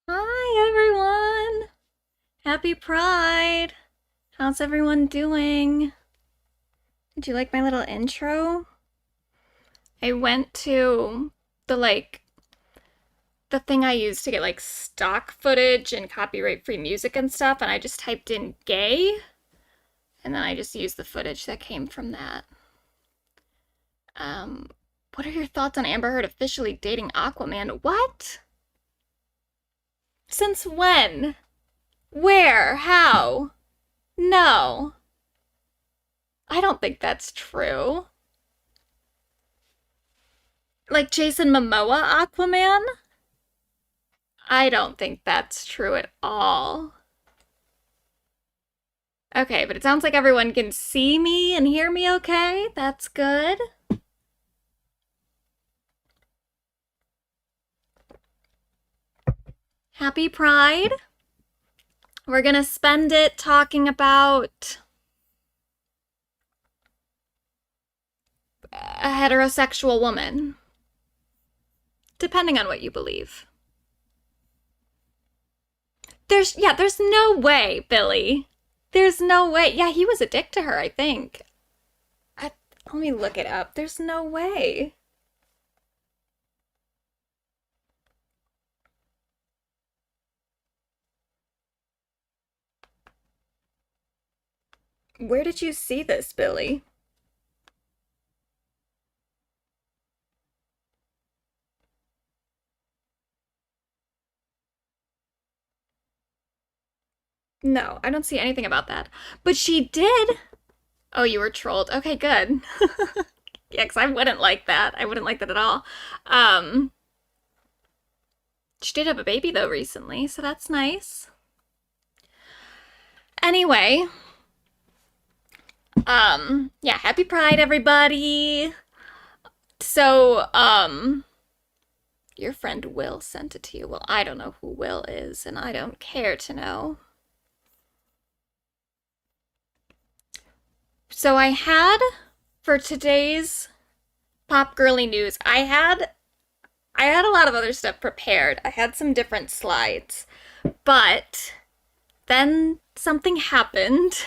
Hi everyone! Happy Pride! How's everyone doing? Did you like my little intro? I went to the thing I use to get stock footage and copyright-free music and stuff, and I just typed in gay, and then I just used the footage that came from that. What are your thoughts on Amber Heard officially dating Aquaman? What? Since when? Where? How? No. I don't think that's true. Like Jason Momoa Aquaman? I don't think that's true at all. Okay, but it sounds like everyone can see me and hear me okay. That's good. Happy Pride. We're gonna spend it talking about a heterosexual woman. Depending on what you believe. There's no way, Billy. There's no way. Yeah, he was a dick to her, I think. Let me look it up. There's no way. Where did you see this, Billy? No, I don't see anything about that. But she did. Oh, you were trolled. Okay, good. Yeah, because I wouldn't like that. I wouldn't like that at all. She did have a baby, though, recently, so that's nice. Anyway, yeah, happy Pride, everybody. So, your friend Will sent it to you. Well, I don't know who Will is, and I don't care to know. So I had, for today's pop girly news, I had a lot of other stuff prepared. I had some different slides, but then something happened.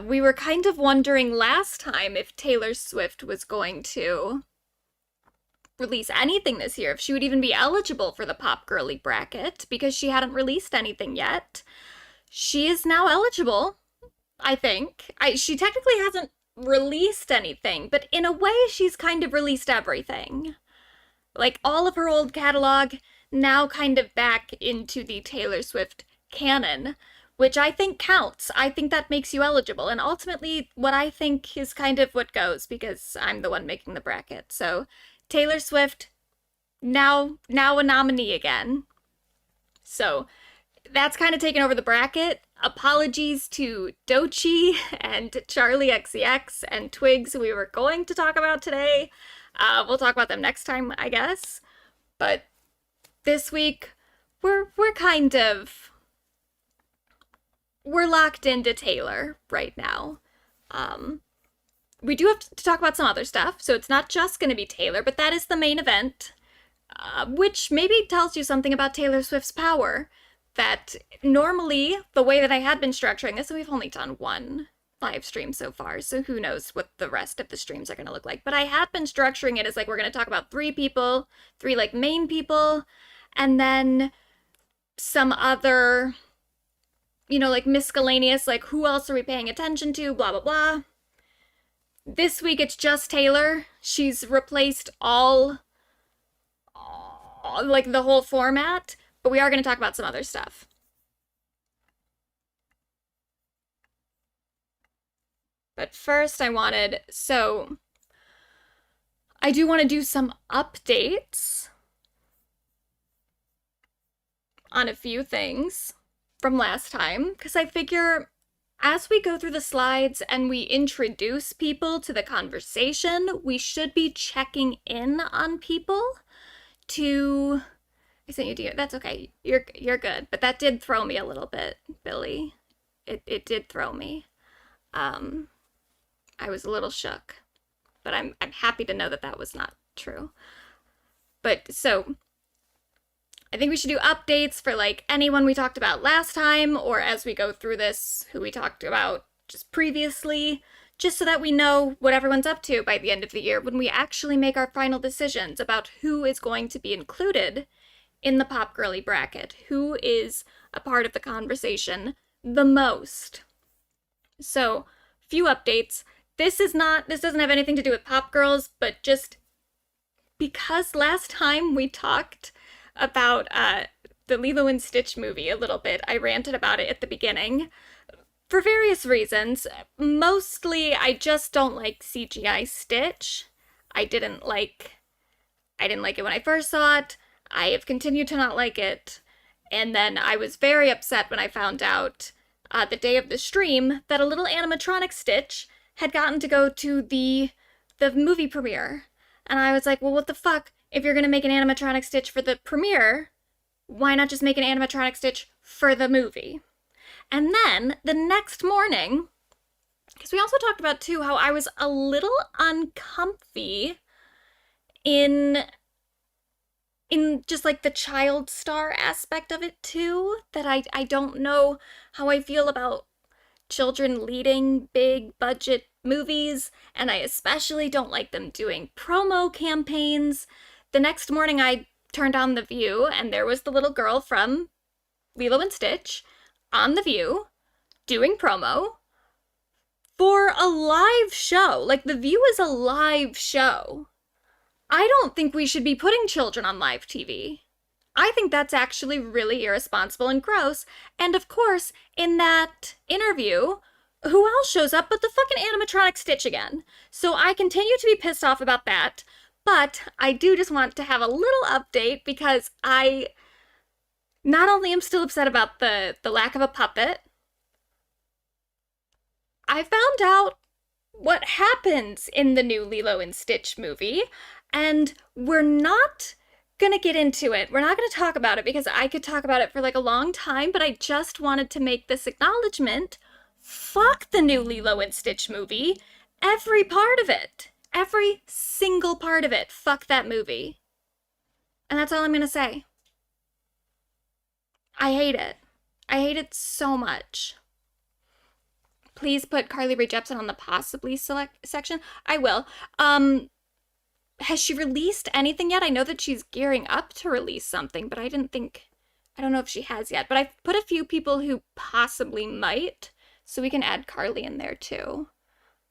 We were kind of wondering last time if Taylor Swift was going to release anything this year, if she would even be eligible for the pop girly bracket, because she hadn't released anything yet. She is now eligible, I think. She technically hasn't released anything, but in a way she's kind of released everything. Like all of her old catalog now kind of back into the Taylor Swift canon, which I think counts. I think that makes you eligible, and ultimately what I think is kind of what goes, because I'm the one making the bracket. So Taylor Swift, now a nominee again. So that's kind of taken over the bracket. Apologies to Doechii and Charlie XCX and Twigs, who we were going to talk about today. We'll talk about them next time, I guess. But this week, we're kind of we're locked into Taylor right now. Um, we do have to talk about some other stuff, so it's not just going to be Taylor, but that is the main event, which maybe tells you something about Taylor Swift's power. That normally, the way that I had been structuring this, and we've only done one live stream so far, so who knows what the rest of the streams are going to look like. But I had been structuring it as like we're going to talk about three people, three like main people, and then some other, like miscellaneous, like who else are we paying attention to, blah, blah, blah. This week it's just Taylor. She's replaced all like the whole format, but we are going to talk about some other stuff. But first I do want to do some updates on a few things from last time, because I figure as we go through the slides and we introduce people to the conversation, we should be checking in on people to... I sent you to you. That's okay. You're good. But that did throw me a little bit, Billy. It did throw me. I was a little shook. But I'm happy to know that that was not true. But so I think we should do updates for like anyone we talked about last time, or as we go through this, who we talked about just previously, just so that we know what everyone's up to by the end of the year when we actually make our final decisions about who is going to be included in the Pop Girly bracket, who is a part of the conversation the most. So, few updates. This doesn't have anything to do with Pop Girls, but just because last time we talked about the Lilo and Stitch movie a little bit, I ranted about it at the beginning for various reasons. Mostly, I just don't like CGI Stitch. I didn't like it when I first saw it. I have continued to not like it. And then I was very upset when I found out the day of the stream that a little animatronic Stitch had gotten to go to the movie premiere. And I was like, well, what the fuck? If you're going to make an animatronic Stitch for the premiere, why not just make an animatronic Stitch for the movie? And then the next morning, because we also talked about too how I was a little uncomfy in just like the child star aspect of it too, that I don't know how I feel about children leading big budget movies, and I especially don't like them doing promo campaigns. The next morning I turned on The View, and there was the little girl from Lilo and Stitch on The View doing promo for a live show. Like, The View is a live show. I don't think we should be putting children on live TV. I think that's actually really irresponsible and gross. And of course, in that interview, who else shows up but the fucking animatronic Stitch again? So I continue to be pissed off about that, but I do just want to have a little update because I not only am still upset about the lack of a puppet, I found out what happens in the new Lilo and Stitch movie, and we're not gonna get into it. We're not gonna talk about it because I could talk about it for like a long time, but I just wanted to make this acknowledgement. Fuck the new Lilo and Stitch movie. Every part of it. Every single part of it. Fuck that movie. And that's all I'm gonna say. I hate it. I hate it so much. Please put Carly Rae Jepsen on the possibly select section. I will. Has she released anything yet? I know that she's gearing up to release something, but I don't know if she has yet. But I've put a few people who possibly might, so we can add Carly in there too.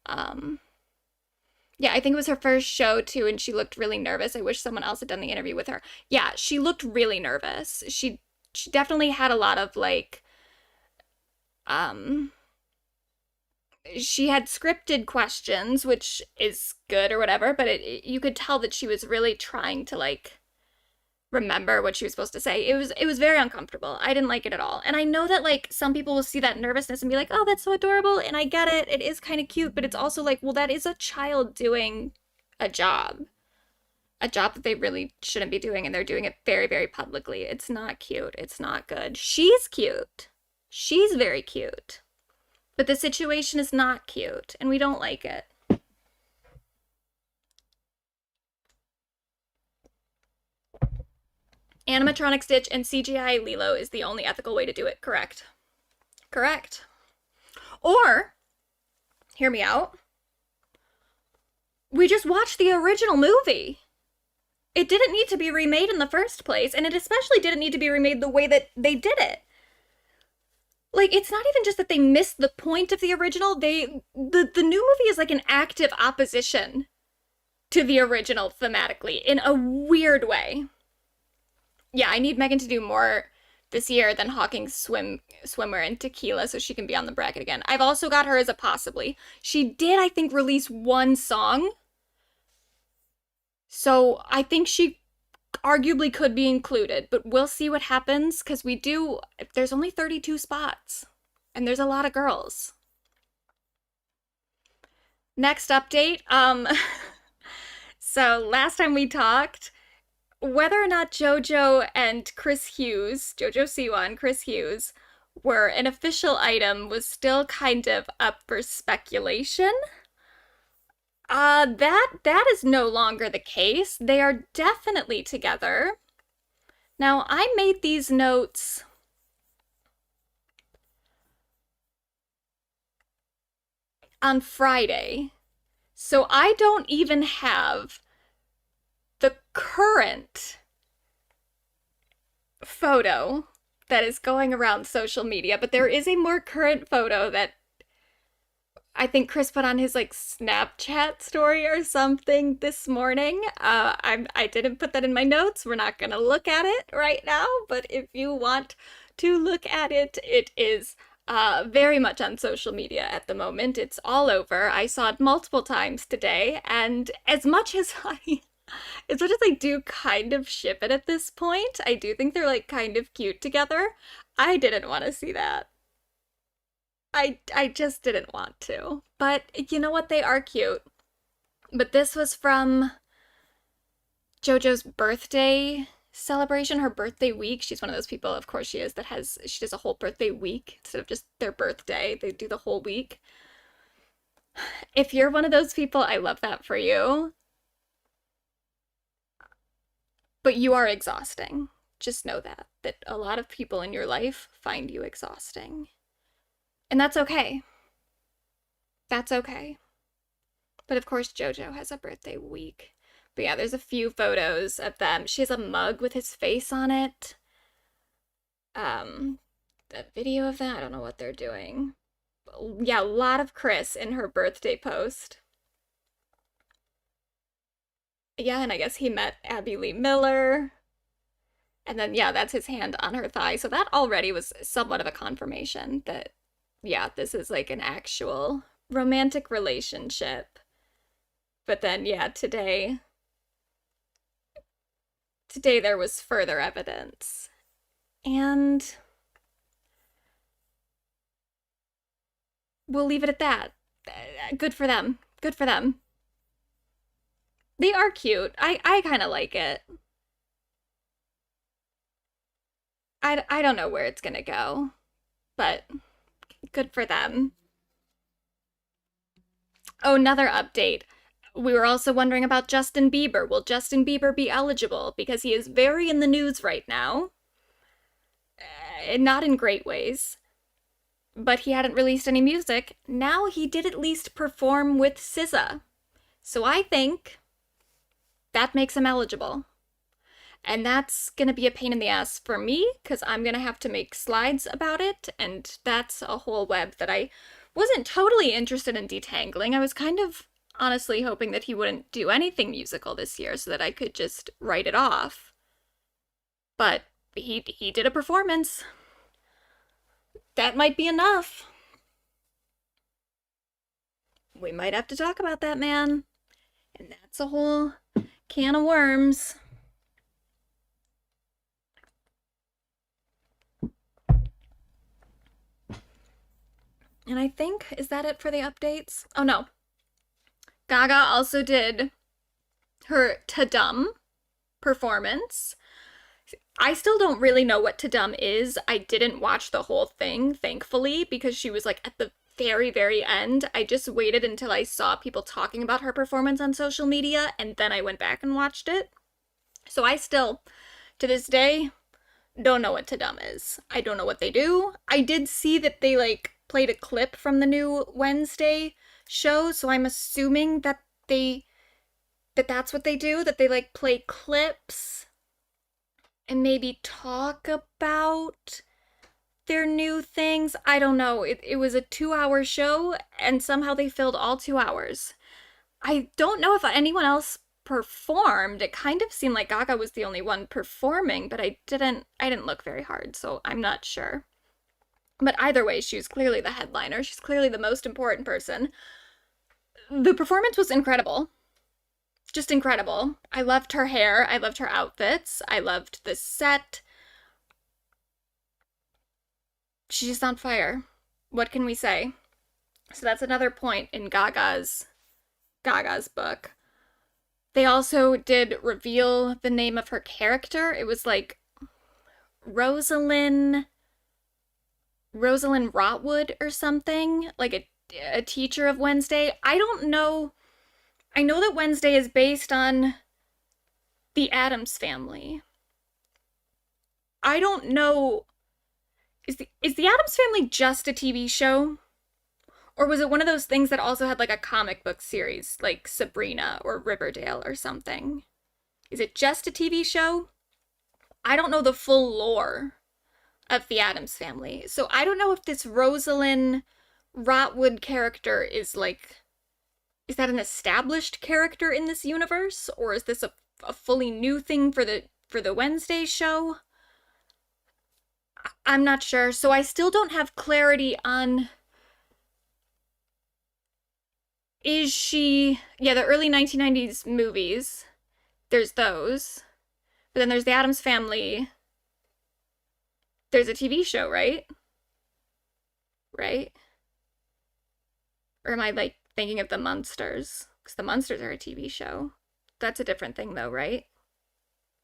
Yeah, I think it was her first show too, and she looked really nervous. I wish someone else had done the interview with her. Yeah, she looked really nervous. She definitely had a lot of like, she had scripted questions, which is good or whatever, but you could tell that she was really trying to like remember what she was supposed to say. It was very uncomfortable. I didn't like it at all. And I know that like some people will see that nervousness and be like, oh, that's so adorable. And I get it. It is kind of cute, but it's also like, well, that is a child doing a job. a job that they really shouldn't be doing, and they're doing it very, very publicly. It's not cute. It's not good. She's cute. She's very cute. But the situation is not cute, and we don't like it. Animatronic Stitch and CGI Lilo is the only ethical way to do it. Correct. Correct. Or, hear me out, we just watched the original movie. It didn't need to be remade in the first place, and it especially didn't need to be remade the way that they did it. Like, it's not even just that they missed the point of the original, the new movie is like an active opposition to the original thematically, in a weird way. Yeah, I need Megan to do more this year than Hawking's swimmer and tequila so she can be on the bracket again. I've also got her as a possibly. She did, I think, release one song. So I think she arguably could be included, but we'll see what happens, because there's only 32 spots, and there's a lot of girls. Next update, so last time we talked, whether or not JoJo and Chris Hughes, JoJo Siwa and Chris Hughes, were an official item was still kind of up for speculation. That is no longer the case. They are definitely together. Now, I made these notes on Friday, so I don't even have the current photo that is going around social media, but there is a more current photo that I think Chris put on his like Snapchat story or something this morning. I didn't put that in my notes. We're not gonna look at it right now, but if you want to look at it, it is very much on social media at the moment. It's all over. I saw it multiple times today, and as much as I do kind of ship it at this point, I do think they're like kind of cute together. I didn't want to see that. I just didn't want to. But you know what? They are cute. But this was from JoJo's birthday celebration, her birthday week. She's one of those people, of course she is, she does a whole birthday week instead of just their birthday. They do the whole week. If you're one of those people, I love that for you. But you are exhausting. Just know that a lot of people in your life find you exhausting. And that's okay. That's okay. But of course, JoJo has a birthday week. But yeah, there's a few photos of them. She has a mug with his face on it. The video of that, I don't know what they're doing. Yeah, a lot of Chris in her birthday post. Yeah, and I guess he met Abby Lee Miller. And then, yeah, that's his hand on her thigh. So that already was somewhat of a confirmation that, yeah, this is like an actual romantic relationship. But then, yeah, today there was further evidence. And we'll leave it at that. Good for them. Good for them. They are cute. I kind of like it. I don't know where it's gonna go, but good for them. Oh, another update. We were also wondering about Justin Bieber. Will Justin Bieber be eligible? Because he is very in the news right now. Not in great ways. But he hadn't released any music. Now he did at least perform with SZA. So I think that makes him eligible. And that's gonna be a pain in the ass for me, because I'm gonna have to make slides about it, and that's a whole web that I wasn't totally interested in detangling. I was kind of honestly hoping that he wouldn't do anything musical this year so that I could just write it off. But he did a performance. That might be enough. We might have to talk about that man. And that's a whole can of worms. And I think, is that it for the updates? Oh no. Gaga also did her Ta Dum performance. I still don't really know what To Dumb is. I didn't watch the whole thing, thankfully, because she was like at the very, very end. I just waited until I saw people talking about her performance on social media, and then I went back and watched it. So I still, to this day, don't know what To Dumb is. I don't know what they do. I did see that they like played a clip from the new Wednesday show, so I'm assuming that that's what they do, that they like play clips and maybe talk about their new things. I don't know. It was a 2-hour show, and somehow they filled all 2 hours. I don't know if anyone else performed. It kind of seemed like Gaga was the only one performing, but I didn't look very hard, so I'm not sure. But either way, she was clearly the headliner. She's clearly the most important person. The performance was incredible. Just incredible. I loved her hair. I loved her outfits. I loved the set. She's just on fire. What can we say? So that's another point in Gaga's book. They also did reveal the name of her character. It was like Rosalind Rotwood or something, like a teacher of Wednesday. I don't know. I know that Wednesday is based on the Addams Family. I don't know. Is the Addams Family just a TV show? Or was it one of those things that also had like a comic book series, like Sabrina or Riverdale or something? Is it just a TV show? I don't know the full lore of the Addams Family. So I don't know if this Rosalind Rotwood character is like, is that an established character in this universe? Or is this a fully new thing for the Wednesday show? I'm not sure. So I still don't have clarity on, is she, yeah, the early 1990s movies, there's those. But then there's the Addams Family. There's a TV show, right? Right? Or am I like thinking of the Munsters? Because the Munsters are a TV show. That's a different thing though, right?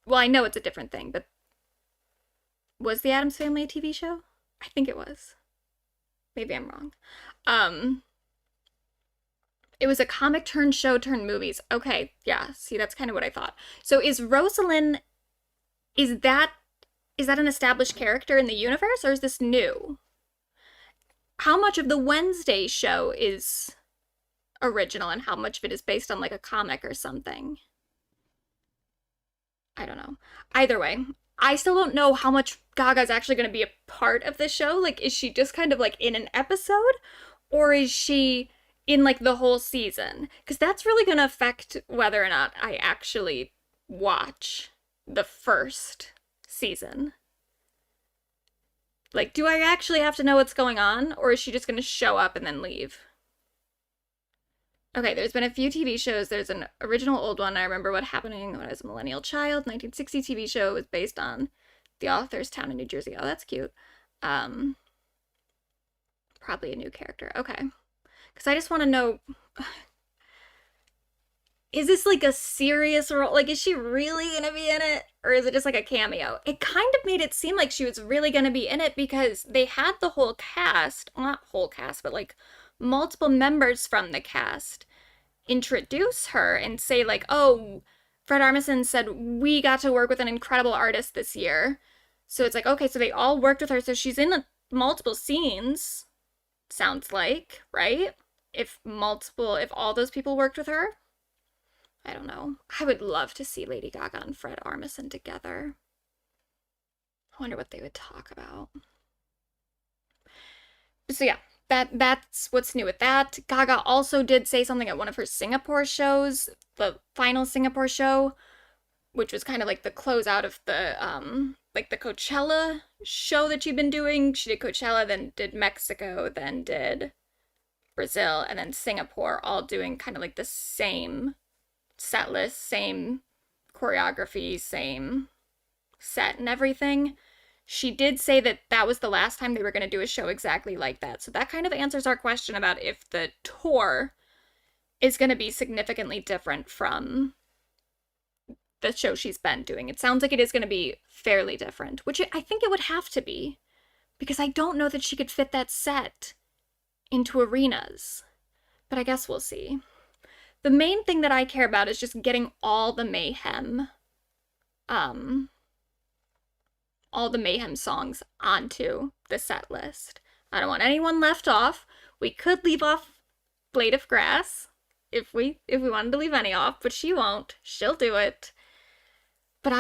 Well, I know it's a different thing, but was the Addams Family a TV show? I think it was. Maybe I'm wrong. It was a comic turned show turned movies. Okay, yeah, see, that's kind of what I thought. So is Rosalind, is that an established character in the universe, or is this new? How much of the Wednesday show is original and how much of it is based on like a comic or something? I don't know. Either way, I still don't know how much Gaga's actually going to be a part of the show. Like, is she just kind of like in an episode, or is she in like the whole season? Because that's really going to affect whether or not I actually watch the first season. Like, do I actually have to know what's going on, or is she just going to show up and then leave? Okay, there's been a few TV shows. There's an original old one. I remember what happening when I was a millennial child. 1960 TV show was based on the author's town in New Jersey. Oh, that's cute. Probably a new character. Okay. Because I just want to know, is this like a serious role? Like, is she really going to be in it? Or is it just like a cameo? It kind of made it seem like she was really going to be in it because they had the whole cast, not whole cast, but like multiple members from the cast introduce her and say like, oh, Fred Armisen said we got to work with an incredible artist this year. So it's like, okay, so they all worked with her. So she's in multiple scenes, sounds like, right? If all those people worked with her. I don't know. I would love to see Lady Gaga and Fred Armisen together. I wonder what they would talk about. So yeah, that's what's new with that. Gaga also did say something at one of her Singapore shows, the final Singapore show, which was kind of like the closeout of the like the Coachella show that she'd been doing. She did Coachella, then did Mexico, then did Brazil, and then Singapore, all doing kind of like the same set list, same choreography, same set and everything. She did say that that was the last time they were going to do a show exactly like that. So that kind of answers our question about if the tour is going to be significantly different from the show she's been doing. It sounds like it is going to be fairly different, which I think it would have to be, because I don't know that she could fit that set into arenas. But I guess we'll see. The main thing that I care about is just getting all the Mayhem songs onto the set list. I don't want anyone left off. We could leave off Blade of Grass if we wanted to leave any off, but she won't. She'll do it. But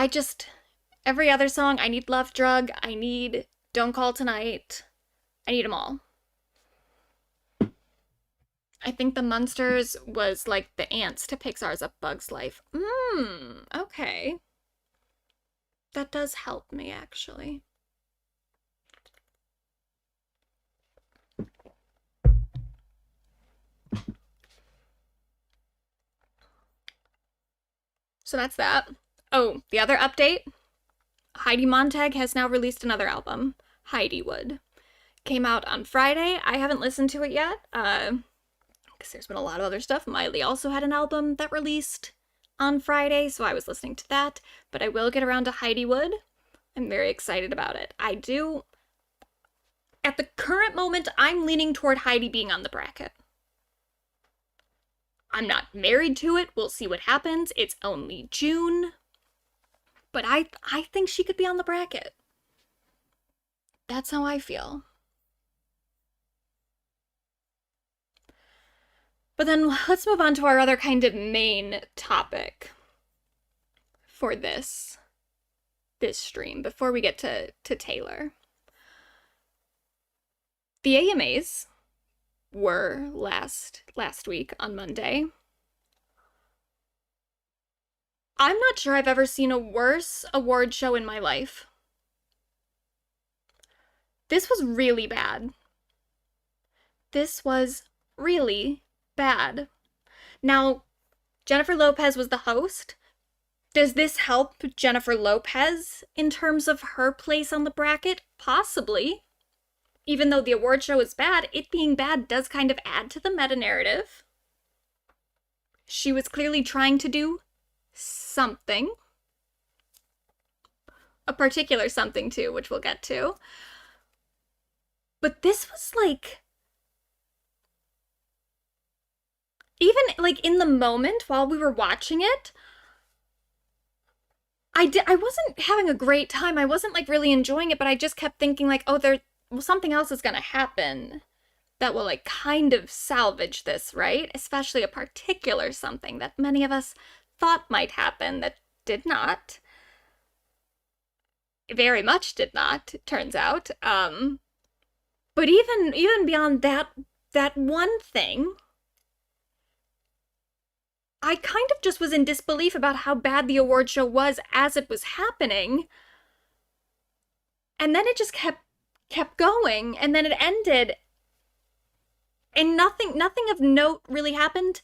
every other song, I need Love Drug, I need Don't Call Tonight. I need them all. I think the Munsters was like the ants to Pixar's A Bug's Life. Okay. That does help me, actually. So that's that. Oh, the other update. Heidi Montag has now released another album, Heidiwood. Came out on Friday. I haven't listened to it yet, because there's been a lot of other stuff. Miley also had an album that released on Friday, so I was listening to that. But I will get around to Heidiwood. I'm very excited about it. At the current moment, I'm leaning toward Heidi being on the bracket. I'm not married to it. We'll see what happens. It's only June. But I think she could be on the bracket. That's how I feel. But then let's move on to our other kind of main topic for this stream before we get to Taylor. The AMAs were last week on Monday. I'm not sure I've ever seen a worse award show in my life. This was really bad. This was really bad. Now, Jennifer Lopez was the host. Does this help Jennifer Lopez in terms of her place on the bracket? Possibly. Even though the award show is bad, it being bad does kind of add to the meta-narrative. She was clearly trying to do something. A particular something, too, which we'll get to. But this was like... Even, like, in the moment while we were watching it, I wasn't having a great time. I wasn't, like, really enjoying it, but I just kept thinking, like, oh, something else is gonna happen that will, like, kind of salvage this, right? Especially a particular something that many of us thought might happen that did not. Very much did not, it turns out. But even beyond that one thing, I kind of just was in disbelief about how bad the award show was as it was happening. And then it just kept going, and then it ended, and nothing of note really happened.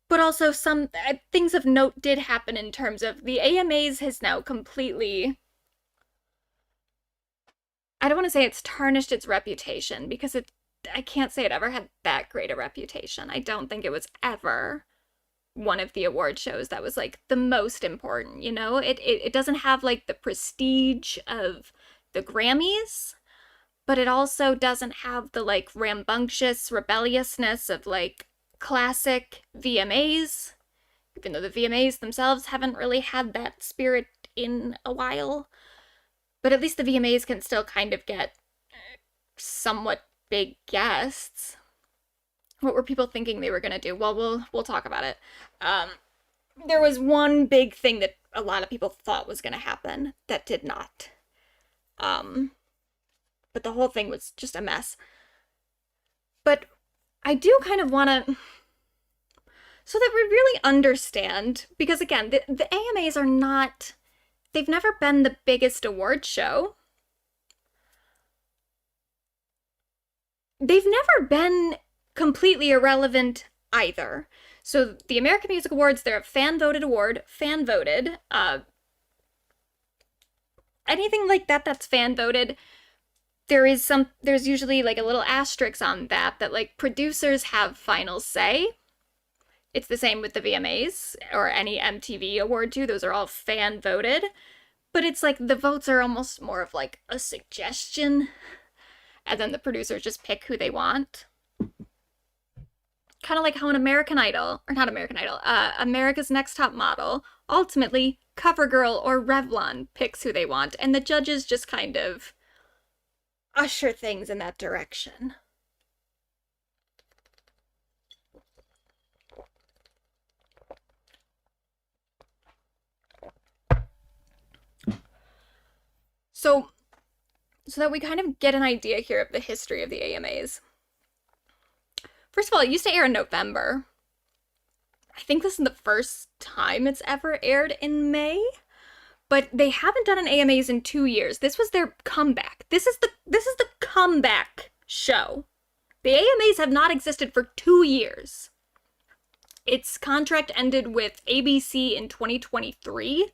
But also some things of note did happen in terms of the AMAs has now completely... I don't want to say it's tarnished its reputation, because I can't say it ever had that great a reputation. I don't think it was ever one of the award shows that was, like, the most important, you know? It doesn't have, like, the prestige of the Grammys, but it also doesn't have the, like, rambunctious rebelliousness of, like, classic VMAs, even though the VMAs themselves haven't really had that spirit in a while. But at least the VMAs can still kind of get somewhat big guests. What were people thinking they were going to do? Well, we'll talk about it. There was one big thing that a lot of people thought was going to happen that did not. But the whole thing was just a mess. But I do kind of want to... So that we really understand, because again, the AMAs are not... They've never been the biggest award show. They've never been completely irrelevant either. So the American Music Awards, they're a fan-voted award, fan-voted. Anything like that that's fan-voted, there's usually like a little asterisk on that like producers have final say. It's the same with the VMAs or any MTV award too. Those are all fan voted. But it's like the votes are almost more of like a suggestion, and then the producers just pick who they want. Kind of like how an American Idol, or not American Idol, America's Next Top Model, ultimately CoverGirl or Revlon picks who they want, and the judges just kind of usher things in that direction. So that we kind of get an idea here of the history of the AMAs. First of all, it used to air in November. I think this is the first time it's ever aired in May, but they haven't done an AMAs in 2 years. This was their comeback. This is the comeback show. The AMAs have not existed for 2 years. Its contract ended with ABC in 2023.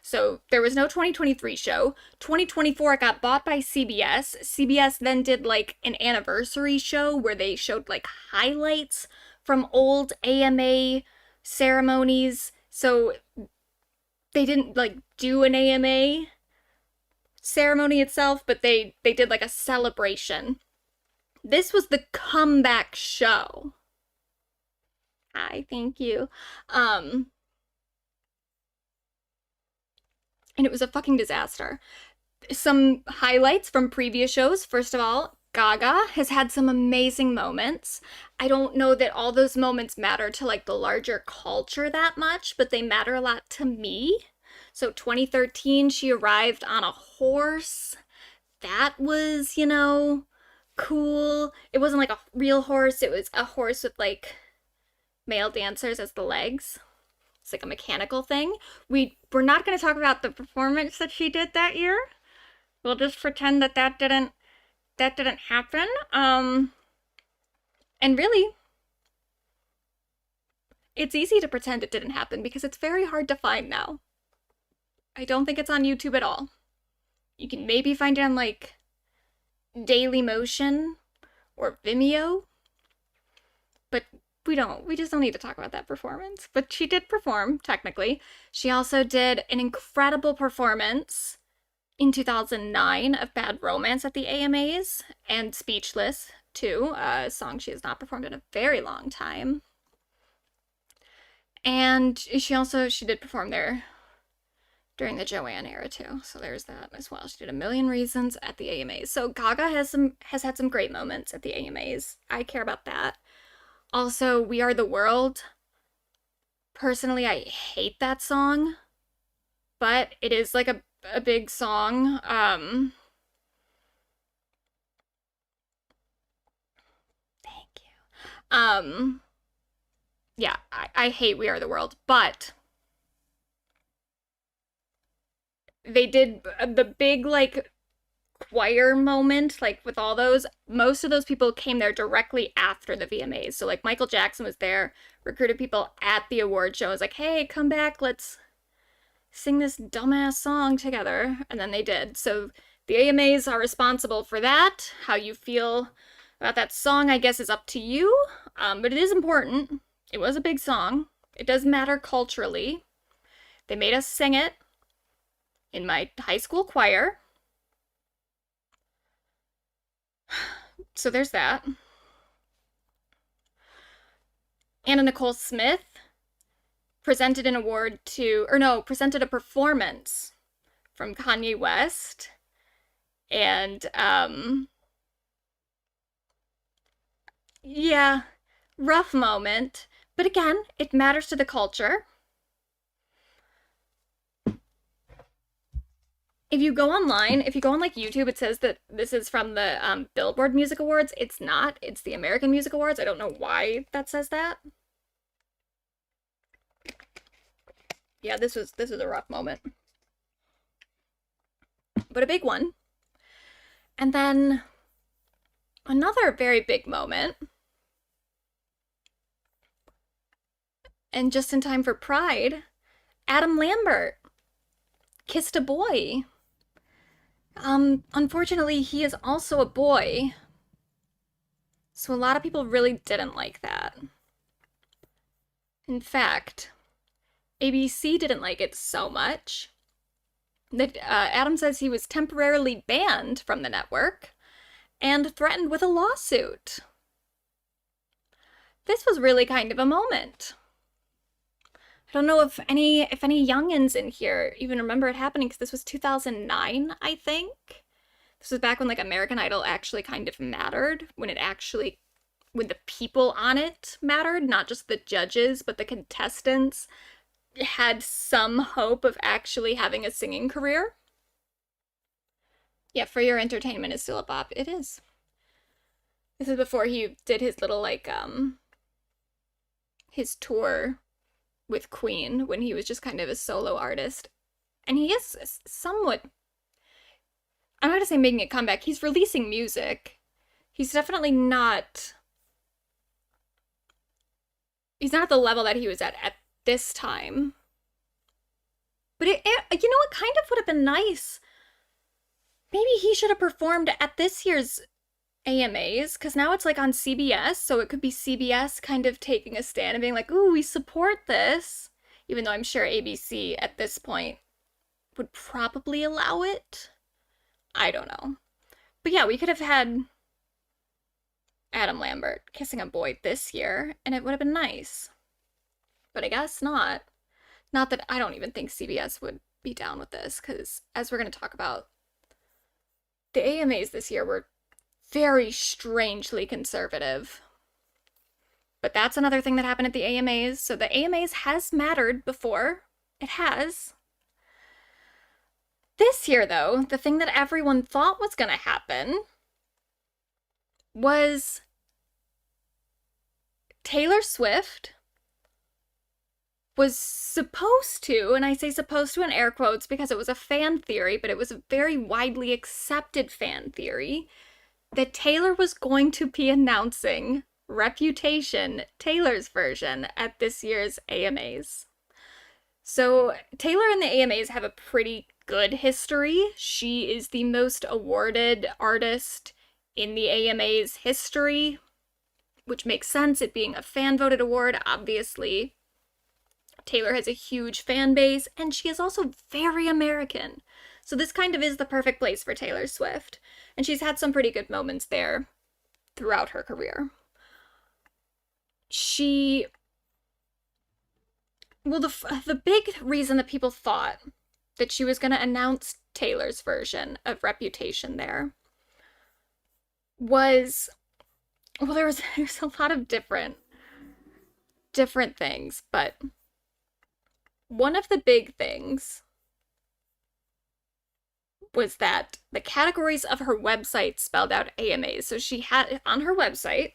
So there was no 2023 show. 2024 it got bought by CBS. CBS then did like an anniversary show where they showed like highlights from old AMA ceremonies. So they didn't like do an AMA ceremony itself, but they did like a celebration. This was the comeback show. Hi, thank you. And it was a fucking disaster. Some highlights from previous shows. First of all, Gaga has had some amazing moments. I don't know that all those moments matter to like the larger culture that much, but they matter a lot to me. So 2013, she arrived on a horse. That was, you know, cool. It wasn't like a real horse. It was a horse with like male dancers as the legs. It's like a mechanical thing. We're not going to talk about the performance that she did that year. We'll just pretend that didn't happen. And really, it's easy to pretend it didn't happen because it's very hard to find now. I don't think it's on YouTube at all. You can maybe find it on like Daily Motion or Vimeo, but we just don't need to talk about that performance. But she did perform, technically. She also did an incredible performance in 2009 of Bad Romance at the AMAs, and Speechless, too, a song she has not performed in a very long time. And she did perform there during the Joanne era, too. So there's that as well. She did A Million Reasons at the AMAs. So Gaga has had some great moments at the AMAs. I care about that. Also, We Are the World. Personally, I hate that song, but it is like a big song. Thank you. Yeah, I hate We Are the World, but they did the big like choir moment, like with all those, most of those people came there directly after the VMAs. So like Michael Jackson was there, recruited people at the award show, was like, hey, come back, let's sing this dumbass song together. And then they did. So the AMAs are responsible for that. How you feel about that song, I guess, is up to you. But it is important. It was a big song. It does matter culturally. They made us sing it in my high school choir. So there's that. Anna Nicole Smith presented a performance from Kanye West. And, yeah, rough moment. But again, it matters to the culture. If you go on like YouTube, it says that this is from the Billboard Music Awards. It's not. It's the American Music Awards. I don't know why that says that. Yeah, this was a rough moment. But a big one. And then another very big moment. And just in time for Pride, Adam Lambert kissed a boy. Unfortunately, he is also a boy. So a lot of people really didn't like that. In fact, ABC didn't like it so much that Adam says he was temporarily banned from the network and threatened with a lawsuit. This was really kind of a moment. I don't know if any youngins in here even remember it happening, because this was 2009, I think. This was back when like American Idol actually kind of mattered, when the people on it mattered, not just the judges, but the contestants had some hope of actually having a singing career. Yeah, For Your Entertainment is still a bop. It is. This is before he did his little like his tour with Queen, when he was just kind of a solo artist. And he is somewhat, I'm not gonna say making a comeback, he's releasing music. He's definitely not, he's not at the level that he was at this time. But you know, it kind of would have been nice. Maybe he should have performed at this year's AMAs, because now it's like on CBS, so it could be CBS kind of taking a stand and being like, ooh, we support this. Even though I'm sure ABC at this point would probably allow it. I don't know. But yeah, we could have had Adam Lambert kissing a boy this year, and it would have been nice. But I guess not. Not that I don't even think CBS would be down with this, because as we're going to talk about, the AMAs this year were very strangely conservative. But that's another thing that happened at the AMAs. So the AMAs has mattered before. It has. This year, though, the thing that everyone thought was going to happen was Taylor Swift was supposed to, and I say supposed to in air quotes because it was a fan theory, but it was a very widely accepted fan theory, that Taylor was going to be announcing Reputation, Taylor's version, at this year's AMAs. So Taylor and the AMAs have a pretty good history. She is the most awarded artist in the AMA's history, which makes sense, it being a fan-voted award, obviously. Taylor has a huge fan base, and she is also very American. So this kind of is the perfect place for Taylor Swift. And she's had some pretty good moments there throughout her career. The big reason that people thought that she was going to announce Taylor's version of Reputation there was, well, there's a lot of different things, but one of the big things was that the categories of her website spelled out AMAs. So she had, on her website,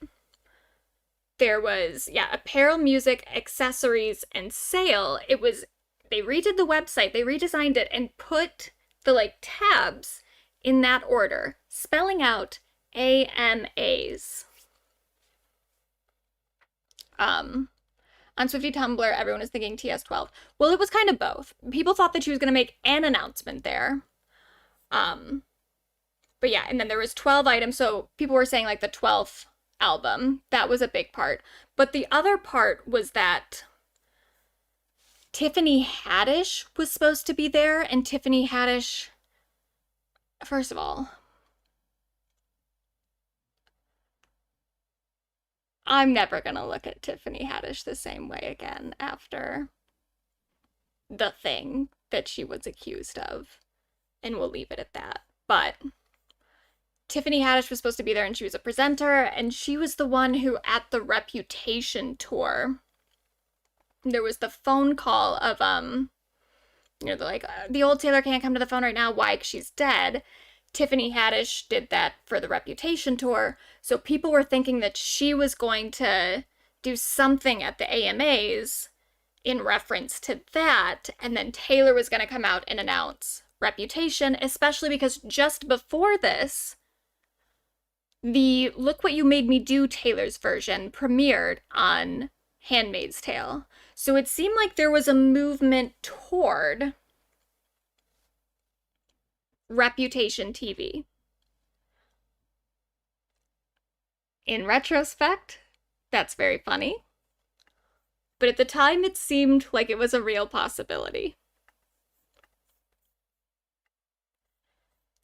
there was, apparel, music, accessories, and sale. They redid the website, they redesigned it, and put the, tabs in that order, spelling out AMAs. On Swiftie Tumblr, everyone is thinking TS12. Well, it was kind of both. People thought that she was going to make an announcement there. But yeah, and then there was 12 items, so people were saying, the 12th album. That was a big part. But the other part was that Tiffany Haddish was supposed to be there, and Tiffany Haddish, first of all, I'm never gonna look at Tiffany Haddish the same way again after the thing that she was accused of. And we'll leave it at that. But Tiffany Haddish was supposed to be there, and she was a presenter, and she was the one who, at the Reputation tour, there was the phone call of, they're like, the old Taylor can't come to the phone right now, why? 'Cause she's dead. Tiffany Haddish did that for the Reputation tour, so people were thinking that she was going to do something at the AMAs in reference to that, and then Taylor was going to come out and announce Reputation, especially because just before this, the Look What You Made Me Do Taylor's version premiered on Handmaid's Tale. So it seemed like there was a movement toward Reputation TV. In retrospect, that's very funny. But at the time, it seemed like it was a real possibility.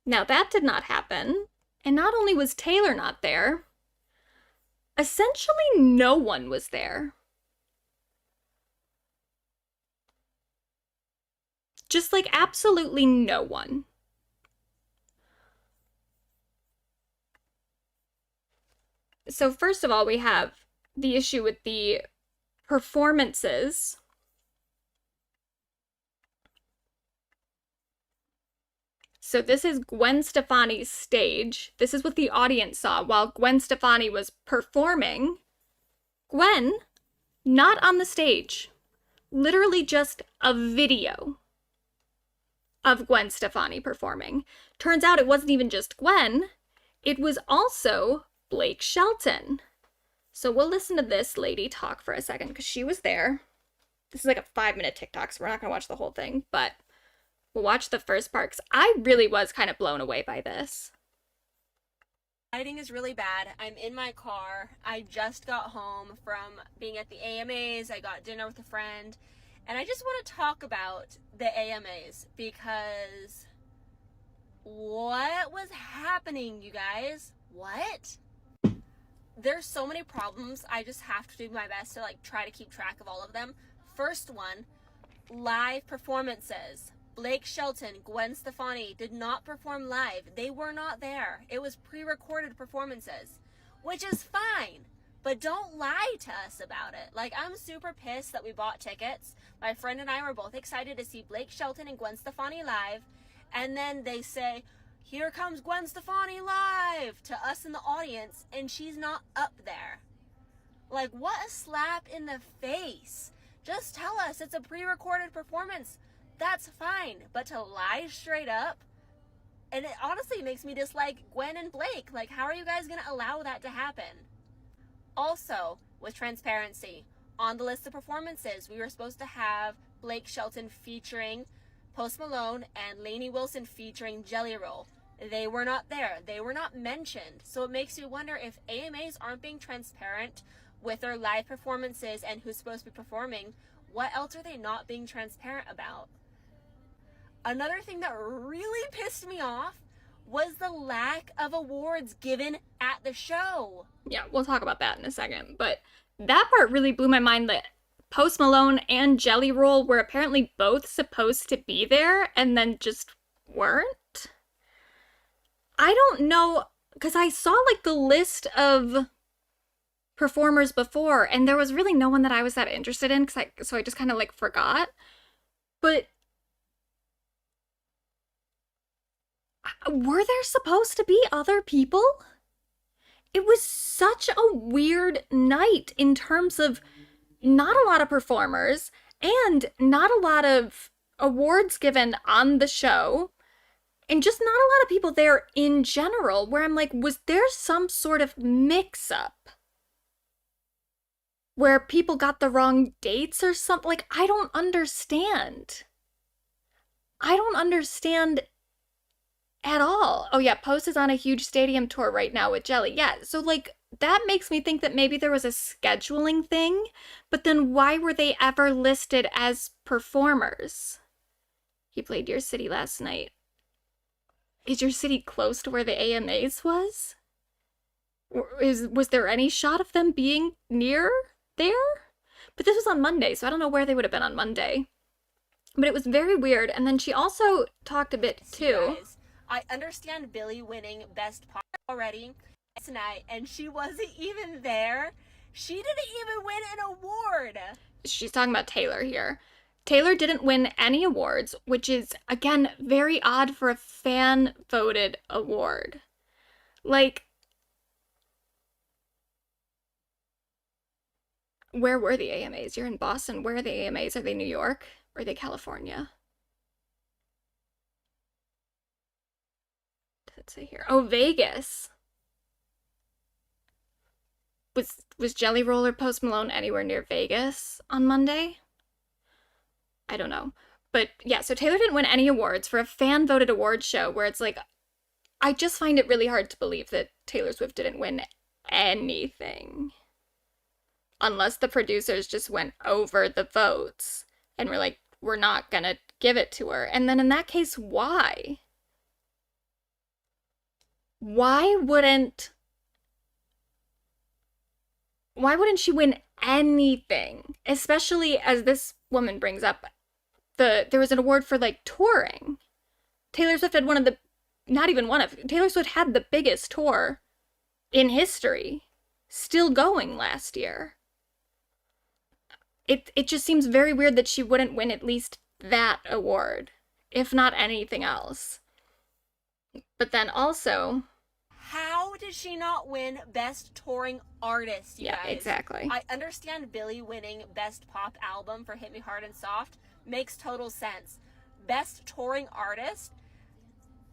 Now, that did not happen. And not only was Taylor not there, essentially no one was there. Just like absolutely no one. So first of all, we have the issue with the performances. So this is Gwen Stefani's stage. This is what the audience saw while Gwen Stefani was performing. Gwen, not on the stage. Literally just a video of Gwen Stefani performing. Turns out it wasn't even just Gwen. It was also Blake Shelton. So we'll listen to this lady talk for a second because she was there. This is like a 5-minute TikTok, so we're not going to watch the whole thing, but we'll watch the first part because I really was kind of blown away by this. Lighting is really bad. I'm in my car. I just got home from being at the AMAs. I got dinner with a friend. And I just want to talk about the AMAs because what was happening, you guys? What? There's so many problems. I just have to do my best to try to keep track of all of them. First one, live performances. Blake Shelton, Gwen Stefani did not perform live. They were not there. It was pre-recorded performances, which is fine. But don't lie to us about it. I'm super pissed that we bought tickets. My friend and I were both excited to see Blake Shelton and Gwen Stefani live. And then they say, here comes Gwen Stefani live to us in the audience, and she's not up there. What a slap in the face. Just tell us it's a pre-recorded performance. That's fine. But to lie straight up, and it honestly makes me dislike Gwen and Blake. How are you guys going to allow that to happen? Also, with transparency, on the list of performances, we were supposed to have Blake Shelton featuring Post Malone and Lainey Wilson featuring Jelly Roll. They were not there. They were not mentioned. So it makes you wonder if AMAs aren't being transparent with their live performances and who's supposed to be performing. What else are they not being transparent about? Another thing that really pissed me off was the lack of awards given at the show. Yeah, we'll talk about that in a second. But that part really blew my mind that Post Malone and Jelly Roll were apparently both supposed to be there and then just weren't. I don't know, because I saw the list of performers before and there was really no one that I was that interested in, so I just kind of forgot. But were there supposed to be other people? It was such a weird night in terms of not a lot of performers and not a lot of awards given on the show and just not a lot of people there in general, where I'm was there some sort of mix-up where people got the wrong dates or something? I don't understand. I don't understand at all. Oh yeah, Post is on a huge stadium tour right now with Jelly. Yeah, so that makes me think that maybe there was a scheduling thing, but then why were they ever listed as performers? He played your city last night. Is your city close to where the AMAs was? Was there any shot of them being near there? But this was on Monday, so I don't know where they would have been on Monday. But it was very weird. And then she also talked a bit too. Guys, I understand Billie winning Best Pop already tonight, and she wasn't even there. She didn't even win an award. She's talking about Taylor here. Taylor didn't win any awards, which is, again, very odd for a fan-voted award. Where were the AMAs? You're in Boston. Where are the AMAs? Are they New York? Or are they California? Does it say here? Oh, Vegas. Was Jelly Roll or Post Malone anywhere near Vegas on Monday? I don't know. But yeah, so Taylor didn't win any awards for a fan-voted awards show where it's I just find it really hard to believe that Taylor Swift didn't win anything. unless the producers just went over the votes and were like, we're not gonna give it to her. And then in that case, why? Why wouldn't she win anything? Especially as this woman brings up, there was an award for like touring. Taylor Swift had Taylor Swift had the biggest tour in history, still going last year. It just seems very weird that she wouldn't win at least that award, if not anything else. But then also, how did she not win Best Touring Artist, you guys? Exactly. I understand Billie winning Best Pop Album for Hit Me Hard and Soft. Makes total sense. Best Touring Artist?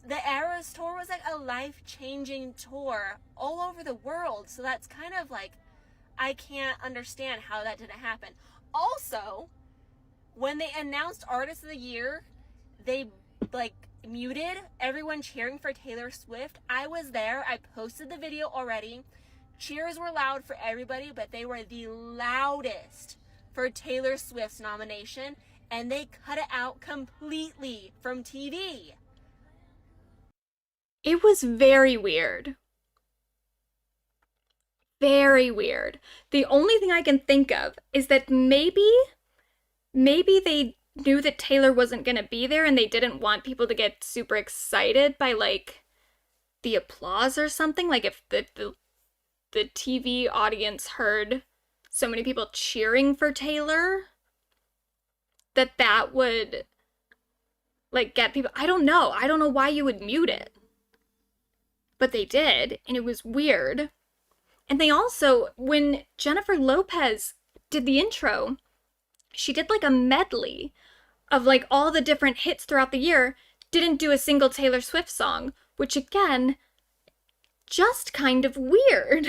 The Eras Tour was like a life-changing tour all over the world. So that's kind of like, I can't understand how that didn't happen. Also, when they announced Artist of the Year, they like muted everyone cheering for Taylor Swift. I was there. I posted the video already. Cheers were loud for everybody, but they were the loudest for Taylor Swift's nomination, and they cut it out completely from TV. It was very weird. Very weird. The only thing I can think of is that maybe they knew that Taylor wasn't going to be there and they didn't want people to get super excited by like the applause or something. Like if the TV audience heard so many people cheering for Taylor, that would like get people. I don't know why you would mute it. But they did, and it was weird. And they also, when Jennifer Lopez did the intro, she did like a medley of like all the different hits throughout the year, didn't do a single Taylor Swift song, which again, just kind of weird.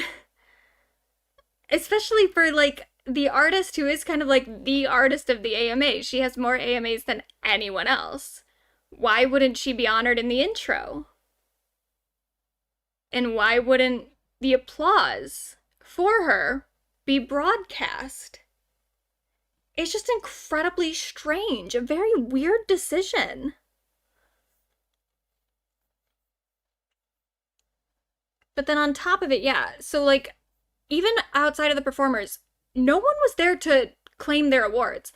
Especially for like the artist who is kind of like the artist of the AMAs. She has more AMAs than anyone else. Why wouldn't she be honored in the intro? And why wouldn't the applause for her be broadcast? It's just incredibly strange, a very weird decision. But then on top of it, yeah, so like, even outside of the performers, no one was there to claim their awards.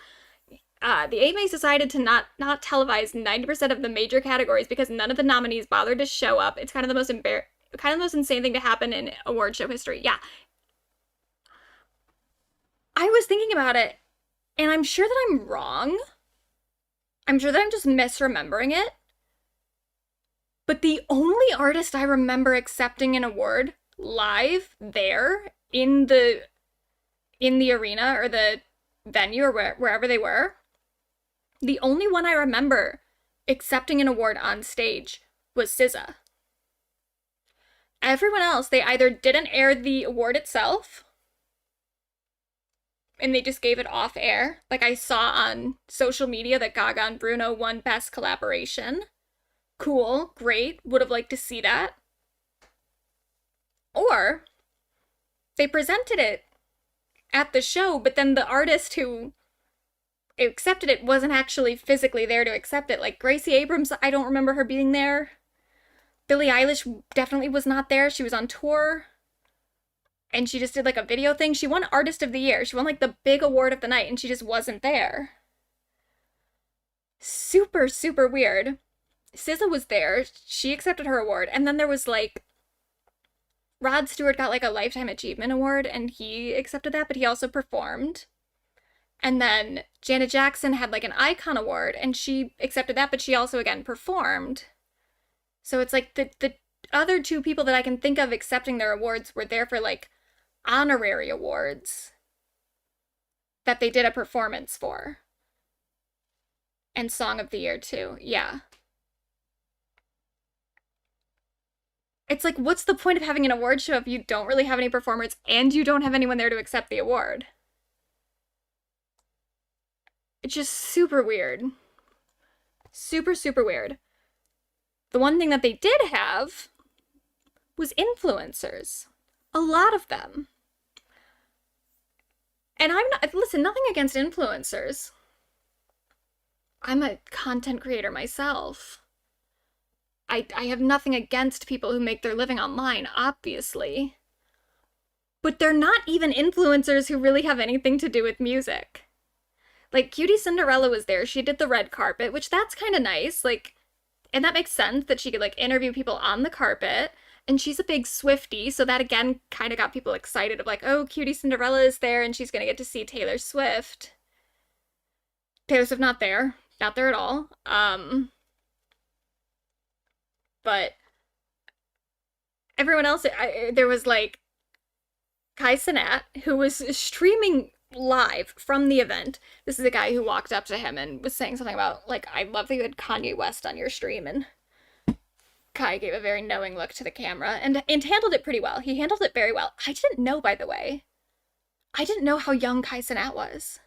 The AMAs decided to not televise 90% of the major categories because none of the nominees bothered to show up. It's kind of the most insane thing to happen in award show history. Yeah. I was thinking about it, and I'm sure that I'm wrong. I'm sure that I'm just misremembering it. But the only artist I remember accepting an award live there in the arena or the venue or wherever they were, the only one I remember accepting an award on stage was SZA. Everyone else, they either didn't air the award itself and they just gave it off air. Like I saw on social media that Gaga and Bruno won Best Collaboration. Cool, great, would have liked to see that. Or they presented it at the show, but then the artist who accepted it wasn't actually physically there to accept it. Like Gracie Abrams, I don't remember her being there. Billie Eilish definitely was not there. She was on tour. And she just did like a video thing. She won Artist of the Year. She won like the big award of the night and she just wasn't there. Super, super weird. SZA was there. She accepted her award. And then there was like, Rod Stewart got like a Lifetime Achievement Award and he accepted that, but he also performed. And then Janet Jackson had like an Icon Award and she accepted that, but she also again performed. So it's like the other two people that I can think of accepting their awards were there for like honorary awards that they did a performance for. And Song of the Year too, yeah. It's like, what's the point of having an award show if you don't really have any performers and you don't have anyone there to accept the award? It's just super weird. Super, super weird. The one thing that they did have was influencers. A lot of them. And I'm not, listen, nothing against influencers. I'm a content creator myself. I have nothing against people who make their living online, obviously. But they're not even influencers who really have anything to do with music. Like, Cutie Cinderella was there. She did the red carpet, which that's kind of nice. Like, and that makes sense that she could, like, interview people on the carpet. And she's a big Swiftie, so that again kind of got people excited of like, oh, Cutie Cinderella is there and she's gonna get to see Taylor Swift. Taylor Swift not there. Not there at all. But everyone else, there was like Kai Cenat, who was streaming live from the event. This is a guy who walked up to him and was saying something about, like, I love that you had Kanye West on your stream, and Kai gave a very knowing look to the camera and handled it pretty well. He handled it very well. I didn't know, by the way. I didn't know how young Kai Cenat was.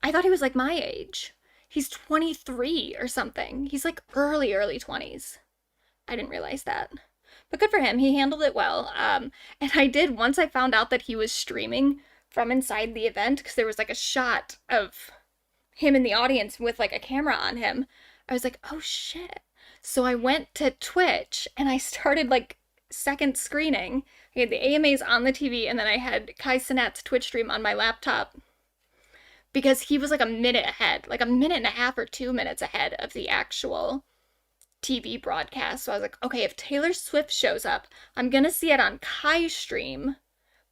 I thought he was like my age. He's 23 or something. He's like early 20s. I didn't realize that. But good for him. He handled it well. And I did, once I found out that he was streaming from inside the event, because there was like a shot of him in the audience with like a camera on him, I was like, oh shit. So I went to Twitch and I started like second screening. I had the AMAs on the TV and then I had Kai Cenat's Twitch stream on my laptop because he was like a minute ahead, like a minute and a half or 2 minutes ahead of the actual TV broadcast. So I was like, okay, if Taylor Swift shows up, I'm gonna see it on Kai's stream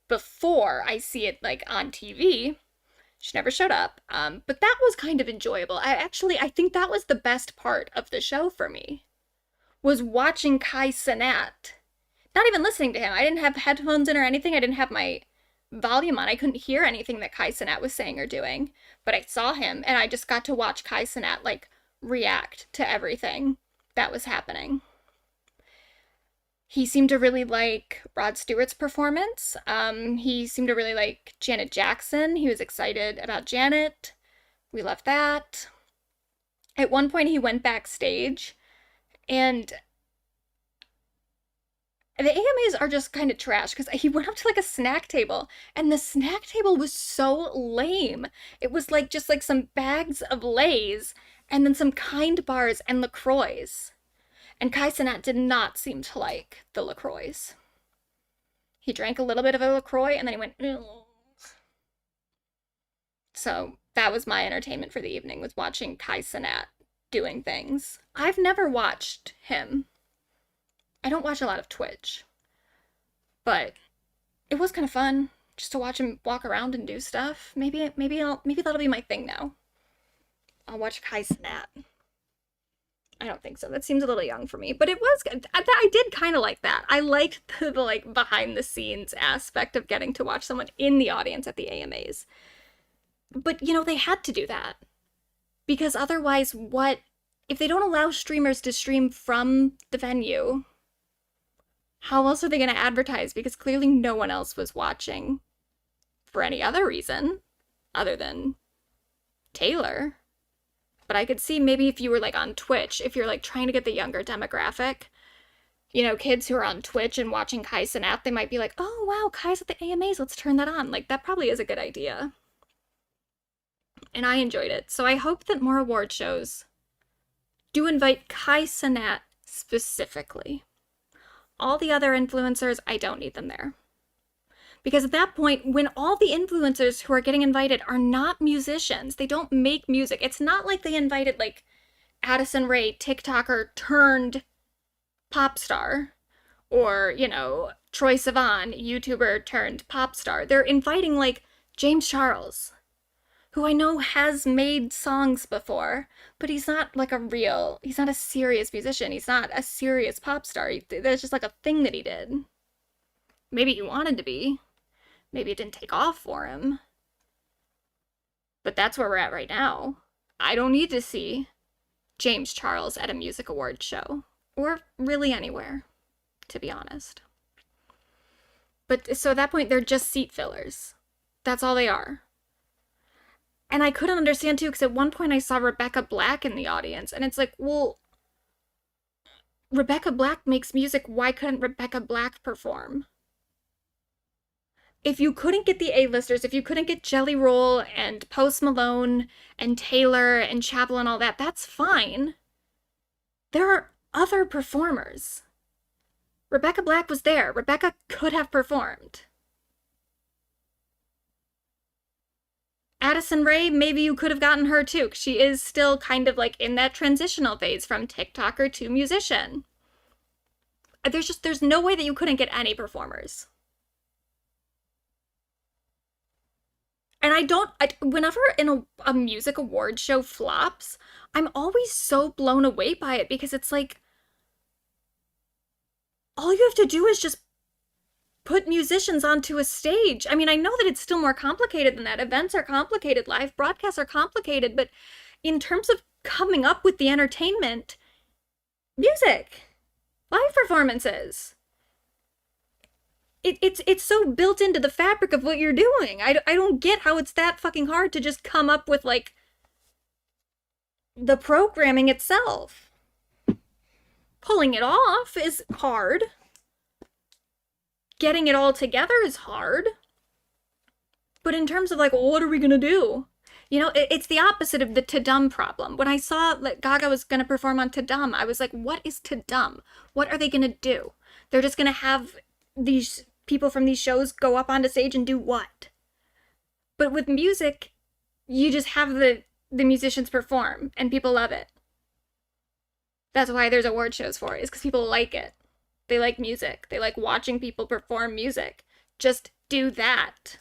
before I see it like on TV. She never showed up, but that was kind of enjoyable. I think that was the best part of the show for me, was watching Kai Cenat. Not even listening to him. I didn't have headphones in or anything. I didn't have my volume on. I couldn't hear anything that Kai Cenat was saying or doing, but I saw him and I just got to watch Kai Cenat like react to everything that was happening. He seemed to really like Rod Stewart's performance. He seemed to really like Janet Jackson. He was excited about Janet. We love that. At one point, he went backstage, and the AMAs are just kind of trash because he went up to like a snack table, and the snack table was so lame. It was like just like some bags of Lay's and then some Kind bars and LaCroix. And Kai Cenat did not seem to like the LaCroix. He drank a little bit of a LaCroix and then he went, ugh. So that was my entertainment for the evening, was watching Kai Cenat doing things. I've never watched him. I don't watch a lot of Twitch. But it was kind of fun just to watch him walk around and do stuff. Maybe that'll be my thing now. I'll watch Kai Cenat. I don't think so. That seems a little young for me, but it was good. I did kind of like that. I liked the like behind the scenes aspect of getting to watch someone in the audience at the AMAs. But you know, they had to do that because otherwise, what if they don't allow streamers to stream from the venue? How else are they going to advertise? Because clearly no one else was watching for any other reason other than Taylor. But I could see maybe if you were like on Twitch, if you're like trying to get the younger demographic, you know, kids who are on Twitch and watching Kai Cenat, they might be like, oh wow, Kai's at the AMAs, let's turn that on. Like, that probably is a good idea. And I enjoyed it. So I hope that more award shows do invite Kai Cenat specifically. All the other influencers, I don't need them there. Because at that point, when all the influencers who are getting invited are not musicians, they don't make music. It's not like they invited like Addison Rae, TikToker turned pop star, or, you know, Troye Sivan, YouTuber turned pop star. They're inviting like James Charles, who I know has made songs before, but he's not like he's not a serious musician. He's not a serious pop star. There's just like a thing that he did. Maybe he wanted to be. Maybe it didn't take off for him. But that's where we're at right now. I don't need to see James Charles at a music awards show. Or really anywhere, to be honest. But so at that point, they're just seat fillers. That's all they are. And I couldn't understand too, because at one point I saw Rebecca Black in the audience. And it's like, well, Rebecca Black makes music. Why couldn't Rebecca Black perform? if you couldn't get the A-listers, if you couldn't get Jelly Roll and Post Malone and Taylor and Chapel and all that, that's fine. There are other performers. Rebecca Black was there. Rebecca could have performed. Addison Rae, maybe you could have gotten her too, 'cause she is still kind of like in that transitional phase from TikToker to musician. There's no way that you couldn't get any performers. And whenever a music award show flops, I'm always so blown away by it because it's like, all you have to do is just put musicians onto a stage. I mean, I know that it's still more complicated than that. Events are complicated, live broadcasts are complicated, but in terms of coming up with the entertainment, music, live performances, it's so built into the fabric of what you're doing. I don't get how it's that fucking hard to just come up with, like, the programming itself. Pulling it off is hard. Getting it all together is hard. But in terms of, like, well, what are we gonna do? You know, it's the opposite of the Ta-Dum problem. When I saw that Gaga was gonna perform on Ta-Dum, I was like, what is Ta-Dum? What are they gonna do? They're just gonna have these people from these shows go up onto stage and do what? But with music, you just have the musicians perform, and people love it. That's why there's award shows for it, is because people like it. They like music. They like watching people perform music. Just do that.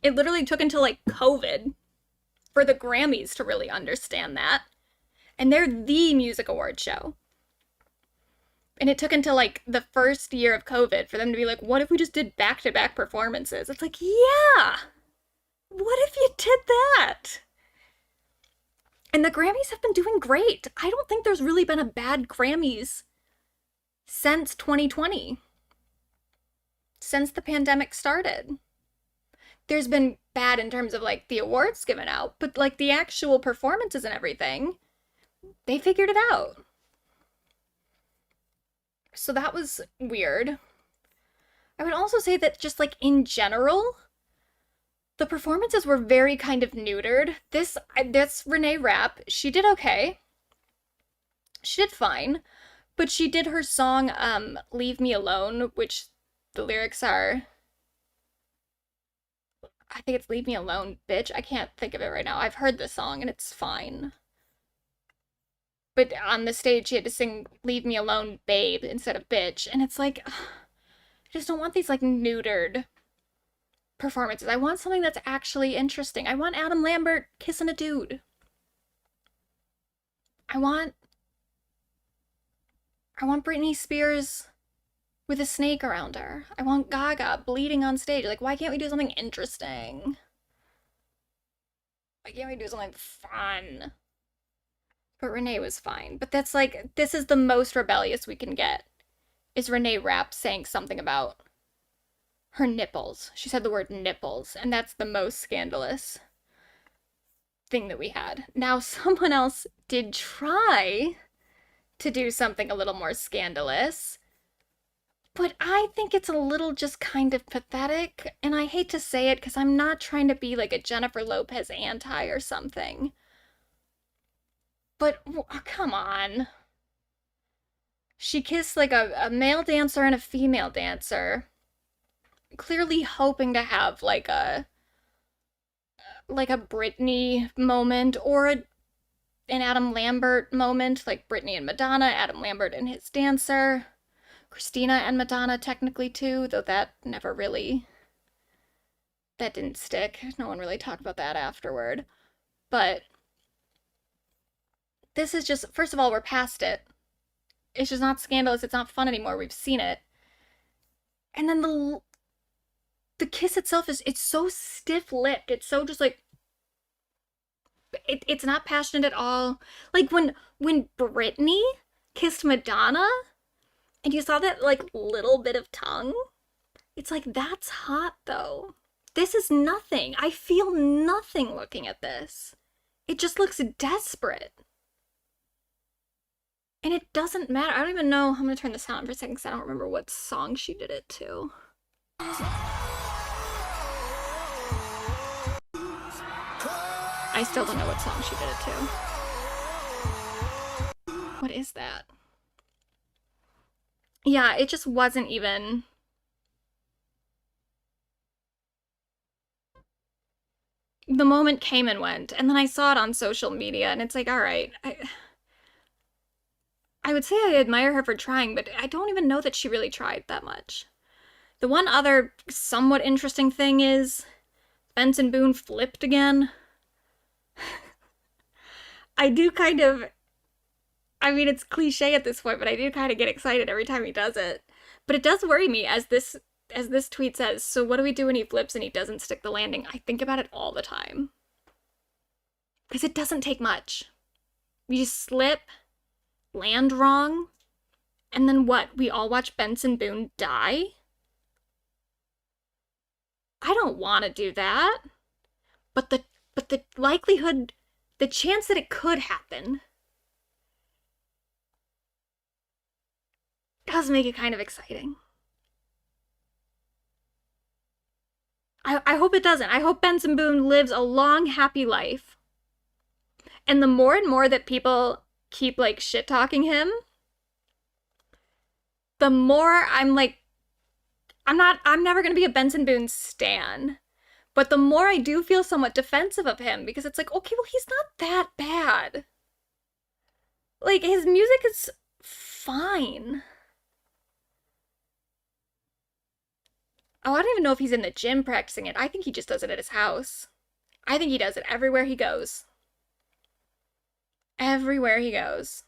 It literally took until, like, COVID for the Grammys to really understand that. And they're the music award show. And it took until, like, the first year of COVID for them to be like, what if we just did back-to-back performances? It's like, yeah! What if you did that? And the Grammys have been doing great. I don't think there's really been a bad Grammys since 2020. Since the pandemic started. There's been bad in terms of, like, the awards given out, but, like, the actual performances and everything, they figured it out. So that was weird. I would also say that just, like, in general, the performances were very kind of neutered. That's Renee Rapp. She did okay. She did fine. But she did her song, Leave Me Alone, which the lyrics are, I think it's Leave Me Alone, bitch. I can't think of it right now. I've heard the song and it's fine. But on the stage, she had to sing Leave Me Alone, babe, instead of bitch. And it's like, ugh, I just don't want these, like, neutered performances. I want something that's actually interesting. I want Adam Lambert kissing a dude. I want Britney Spears with a snake around her. I want Gaga bleeding on stage. Like, why can't we do something interesting? Why can't we do something fun? But Renee was fine. But that's like, this is the most rebellious we can get. Is Renee Rapp saying something about her nipples. She said the word nipples, and that's the most scandalous thing that we had. Now, someone else did try to do something a little more scandalous, but I think it's a little just kind of pathetic, and I hate to say it because I'm not trying to be like a Jennifer Lopez anti or something. But, oh, come on. She kissed like a male dancer and a female dancer, clearly hoping to have like a Britney moment or an Adam Lambert moment, like Britney and Madonna, Adam Lambert and his dancer, Christina and Madonna technically too, though that didn't stick. No one really talked about that afterward. But this is just, first of all, we're past it. It's just not scandalous. It's not fun anymore. We've seen it. And then the kiss itself it's so stiff-lipped. It's so just like, it's not passionate at all. Like when Britney kissed Madonna and you saw that like little bit of tongue, it's like, that's hot though. This is nothing. I feel nothing looking at this. It just looks desperate. And it doesn't matter. I don't even know. I'm gonna turn the sound on for a second because I don't remember what song she did it to. I still don't know what song she did it to. What is that? Yeah, it just wasn't even. The moment came and went, and then I saw it on social media, and it's like, all right, I would say I admire her for trying, but I don't even know that she really tried that much. The one other somewhat interesting thing is Benson Boone flipped again. I do kind of, I mean, it's cliche at this point, but I do kind of get excited every time he does it. But it does worry me, as this tweet says, so what do we do when he flips and he doesn't stick the landing? I think about it all the time. Because it doesn't take much. You slip, land wrong, and then what? We all watch Benson Boone die? I don't want to do that. But the likelihood, the chance that it could happen does make it kind of exciting. I hope it doesn't. I hope Benson Boone lives a long, happy life. And the more and more that people keep like shit talking him, the more I'm like, I'm never gonna be a Benson Boone stan. But the more I do feel somewhat defensive of him because it's like, okay, well, he's not that bad. Like, his music is fine. Oh, I don't even know if he's in the gym practicing it. I think he just does it at his house. I think he does it everywhere he goes. Everywhere he goes.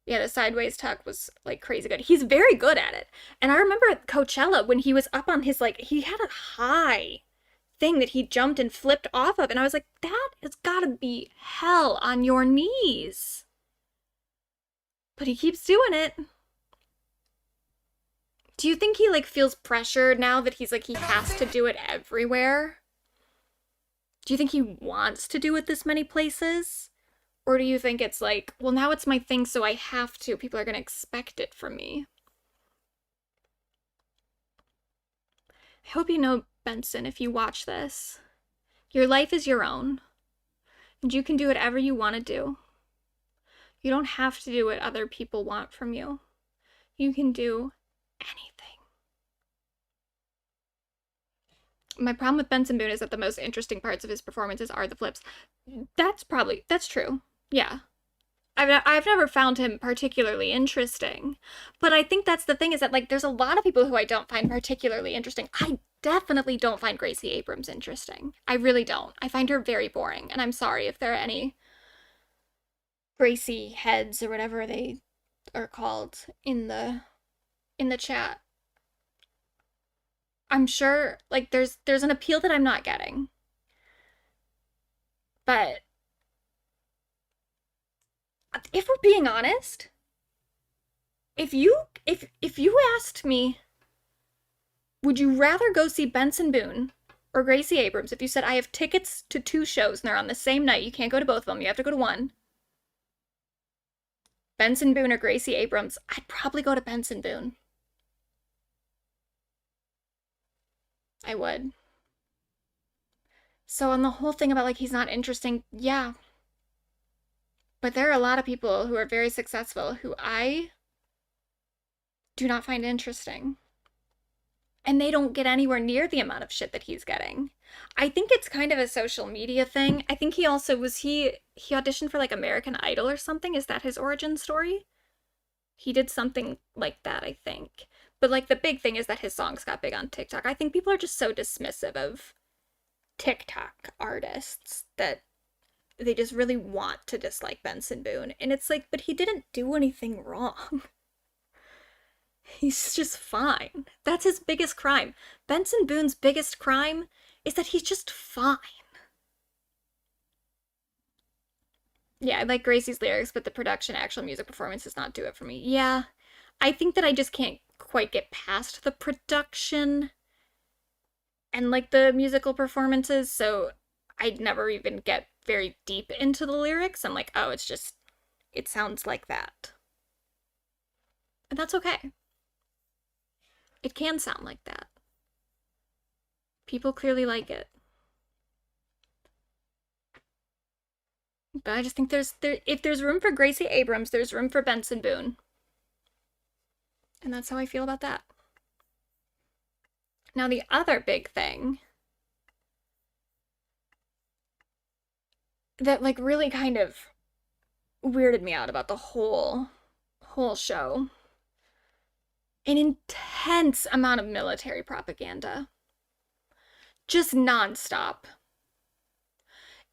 Yeah, the sideways tuck was like crazy good. He's very good at it. And I remember at Coachella when he was up on his like he had a high thing that he jumped and flipped off of and I was like, that has got to be hell on your knees. But he keeps doing it. Do you think he like feels pressured now that he's like he has to do it everywhere? Do you think he wants to do it this many places? Or do you think it's like, well, now it's my thing, so I have to. People are going to expect it from me. I hope you know, Benson, if you watch this, your life is your own. And you can do whatever you want to do. You don't have to do what other people want from you. You can do anything. My problem with Benson Boone is that the most interesting parts of his performances are the flips. That's true. Yeah. I've never found him particularly interesting. But I think that's the thing is that, like, there's a lot of people who I don't find particularly interesting. I definitely don't find Gracie Abrams interesting. I really don't. I find her very boring. And I'm sorry if there are any Gracie heads or whatever they are called in the chat. I'm sure, like, there's an appeal that I'm not getting. But if we're being honest, if you asked me, would you rather go see Benson Boone or Gracie Abrams? If you said I have tickets to 2 shows and they're on the same night, you can't go to both of them, you have to go to one. Benson Boone or Gracie Abrams, I'd probably go to Benson Boone. I would. So on the whole thing about like he's not interesting, yeah. But there are a lot of people who are very successful who I do not find interesting. And they don't get anywhere near the amount of shit that he's getting. I think it's kind of a social media thing. I think he also he auditioned for like American Idol or something. Is that his origin story? He did something like that, I think. But like the big thing is that his songs got big on TikTok. I think people are just so dismissive of TikTok artists that they just really want to dislike Benson Boone. And it's like, but he didn't do anything wrong. He's just fine. That's his biggest crime. Benson Boone's biggest crime is that he's just fine. Yeah, I like Gracie's lyrics, but the production, actual music performance does not do it for me. Yeah, I think that I just can't quite get past the production and like the musical performances, so I'd never even get very deep into the lyrics. I'm like, oh, it sounds like that. And that's okay. It can sound like that. People clearly like it. But I just think if there's room for Gracie Abrams, there's room for Benson Boone. And that's how I feel about that. Now the other big thing that like really kind of weirded me out about the whole show, an intense amount of military propaganda. Just nonstop.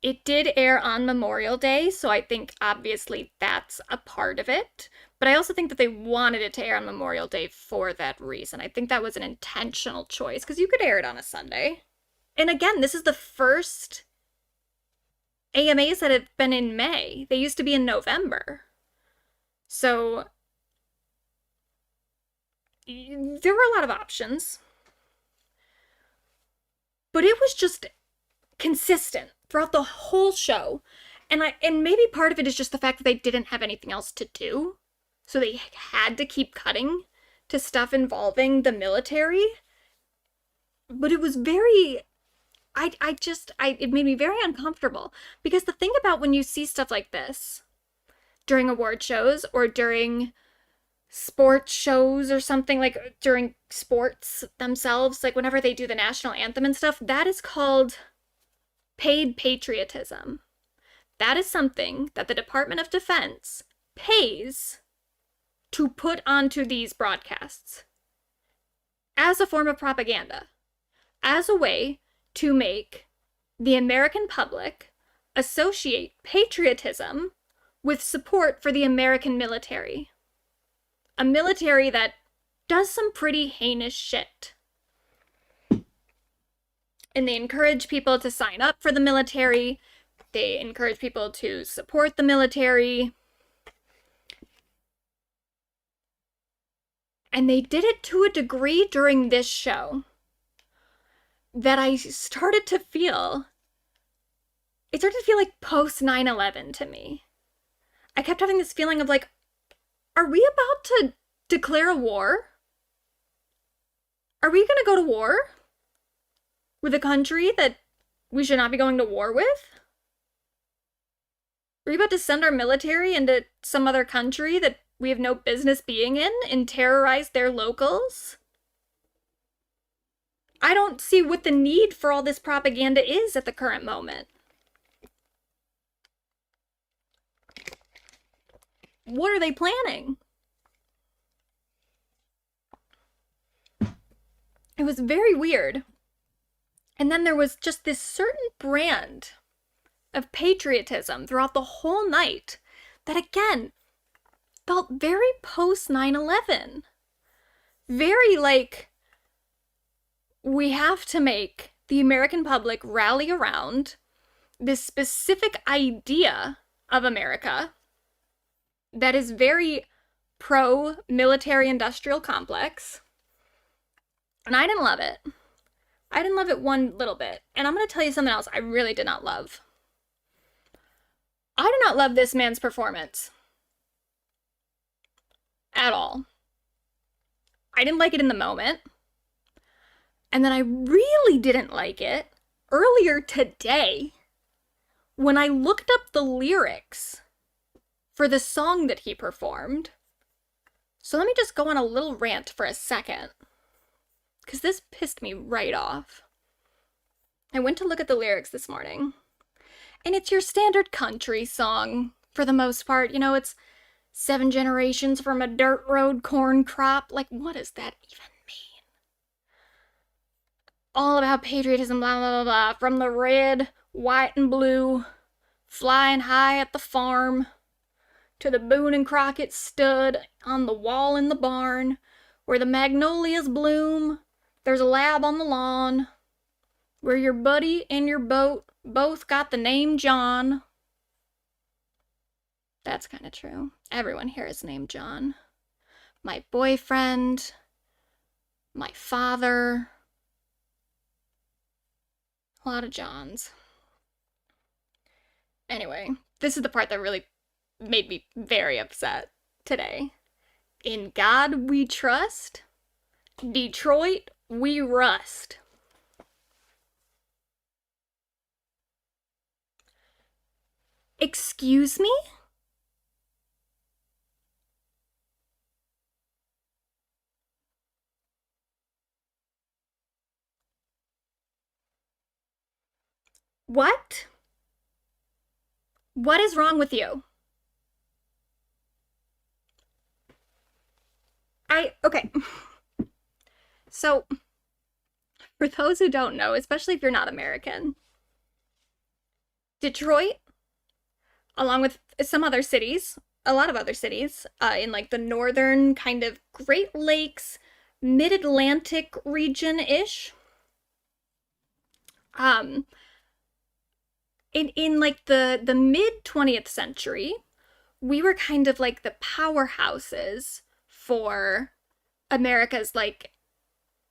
It did air on Memorial Day, so I think obviously that's a part of it. But I also think that they wanted it to air on Memorial Day for that reason. I think that was an intentional choice because you could air it on a Sunday. And again, this is the first AMAs that have been in May. They used to be in November. So there were a lot of options. But it was just consistent throughout the whole show. And maybe part of it is just the fact that they didn't have anything else to do. So they had to keep cutting to stuff involving the military. But it was very it made me very uncomfortable because the thing about when you see stuff like this during award shows or during sports shows or something, like during sports themselves, like whenever they do the national anthem and stuff, that is called paid patriotism. That is something that the Department of Defense pays to put onto these broadcasts as a form of propaganda, as a way to make the American public associate patriotism with support for the American military. A military that does some pretty heinous shit. And they encourage people to sign up for the military. They encourage people to support the military. And they did it to a degree during this show that I started to feel, it started to feel like post 9/11 to me. I kept having this feeling of like, are we about to declare a war? Are we going to go to war with a country that we should not be going to war with? Are we about to send our military into some other country that we have no business being in and terrorize their locals? I don't see what the need for all this propaganda is at the current moment. What are they planning? It was very weird. And then there was just this certain brand of patriotism throughout the whole night that, again, felt very post 9/11. Very like, we have to make the American public rally around this specific idea of America that is very pro-military industrial complex. And I didn't love it. I didn't love it one little bit. And I'm going to tell you something else I really did not love. I did not love this man's performance. At all. I didn't like it in the moment. And then I really didn't like it earlier today when I looked up the lyrics for the song that he performed. So let me just go on a little rant for a second, because this pissed me right off. I went to look at the lyrics this morning, and it's your standard country song for the most part. You know, it's 7 generations from a dirt road corn crop. Like, what does that even mean? All about patriotism, blah, blah, blah, blah. From the red, white, and blue, flying high at the farm, to the Boone and Crockett stud on the wall in the barn, where the magnolias bloom, there's a lab on the lawn, where your buddy and your boat both got the name John. That's kind of true. Everyone here is named John. My boyfriend, my father, a lot of Johns. Anyway, this is the part that really made me very upset today. In God we trust. Detroit we rust. Excuse me? What? What is wrong with you? Okay. So, for those who don't know, especially if you're not American, Detroit, along with some other cities, a lot of other cities, in like the northern kind of Great Lakes, mid-Atlantic region-ish, um, in like the mid 20th century, we were kind of like the powerhouses for America's like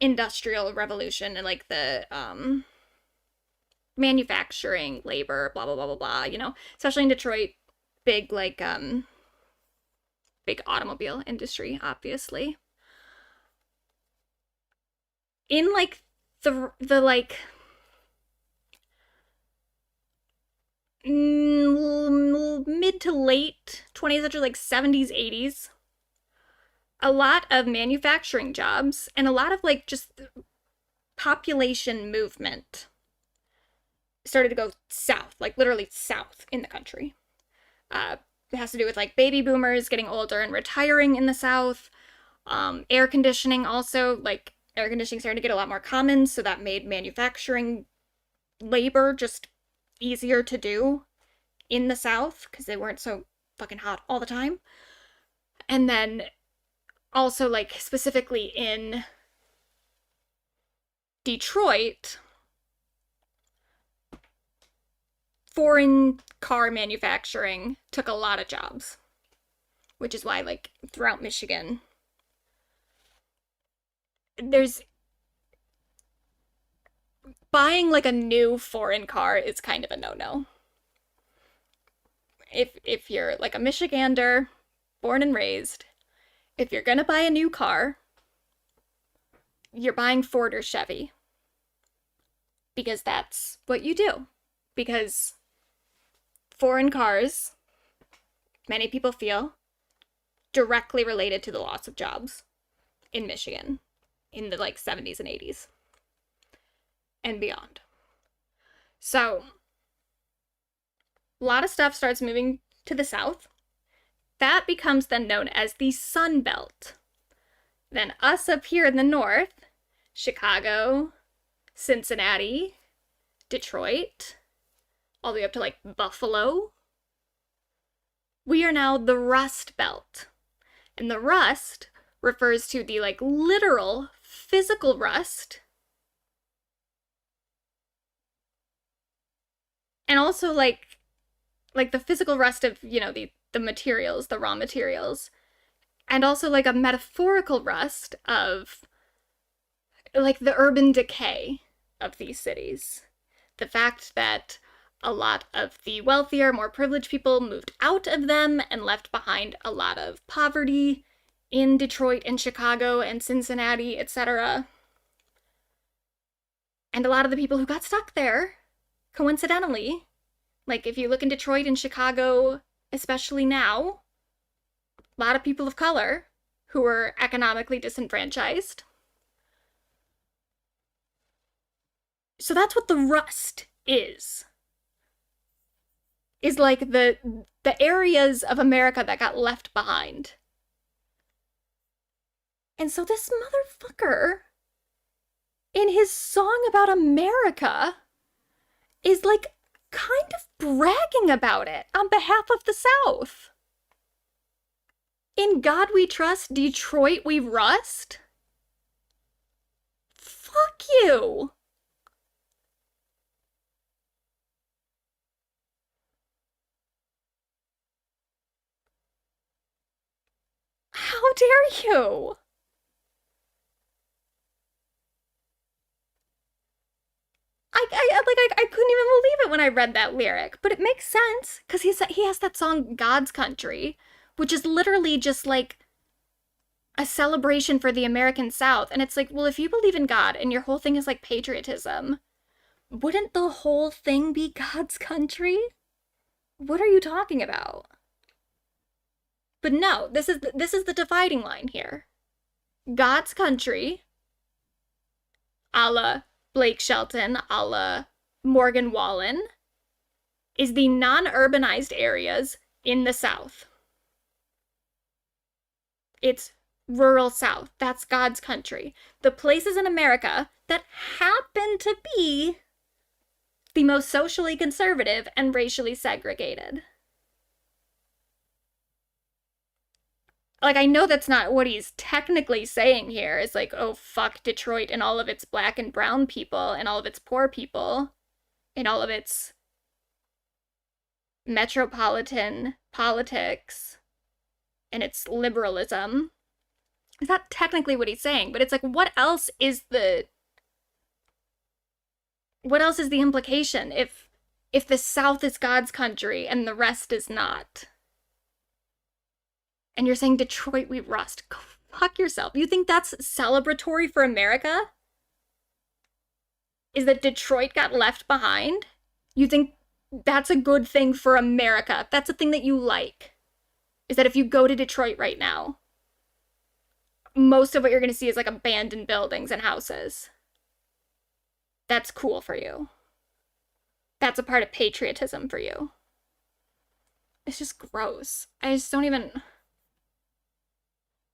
industrial revolution and like the manufacturing, labor, blah blah blah blah blah, you know, especially in Detroit, big like big automobile industry, obviously. In like the like mid to late 20th century, like 70s, 80s, a lot of manufacturing jobs and a lot of like just population movement started to go south, like literally south in the country. It has to do with like baby boomers getting older and retiring in the South. Air conditioning also, like air conditioning started to get a lot more common, so that made manufacturing labor just easier to do in the South because they weren't so fucking hot all the time. And then also, like, specifically in Detroit, foreign car manufacturing took a lot of jobs, which is why, like, throughout Michigan, there's buying like a new foreign car is kind of a no-no. If you're like a Michigander, born and raised, if you're gonna buy a new car, you're buying Ford or Chevy. Because that's what you do. Because foreign cars, many people feel, directly related to the loss of jobs in Michigan in the like 70s and 80s and beyond. So, a lot of stuff starts moving to the south. That becomes then known as the Sun Belt. Then us up here in the north, Chicago, Cincinnati, Detroit, all the way up to like Buffalo, we are now the Rust Belt. And the rust refers to the like literal physical rust, and also like the physical rust of, you know, the materials, the raw materials, and also like a metaphorical rust of like the urban decay of these cities. The fact that a lot of the wealthier, more privileged people moved out of them and left behind a lot of poverty in Detroit and Chicago and Cincinnati, etc. And a lot of the people who got stuck there, coincidentally, like if you look in Detroit and Chicago, especially now, a lot of people of color who were economically disenfranchised. So that's what the rust is like the areas of America that got left behind. And so this motherfucker, in his song about America, is like kind of bragging about it on behalf of the South. In God we trust, Detroit we rust? Fuck you! How dare you? I couldn't even believe it when I read that lyric, but it makes sense because he has that song "God's Country," which is literally just like a celebration for the American South. And it's like, well, if you believe in God and your whole thing is like patriotism, wouldn't the whole thing be God's country? What are you talking about? But no, this is the dividing line here. God's country, a la Blake Shelton, a la Morgan Wallen, is the non-urbanized areas in the South. It's rural South. That's God's country. The places in America that happen to be the most socially conservative and racially segregated. Like, I know that's not what he's technically saying here. Is like, oh, fuck Detroit and all of its black and brown people and all of its poor people and all of its metropolitan politics and its liberalism. It's not technically what he's saying, but it's like, what else is the implication if the South is God's country and the rest is not? And you're saying Detroit we rust. Go fuck yourself. You think that's celebratory for America? Is that Detroit got left behind? You think that's a good thing for America? That's a thing that you like. Is that if you go to Detroit right now, most of what you're going to see is like abandoned buildings and houses. That's cool for you. That's a part of patriotism for you. It's just gross. I just don't even...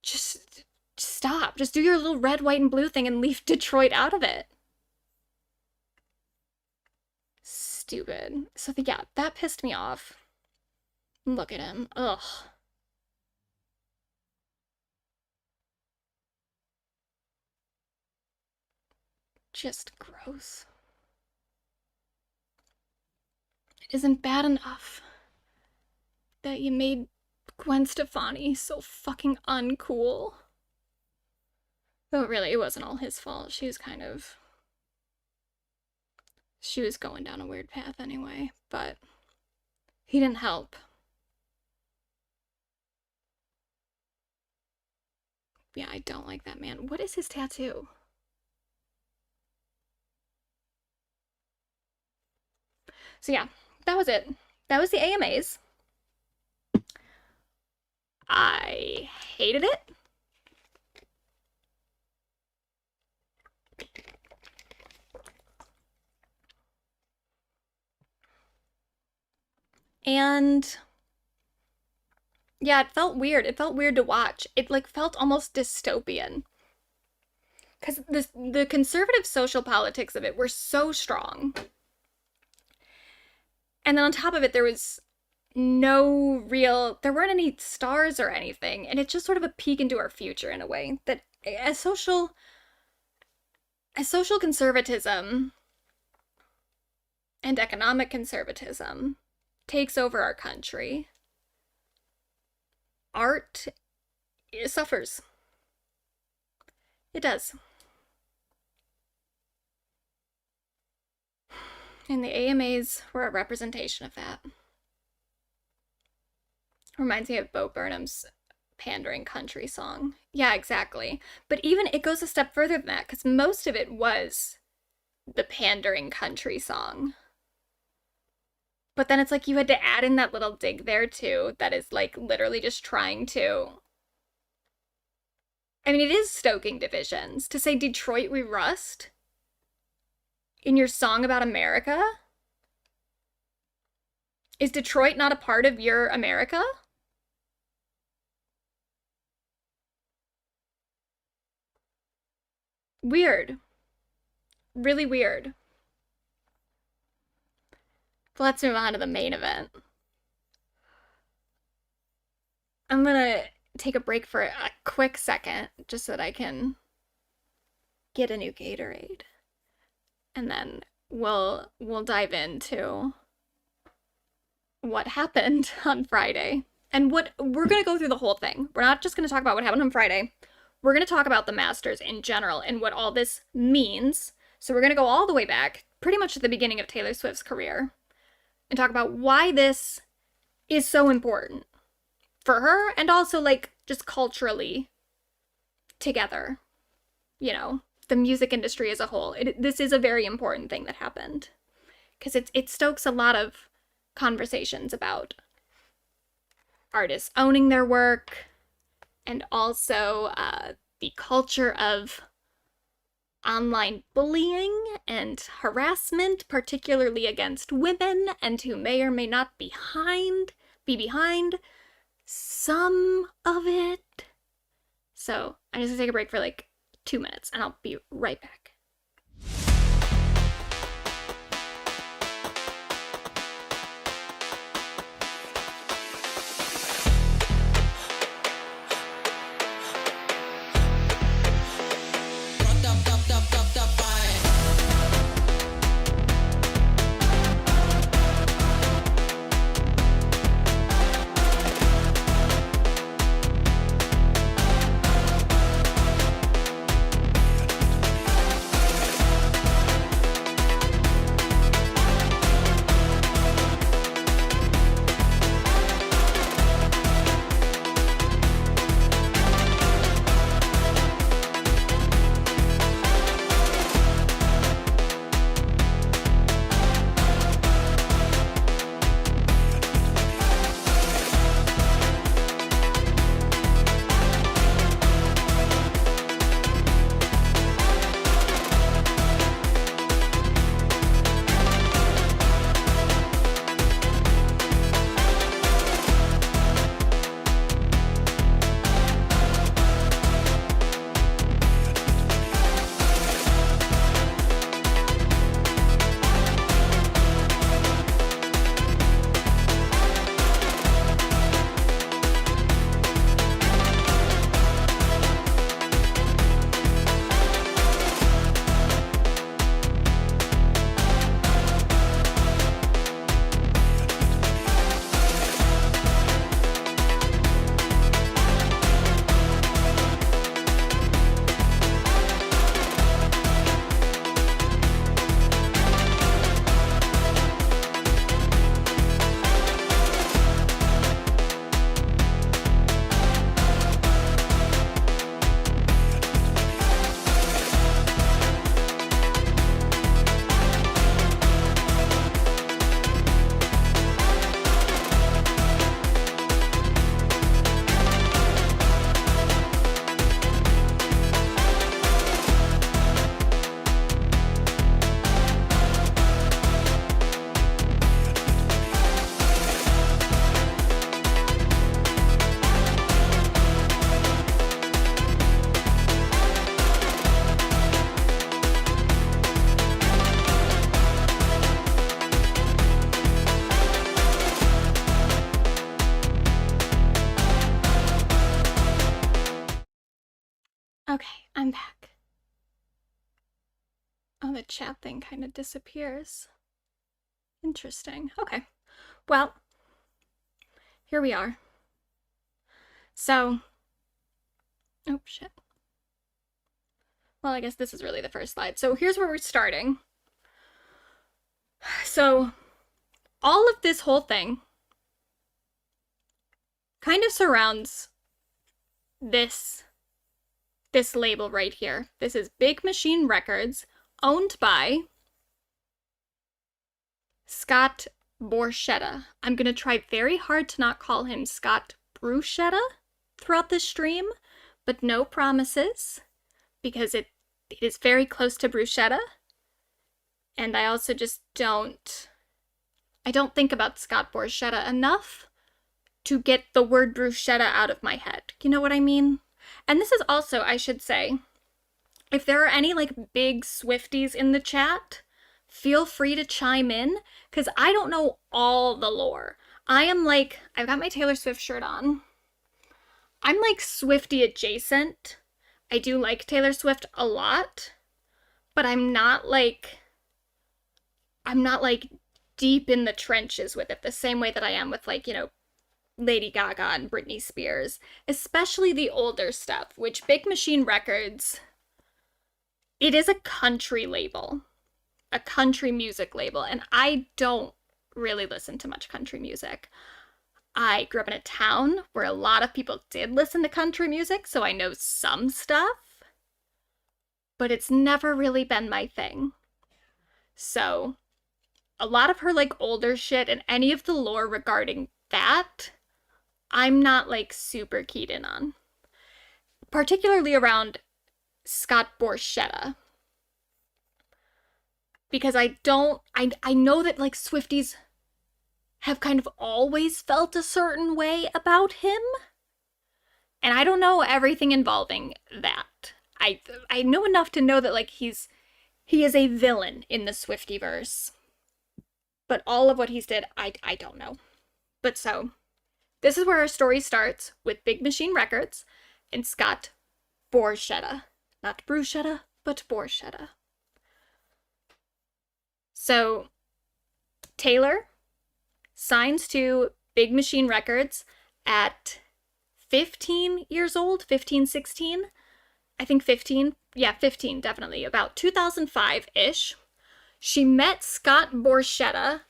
Just stop. Just do your little red, white, and blue thing and leave Detroit out of it. Stupid. So yeah, that pissed me off. Look at him. Ugh. Just gross. It isn't bad enough that you made Gwen Stefani so fucking uncool. Though really, it wasn't all his fault. She was going down a weird path anyway, but he didn't help. Yeah, I don't like that man. What is his tattoo? So yeah, that was it. That was the AMAs. I hated it. And yeah, it felt weird. It felt weird to watch. It like felt almost dystopian. Because the conservative social politics of it were so strong. And then on top of it, there weren't any stars or anything. And it's just sort of a peek into our future in a way that as social conservatism and economic conservatism takes over our country, art suffers. It does. And the AMAs were a representation of that. Reminds me of Bo Burnham's pandering country song. Yeah, exactly. But even it goes a step further than that, because most of it was the pandering country song. But then it's like you had to add in that little dig there too, that is like literally just trying to... I mean, it is stoking divisions. To say Detroit we rust in your song about America? Is Detroit not a part of your America? Weird. Really weird. But let's move on to the main event. I'm gonna take a break for a quick second, just so that I can get a new Gatorade. And then we'll dive into what happened on Friday. And what we're going to go through the whole thing. We're not just going to talk about what happened on Friday. We're going to talk about the Masters in general and what all this means. So we're going to go all the way back, pretty much at the beginning of Taylor Swift's career, and talk about why this is so important for her and also like just culturally together, you know, the music industry as a whole. This is a very important thing that happened because it stokes a lot of conversations about artists owning their work and also the culture of online bullying and harassment, particularly against women, and who may or may not be behind some of it. So I'm just gonna take a break for like 2 minutes and I'll be right back. Okay, I'm back. Oh, the chat thing kind of disappears. Interesting. Okay. Well, here we are. So, oh shit. Well, I guess this is really the first slide. So here's where we're starting. So, all of this whole thing kind of surrounds this label right here. This is Big Machine Records, owned by Scott Borchetta. I'm gonna try very hard to not call him Scott Bruschetta throughout this stream, but no promises, because it is very close to bruschetta. And I also just don't think about Scott Borchetta enough to get the word bruschetta out of my head. You know what I mean? And this is also, I should say, if there are any like big Swifties in the chat, feel free to chime in, because I don't know all the lore. I am like, I've got my Taylor Swift shirt on. I'm like Swiftie adjacent. I do like Taylor Swift a lot, but I'm not like deep in the trenches with it the same way that I am with like, you know, Lady Gaga and Britney Spears, especially the older stuff, which Big Machine Records, it is a country label, a country music label, and I don't really listen to much country music. I grew up in a town where a lot of people did listen to country music, so I know some stuff, but it's never really been my thing. So, a lot of her like older shit and any of the lore regarding that, I'm not like super keyed in on. Particularly around Scott Borchetta. Because I know that like Swifties have kind of always felt a certain way about him. And I don't know everything involving that. I know enough to know that like he is a villain in the Swiftyverse. But all of what he's did, I don't know. But so, this is where our story starts with Big Machine Records and Scott Borchetta. Not bruschetta, but Borchetta. So, Taylor signs to Big Machine Records at 15 years old, 15, 16. I think 15. Yeah, 15, definitely. About 2005-ish. She met Scott Borchetta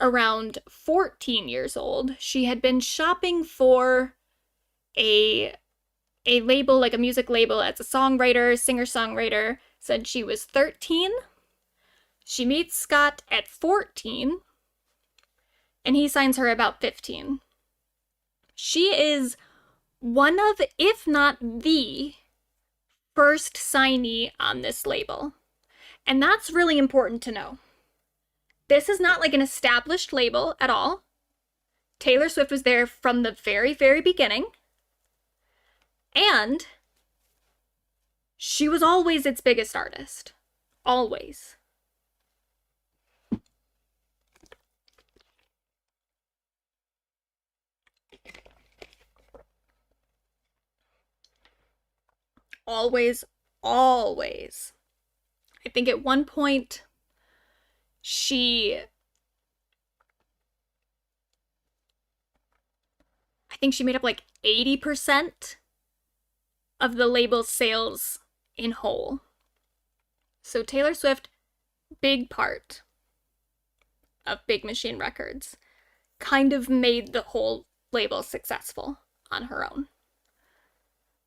around 14 years old. She had been shopping for a label, like a music label, as a songwriter, singer-songwriter, said she was 13. She meets Scott at 14, and he signs her about 15. She is one of, if not the, first signee on this label. And that's really important to know. This is not like an established label at all. Taylor Swift was there from the very, very beginning. And she was always its biggest artist. Always. Always, always. I think at one point I think she made up like 80% of the label's sales in whole. So Taylor Swift, big part of Big Machine Records, kind of made the whole label successful on her own.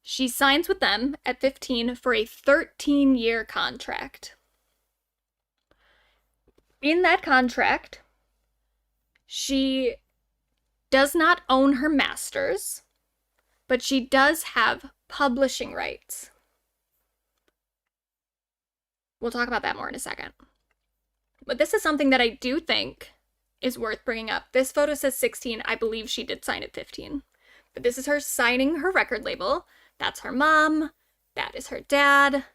She signs with them at 15 for a 13-year contract. In that contract, she does not own her masters, but she does have publishing rights. We'll talk about that more in a second. But this is something that I do think is worth bringing up. This photo says 16. I believe she did sign at 15. But this is her signing her record label. That's her mom. That is her dad.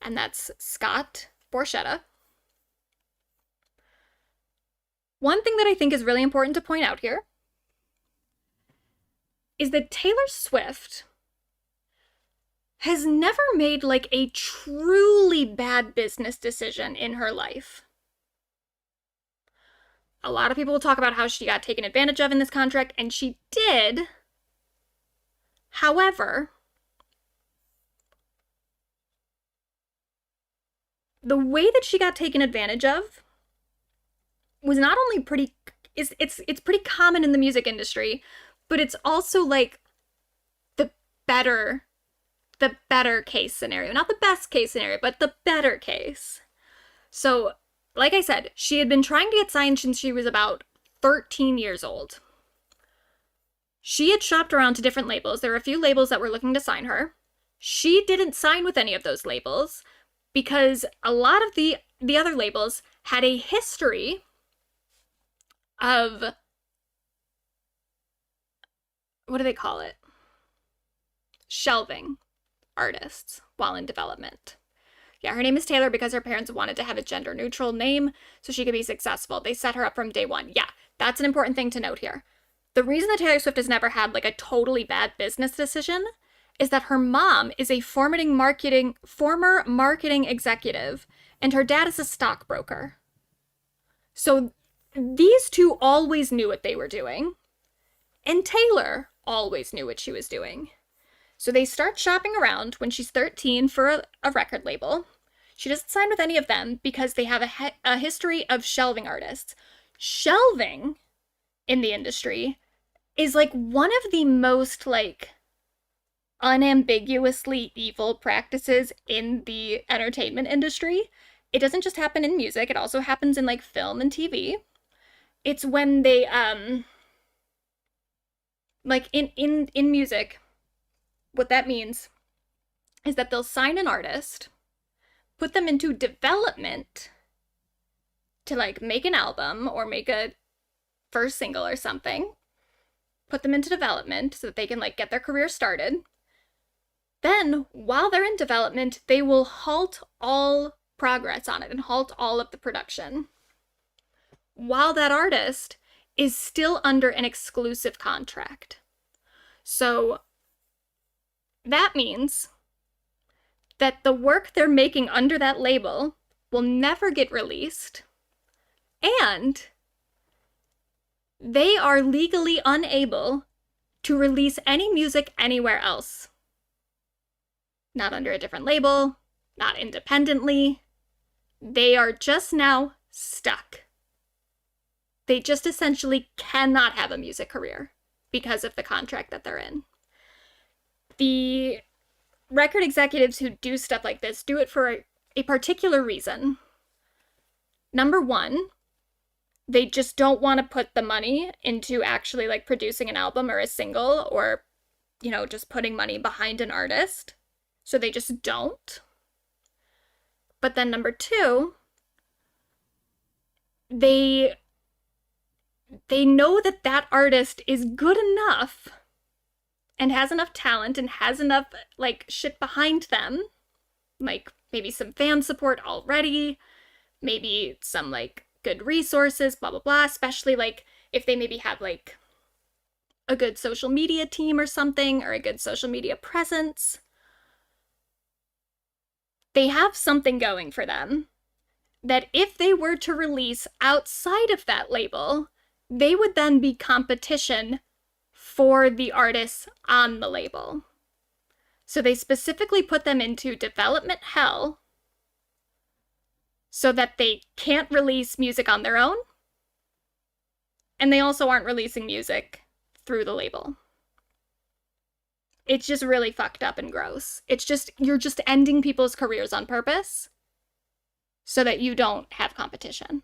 And that's Scott Borchetta. One thing that I think is really important to point out here is that Taylor Swift has never made like a truly bad business decision in her life. A lot of people will talk about how she got taken advantage of in this contract, and she did. However, the way that she got taken advantage of was not only it's pretty common in the music industry, but it's also like the better case scenario. Not the best case scenario, but the better case. So, like I said, she had been trying to get signed since she was about 13 years old. She had shopped around to different labels. There were a few labels that were looking to sign her. She didn't sign with any of those labels because a lot of the other labels had a history of, what do they call it? Shelving artists while in development. Yeah, her name is Taylor because her parents wanted to have a gender-neutral name so she could be successful. They set her up from day one. Yeah, that's an important thing to note here. The reason that Taylor Swift has never had like a totally bad business decision is that her mom is a former marketing executive and her dad is a stockbroker. So these two always knew what they were doing, and Taylor always knew what she was doing. So they start shopping around when she's 13 for a record label. She doesn't sign with any of them because they have a history of shelving artists. Shelving in the industry is like one of the most like unambiguously evil practices in the entertainment industry. It doesn't just happen in music, it also happens in like film and TV. It's when they like in music, what that means is that they'll sign an artist, put them into development to like make an album or make a first single or something, put them into development so that they can like get their career started. Then, while they're in development, they will halt all progress on it and halt all of the production while that artist is still under an exclusive contract. So that means that the work they're making under that label will never get released, and they are legally unable to release any music anywhere else. Not under a different label, not independently. They are just now stuck. They just essentially cannot have a music career because of the contract that they're in. The record executives who do stuff like this do it for a particular reason. Number one, they just don't want to put the money into actually like producing an album or a single or, you know, just putting money behind an artist. So they just don't. But then number two, they know that that artist is good enough and has enough talent and has enough like shit behind them, like maybe some fan support already, maybe some like good resources, blah blah blah, especially like if they maybe have like a good social media team or something, or a good social media presence. They have something going for them that if they were to release outside of that label, they would then be competition for the artists on the label. So they specifically put them into development hell so that they can't release music on their own, and they also aren't releasing music through the label. It's just really fucked up and gross. It's just, you're just ending people's careers on purpose so that you don't have competition.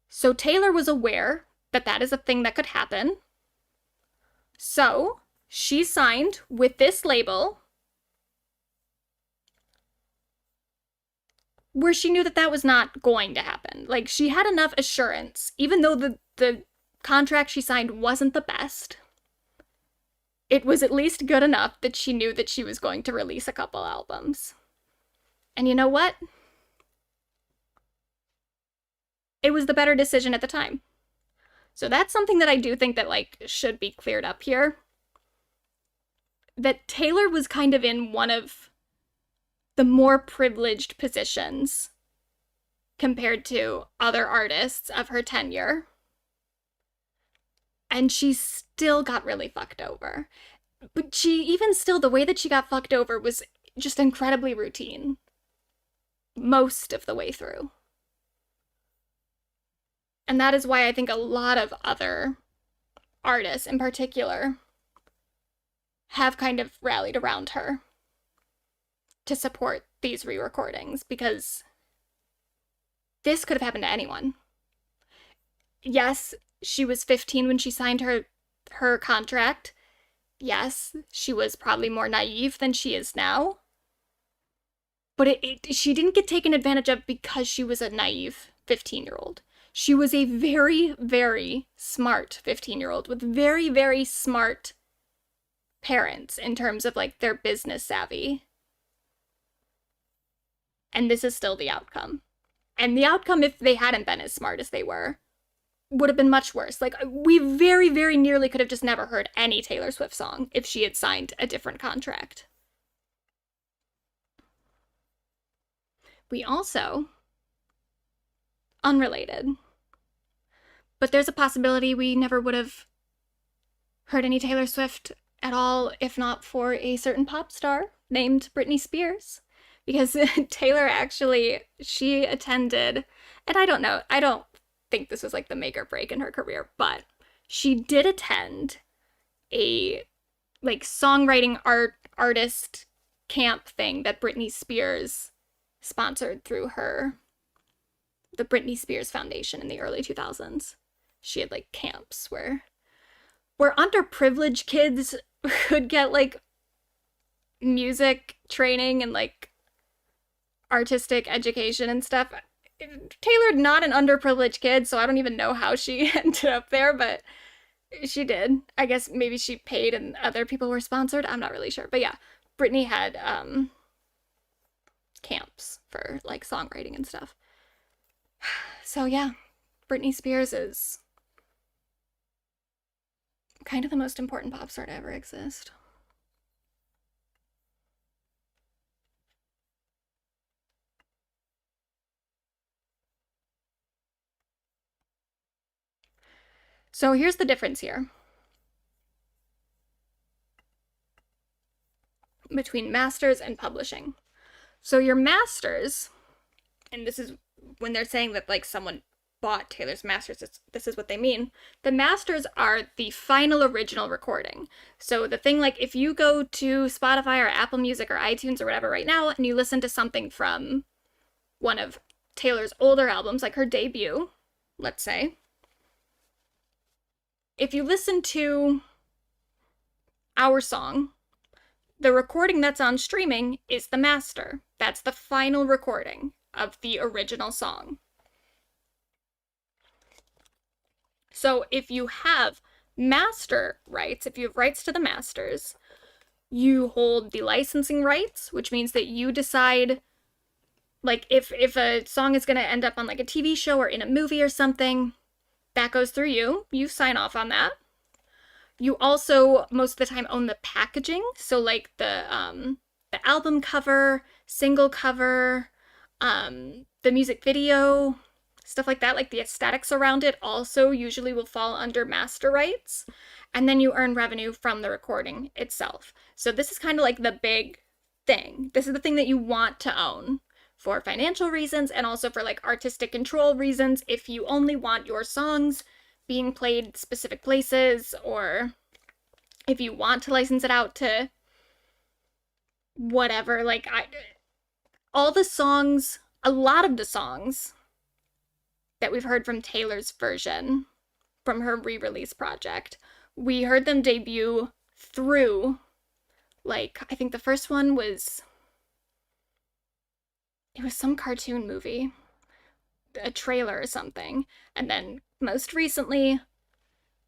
So Taylor was aware that that is a thing that could happen. So she signed with this label where she knew that that was not going to happen. Like, she had enough assurance, even though the contract she signed wasn't the best, it was at least good enough that she knew that she was going to release a couple albums. And you know what? It was the better decision at the time. So that's something that I do think that like should be cleared up here. That Taylor was kind of in one of the more privileged positions compared to other artists of her tenure. And she still got really fucked over. But she, even still, the way that she got fucked over was just incredibly routine. Most of the way through. And that is why I think a lot of other artists in particular have kind of rallied around her to support these re-recordings, because this could have happened to anyone. Yes, she was 15 when she signed her contract. Yes, she was probably more naive than she is now. But she didn't get taken advantage of because she was a naive 15-year-old. She was a very, very smart 15-year-old with very, very smart parents in terms of like their business savvy. And this is still the outcome. And the outcome, if they hadn't been as smart as they were, would have been much worse. Like, we very, very nearly could have just never heard any Taylor Swift song if she had signed a different contract. We also, unrelated, but there's a possibility we never would have heard any Taylor Swift at all if not for a certain pop star named Britney Spears. Because Taylor actually, she attended, and I don't know, I don't think this was like the make or break in her career, but she did attend a like songwriting artist camp thing that Britney Spears sponsored through the Britney Spears Foundation in the early 2000s. She had like camps where underprivileged kids could get like music training and like artistic education and stuff. Taylor, not an underprivileged kid, so I don't even know how she ended up there, but she did. I guess maybe she paid and other people were sponsored. I'm not really sure. But yeah, Britney had camps for like songwriting and stuff. So yeah, Britney Spears is kind of the most important pop star to ever exist. So here's the difference here between masters and publishing. So your masters, and this is when they're saying that like someone bought Taylor's masters, this is what they mean. The masters are the final original recording. So the thing, like if you go to Spotify or Apple Music or iTunes or whatever right now and you listen to something from one of Taylor's older albums, like her debut, let's say, if you listen to our song, the recording that's on streaming is the master. That's the final recording of the original song. So if you have master rights, if you have rights to the masters, you hold the licensing rights, which means that you decide, like, if a song is going to end up on like a TV show or in a movie or something, that goes through you. You sign off on that. You also, most of the time, own the packaging. So, like, the album cover, single cover, the music video, stuff like that, like the aesthetics around it also usually will fall under master rights. And then you earn revenue from the recording itself. So this is kind of like the big thing. This is the thing that you want to own for financial reasons and also for like artistic control reasons. If you only want your songs being played specific places, or if you want to license it out to whatever, like all the songs, a lot of the songs that we've heard from Taylor's version, from her re-release project, we heard them debut through, like, I think the first one was, it was some cartoon movie, a trailer or something, and then most recently,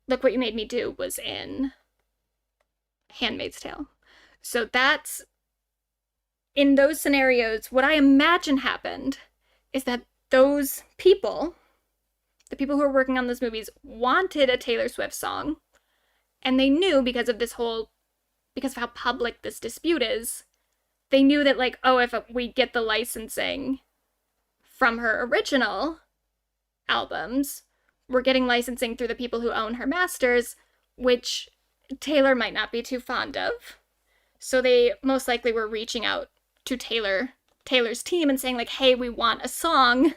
Look What You Made Me Do was in Handmaid's Tale. So that's, in those scenarios, what I imagine happened is that those people, the people who were working on those movies, wanted a Taylor Swift song, and they knew because of how public this dispute is, they knew that, like, oh, if we get the licensing from her original albums, we're getting licensing through the people who own her masters, which Taylor might not be too fond of. So they most likely were reaching out to Taylor's team and saying, like, hey, we want a song,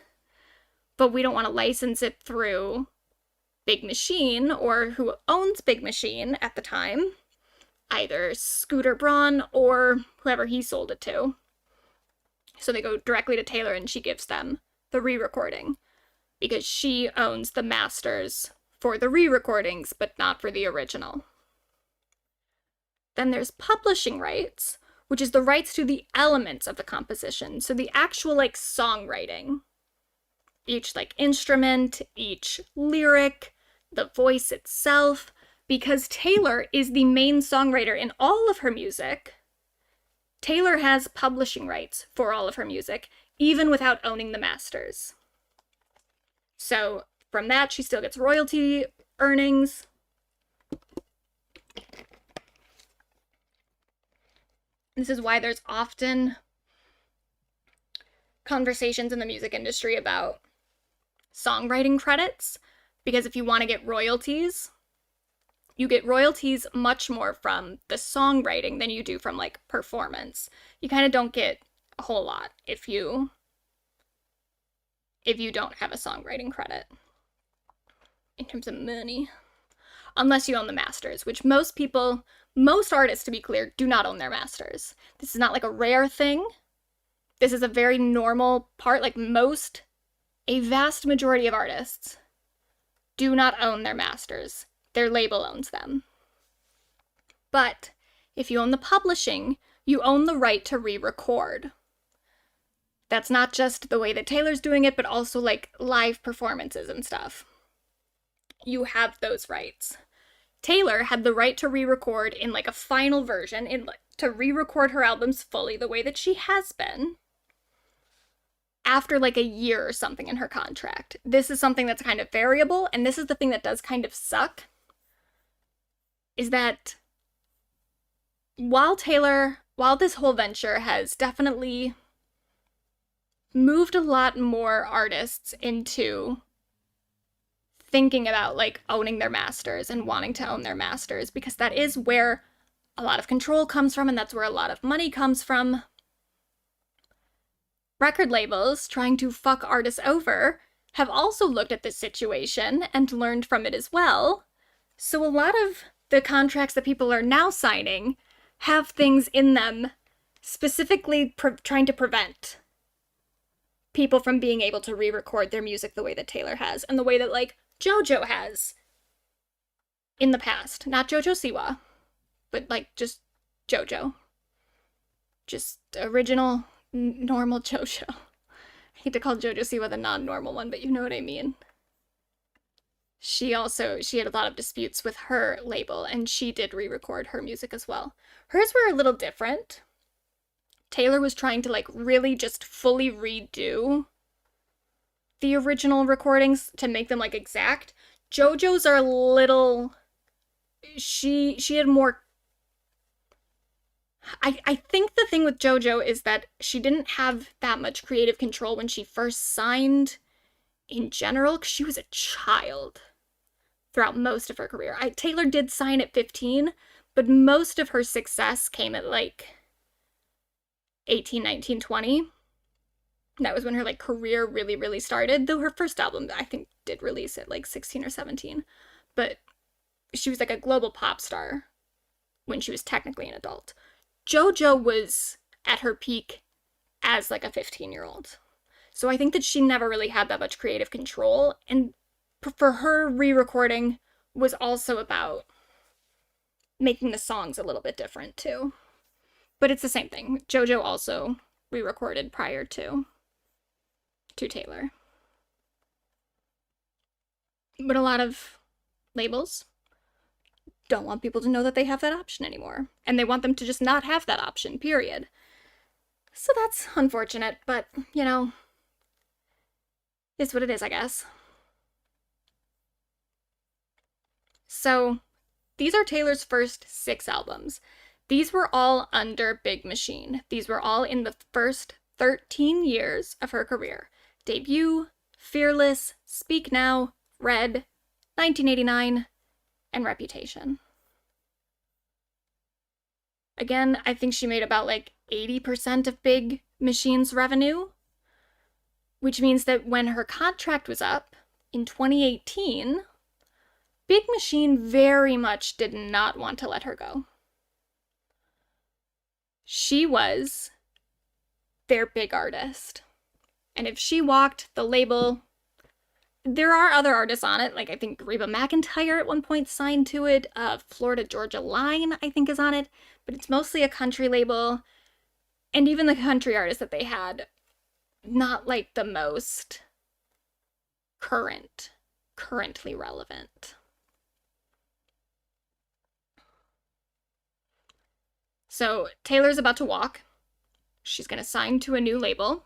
but we don't want to license it through Big Machine, or who owns Big Machine at the time, either Scooter Braun or whoever he sold it to. So they go directly to Taylor and she gives them the re-recording, because she owns the masters for the re-recordings, but not for the original. Then there's publishing rights, which is the rights to the elements of the composition. So the actual, like, songwriting. Each, like, instrument, each lyric, the voice itself. Because Taylor is the main songwriter in all of her music, Taylor has publishing rights for all of her music, even without owning the masters. So from that, she still gets royalty earnings. This is why there's often conversations in the music industry about songwriting credits, because if you want to get royalties, you get royalties much more from the songwriting than you do from, like, performance. You kind of don't get a whole lot if you don't have a songwriting credit in terms of money. unless you own the masters, which most people, most artists, to be clear, do not own their masters. This is not like a rare thing. This is a very normal part. Like a vast majority of artists do not own their masters. Their label owns them. But if you own the publishing, you own the right to re-record. That's not just the way that Taylor's doing it, but also like live performances and stuff. You have those rights. Taylor had the right to re-record in like a final version, to re-record her albums fully the way that she has been, after like a year or something in her contract. This is something that's kind of variable, and this is the thing that does kind of suck, is that while this whole venture has definitely moved a lot more artists into thinking about like owning their masters and wanting to own their masters, because that is where a lot of control comes from and that's where a lot of money comes from. Record labels trying to fuck artists over have also looked at this situation and learned from it as well. So a lot of the contracts that people are now signing have things in them specifically trying to prevent people from being able to re-record their music the way that Taylor has, and the way that like JoJo has in the past. Not JoJo Siwa, but like just JoJo. Just original, normal JoJo. I hate to call JoJo Siwa the non-normal one, but you know what I mean. She had a lot of disputes with her label, and she did re-record her music as well. Hers were a little different. Taylor was trying to like really just fully redo the original recordings to make them like exact. JoJo's are a little, she had more, I think the thing with JoJo is that she didn't have that much creative control when she first signed in general, because she was a child throughout most of her career. Taylor did sign at 15, but most of her success came at like 18, 19, 20. That was when her like career really, really started, though her first album, I think, did release at like 16 or 17. But she was like a global pop star when she was technically an adult. JoJo was at her peak as like a 15-year-old. So I think that she never really had that much creative control, and for her, re-recording was also about making the songs a little bit different too. But it's the same thing. JoJo also re-recorded prior to Taylor. But a lot of labels don't want people to know that they have that option anymore. And they want them to just not have that option, period. So that's unfortunate, but, you know, it's what it is, I guess. So, these are Taylor's first 6 albums. These were all under Big Machine. These were all in the first 13 years of her career. Debut, Fearless, Speak Now, Red, 1989, and Reputation. Again, I think she made about like 80% of Big Machine's revenue, which means that when her contract was up in 2018, Big Machine very much did not want to let her go. She was their big artist. And if she walked, the label, there are other artists on it, like I think Reba McEntire at one point signed to it, Florida Georgia Line I think is on it, but it's mostly a country label, and even the country artists that they had, not like the most currently relevant. So Taylor's about to walk. She's going to sign to a new label.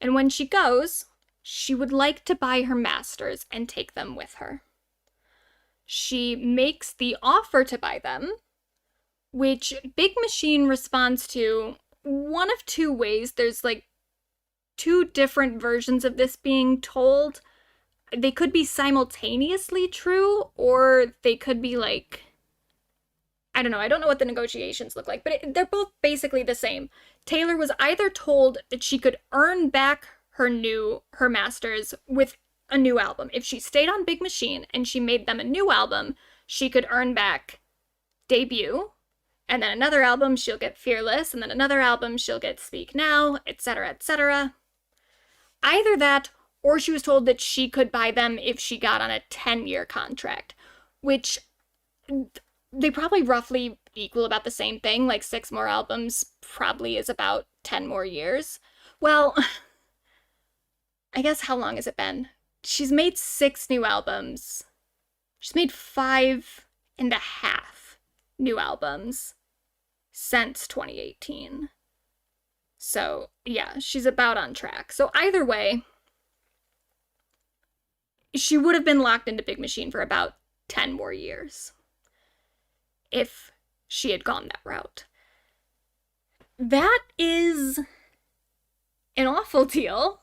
And when she goes, she would like to buy her masters and take them with her. She makes the offer to buy them, which Big Machine responds to one of 2 ways. There's like 2 different versions of this being told. They could be simultaneously true, or they could be like, I don't know what the negotiations look like, but they're both basically the same. Taylor was either told that she could earn back her masters with a new album. If she stayed on Big Machine and she made them a new album, she could earn back Debut, and then another album she'll get Fearless, and then another album she'll get Speak Now, etc., etc. Either that, or she was told that she could buy them if she got on a 10-year contract, which they probably roughly equal about the same thing. Like 6 more albums probably is about 10 more years. Well, I guess how long has it been? She's made 6 new albums. She's made 5.5 new albums since 2018. So, yeah, she's about on track. So either way, she would have been locked into Big Machine for about 10 more years if she had gone that route. That is an awful deal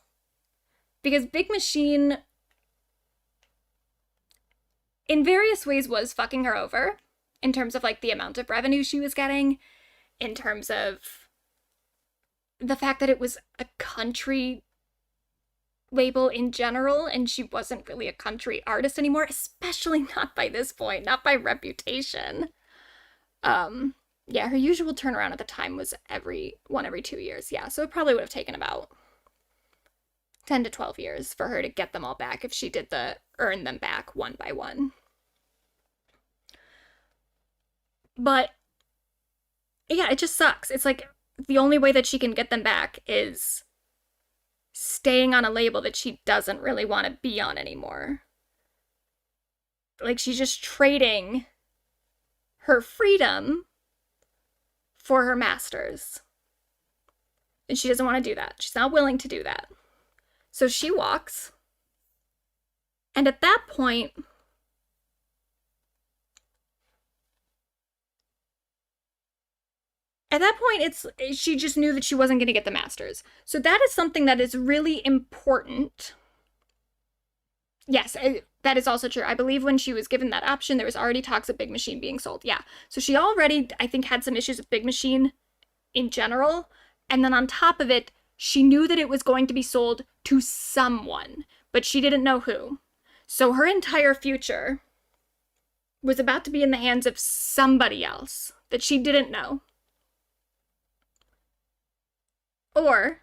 because Big Machine in various ways was fucking her over in terms of like the amount of revenue she was getting, in terms of the fact that it was a country label in general and she wasn't really a country artist anymore, especially not by this point, not by reputation. Yeah, her usual turnaround at the time was every 2 years. Yeah, so it probably would have taken about 10 to 12 years for her to get them all back if she did the earn them back one by one. But yeah, it just sucks. It's like the only way that she can get them back is staying on a label that she doesn't really want to be on anymore. Like, she's just trading her freedom for her masters. And she doesn't want to do that. She's not willing to do that. So she walks. And at that point, she just knew that she wasn't going to get the masters. So that is something that is really important. Yes, that is also true. I believe when she was given that option, there was already talks of Big Machine being sold. Yeah. So she already, I think, had some issues with Big Machine in general. And then on top of it, she knew that it was going to be sold to someone, but she didn't know who. So her entire future was about to be in the hands of somebody else that she didn't know. Or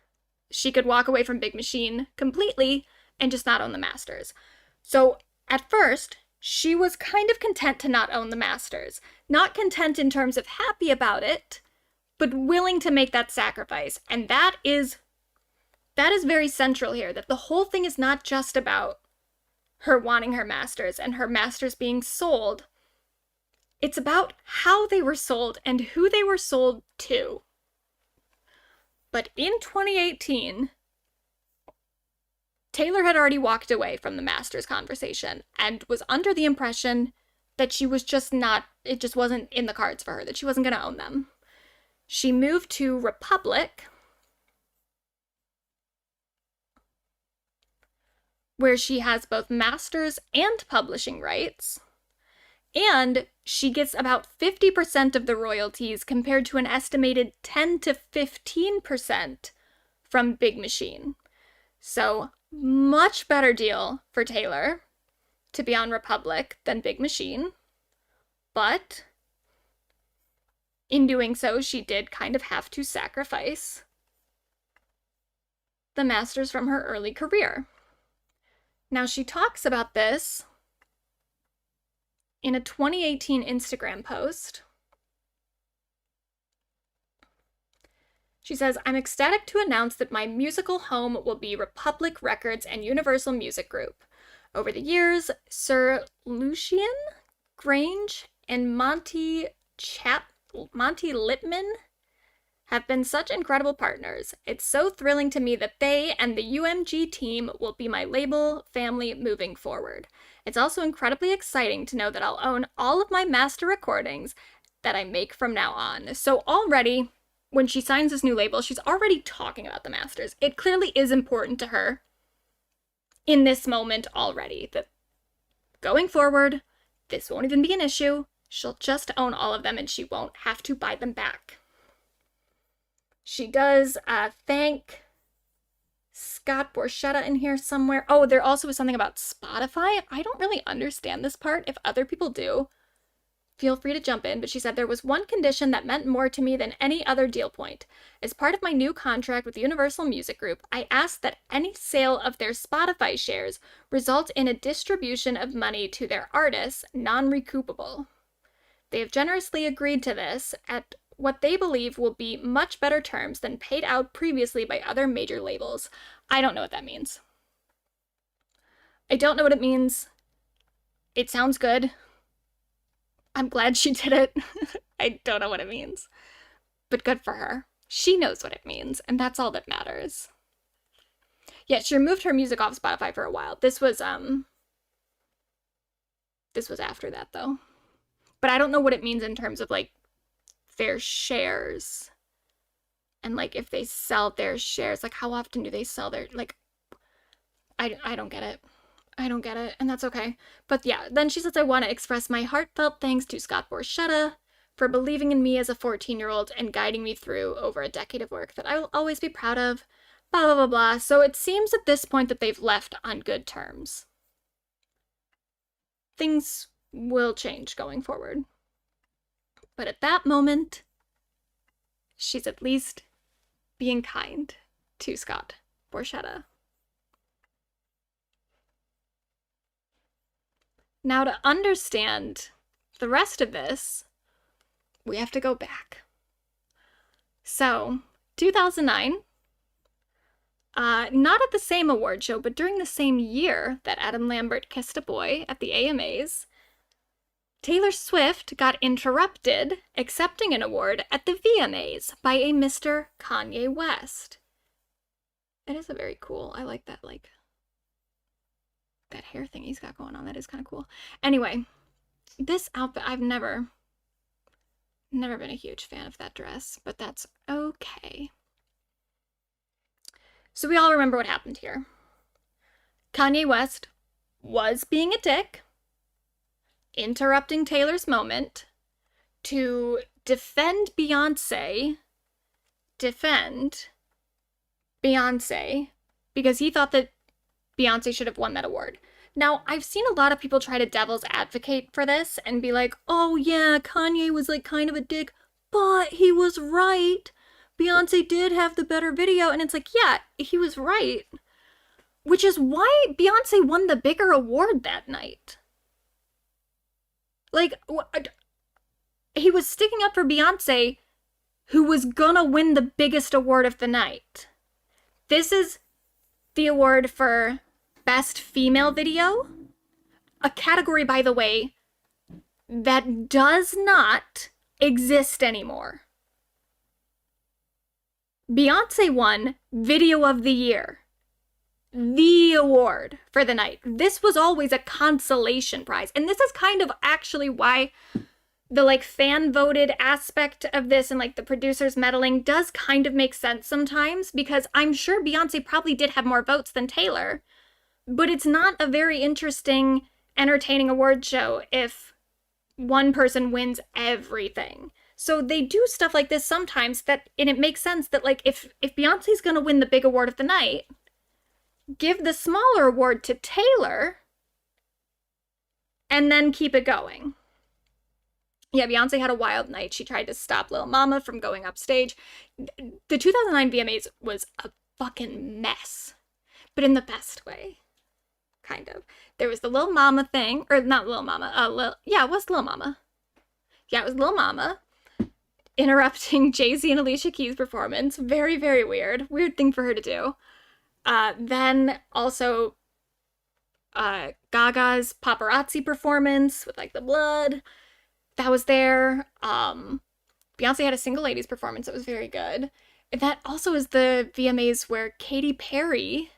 she could walk away from Big Machine completely and just not own the masters. So at first, she was kind of content to not own the masters. Not content in terms of happy about it, but willing to make that sacrifice. And that is very central here, that the whole thing is not just about her wanting her masters and her masters being sold. It's about how they were sold and who they were sold to. But in 2018, Taylor had already walked away from the masters conversation and was under the impression that she was just not, it just wasn't in the cards for her, that she wasn't going to own them. She moved to Republic, where she has both masters and publishing rights, and she gets about 50% of the royalties compared to an estimated 10 to 15% from Big Machine. So, much better deal for Taylor to be on Republic than Big Machine. But in doing so, she did kind of have to sacrifice the masters from her early career. Now, she talks about this in a 2018 Instagram post. She says, "I'm ecstatic to announce that my musical home will be Republic Records and Universal Music Group. Over the years, Sir Lucian Grange and Monty Lipman have been such incredible partners. It's so thrilling to me that they and the UMG team will be my label family moving forward. It's also incredibly exciting to know that I'll own all of my master recordings that I make from now on." So already, when she signs this new label, she's already talking about the masters. It clearly is important to her in this moment already, that going forward, this won't even be an issue. She'll just own all of them and she won't have to buy them back. She does thank Scott Borchetta in here somewhere. Oh, there also was something about Spotify. I don't really understand this part. If other people do, feel free to jump in, but she said, there was one condition that meant more to me than any other deal point. As part of my new contract with Universal Music Group, I asked that any sale of their Spotify shares result in a distribution of money to their artists, non-recoupable. They have generously agreed to this at what they believe will be much better terms than paid out previously by other major labels. I don't know what that means. I don't know what it means. It sounds good. I'm glad she did it. I don't know what it means. But good for her. She knows what it means, and that's all that matters. Yeah, she removed her music off Spotify for a while. This was after that, though. But I don't know what it means in terms of, like, their shares. And, like, if they sell their shares, like, how often do they sell their, like, I don't get it. I don't get it, and that's okay. But yeah, then she says, I want to express my heartfelt thanks to Scott Borchetta for believing in me as a 14-year-old and guiding me through over a decade of work that I will always be proud of, blah, blah, blah, blah. So it seems at this point that they've left on good terms. Things will change going forward. But at that moment, she's at least being kind to Scott Borchetta. Now, to understand the rest of this, we have to go back. So, 2009, not at the same award show, but during the same year that Adam Lambert kissed a boy at the AMAs, Taylor Swift got interrupted accepting an award at the VMAs by a Mr. Kanye West. It is a very cool, I like that, like, that hair thing he's got going on. That is kind of cool. Anyway, this outfit, I've never been a huge fan of that dress, but that's okay. So we all remember what happened here. Kanye West was being a dick, interrupting Taylor's moment to defend Beyonce because he thought that Beyonce should have won that award. Now, I've seen a lot of people try to devil's advocate for this and be like, oh yeah, Kanye was like kind of a dick, but he was right. Beyonce did have the better video. And it's like, yeah, he was right. Which is why Beyonce won the bigger award that night. Like, he was sticking up for Beyonce, who was gonna win the biggest award of the night. This is the award for Best Female Video, a category, by the way, that does not exist anymore. Beyonce won Video of the Year, the award for the night. This was always a consolation prize, and this is kind of actually why the like fan voted aspect of this and like the producers meddling does kind of make sense sometimes, because I'm sure Beyonce probably did have more votes than Taylor, but it's not a very interesting, entertaining award show if one person wins everything. So they do stuff like this sometimes and it makes sense that like if Beyonce's gonna win the big award of the night, give the smaller award to Taylor and then keep it going. Yeah, Beyonce had a wild night. She tried to stop Lil Mama from going upstage. The 2009 VMAs was a fucking mess, but in the best way, kind of. There was the Lil Mama thing, or not Lil Mama, it was Lil Mama. Yeah, it was Lil Mama interrupting Jay-Z and Alicia Keys' performance. Very, very weird. Weird thing for her to do. Then also Gaga's paparazzi performance with like the blood. That was there. Beyonce had a Single Ladies performance that was very good. And that also is the VMAs where Katy Perry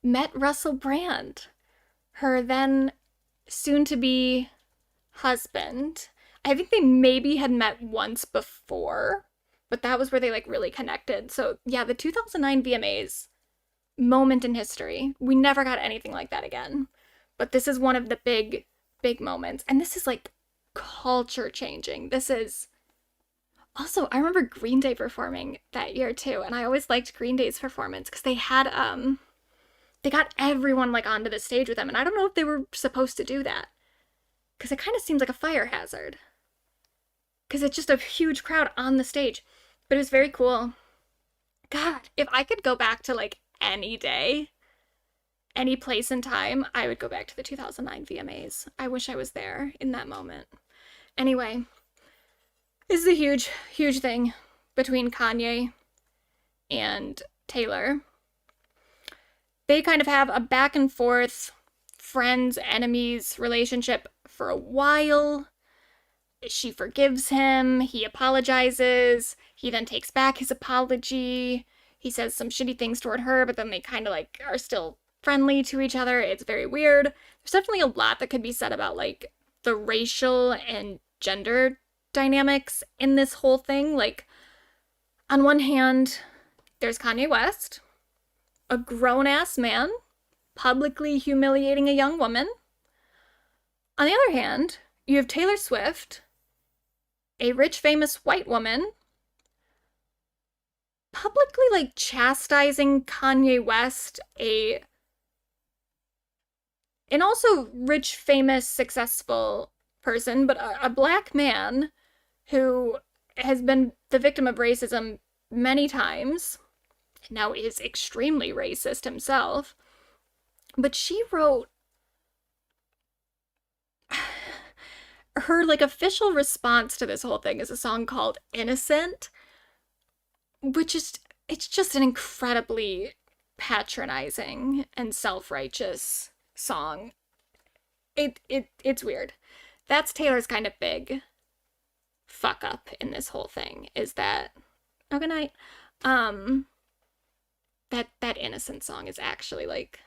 met Russell Brand, her then soon-to-be husband. I think they maybe had met once before, but that was where they like really connected. So yeah, the 2009 VMAs, moment in history. We never got anything like that again. But this is one of the big, big moments. And this is like culture changing. This is also, I remember Green Day performing that year too, and I always liked Green Day's performance because they had they got everyone like onto the stage with them, and I don't know if they were supposed to do that because it kind of seems like a fire hazard. because it's just a huge crowd on the stage. But it was very cool. God, if I could go back to like any day, any place and time, I would go back to the 2009 VMAs. I wish I was there in that moment. Anyway, this is a huge, huge thing between Kanye and Taylor. They kind of have a back and forth, friends, enemies relationship for a while. She forgives him, he apologizes, he then takes back his apology. He says some shitty things toward her, but then they kind of like are still friendly to each other. It's very weird. There's definitely a lot that could be said about like the racial and gender dynamics in this whole thing. Like, on one hand, there's Kanye West, a grown-ass man, publicly humiliating a young woman. On the other hand, you have Taylor Swift, a rich, famous white woman, publicly like chastising Kanye West, an also rich, famous, successful person, but a black man who has been the victim of racism many times, now is extremely racist himself. But she wrote her like official response to this whole thing is a song called Innocent, which is, it's just an incredibly patronizing and self-righteous song. It's weird. That's Taylor's kind of big fuck up in this whole thing, is that, oh, good night, that Innocent song is actually like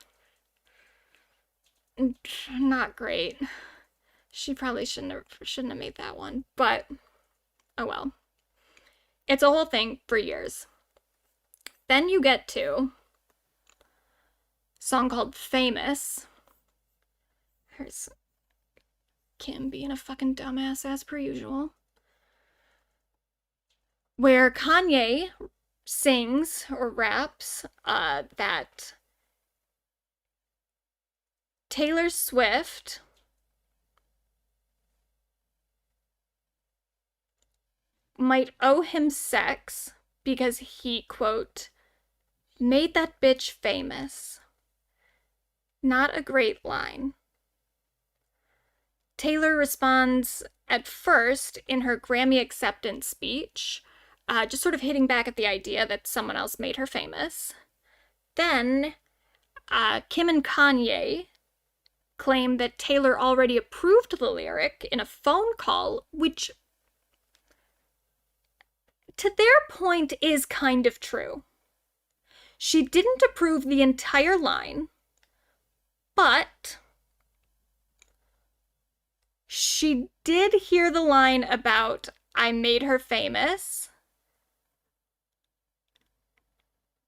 not great. She probably shouldn't have made that one, but oh well. It's a whole thing for years. Then you get to a song called Famous. Here's Kim being a fucking dumbass as per usual. Where Kanye sings or raps that Taylor Swift might owe him sex because he, quote, made that bitch famous. Not a great line. Taylor responds at first in her Grammy acceptance speech, just sort of hitting back at the idea that someone else made her famous. Then, Kim and Kanye claim that Taylor already approved the lyric in a phone call, which, to their point, is kind of true. She didn't approve the entire line, but she did hear the line about I made her famous,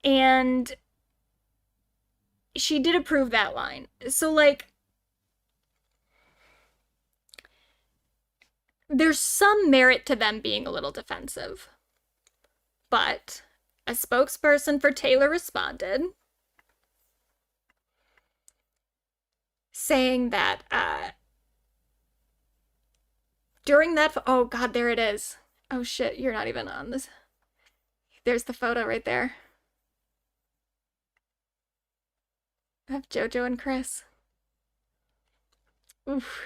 and she did approve that line. So, like, there's some merit to them being a little defensive. But a spokesperson for Taylor responded, saying that during that, oh god, there it is. Oh shit, you're not even on this. There's the photo right there of JoJo and Chris. Oof.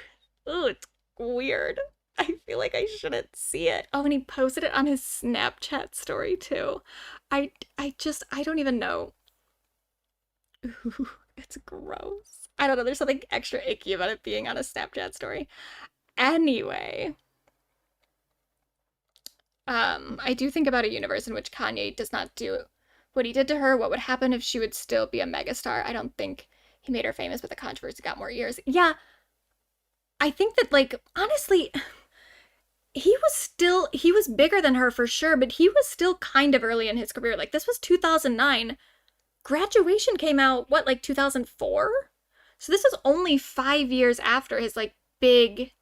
Ooh, it's weird. I feel like I shouldn't see it. Oh, and he posted it on his Snapchat story too. I don't even know. Ooh, it's gross. I don't know, there's something extra icky about it being on a Snapchat story. Anyway, I do think about a universe in which Kanye does not do what he did to her. What would happen if she would still be a megastar? I don't think he made her famous, but the controversy got more ears. Yeah, I think that, like, honestly, he was bigger than her for sure, but he was still kind of early in his career. Like, this was 2009. Graduation came out, what, like 2004? So this is only 5 years after his, like, big,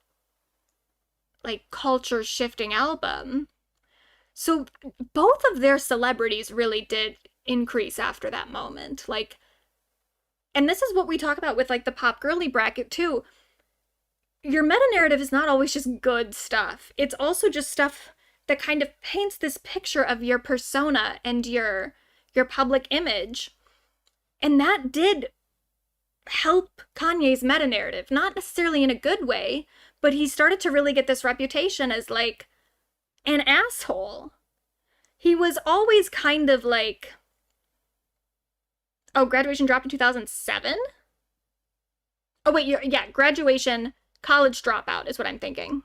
like, culture shifting album. So both of their celebrities really did increase after that moment. Like, and this is what we talk about with, like, the pop girly bracket too. your meta narrative is not always just good stuff. It's also just stuff that kind of paints this picture of your persona and your public image. And that did help Kanye's meta narrative, not necessarily in a good way, but he started to really get this reputation as like an asshole. He was always kind of like, oh, graduation dropped in 2007? Oh, wait, yeah, graduation, college dropout is what I'm thinking.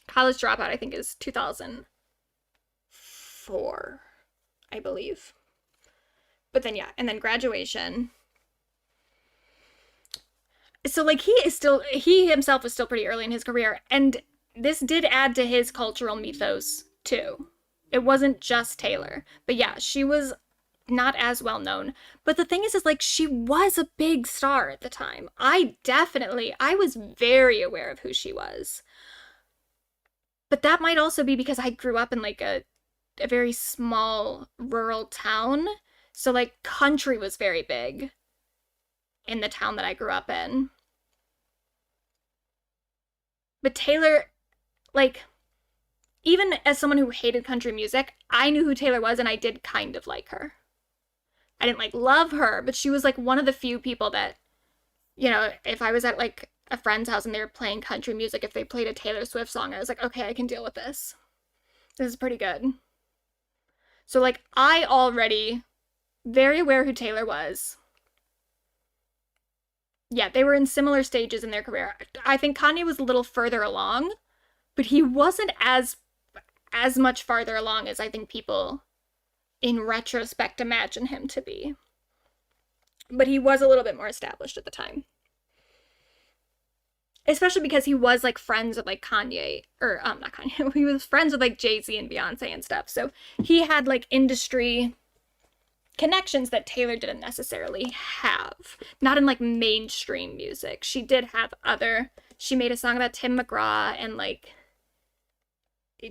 College dropout, I think, is 2004, I believe. But then, yeah, and then graduation. So, like, he himself was still pretty early in his career, and this did add to his cultural mythos, too. It wasn't just Taylor. But yeah, she was not as well known. But the thing is like, she was a big star at the time. I was very aware of who she was. But that might also be because I grew up in like a very small rural town. So like country was very big in the town that I grew up in. But Taylor, like, even as someone who hated country music, I knew who Taylor was and I did kind of like her. I didn't like love her, but she was like one of the few people that, you know, if I was at like a friend's house and they were playing country music, if they played a Taylor Swift song, I was like, okay, I can deal with this. This is pretty good. So like, I already very aware who Taylor was. Yeah, they were in similar stages in their career. I think Kanye was a little further along, but he wasn't as much farther along as I think people in retrospect imagine him to be. But he was a little bit more established at the time. Especially because he was like friends with like Kanye, or not Kanye, he was friends with like Jay-Z and Beyonce and stuff. So he had like industry connections that Taylor didn't necessarily have. Not in like mainstream music. She did have she made a song about Tim McGraw, and like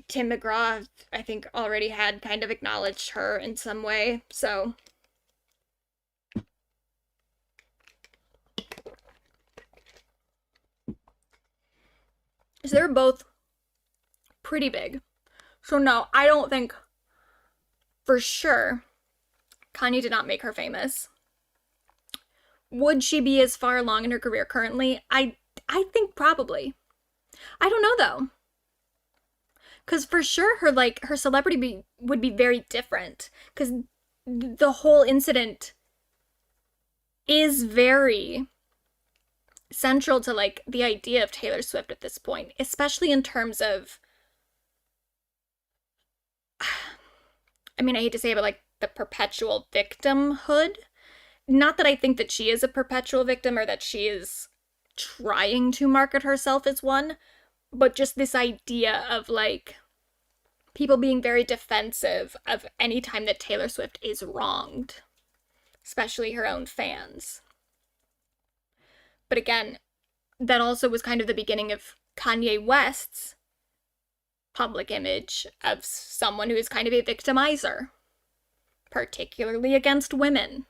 Tim McGraw, I think, already had kind of acknowledged her in some way, so. So they were both pretty big. So no, I don't think for sure Kanye did not make her famous. Would she be as far along in her career currently? I think probably. I don't know though. Because for sure her celebrity would be very different. Because the whole incident is very central to like the idea of Taylor Swift at this point, especially in terms of, I mean, I hate to say it, but like the perpetual victimhood. Not that I think that she is a perpetual victim or that she is trying to market herself as one, but just this idea of like people being very defensive of any time that Taylor Swift is wronged, especially her own fans. But again, that also was kind of the beginning of Kanye West's public image of someone who is kind of a victimizer, particularly against women.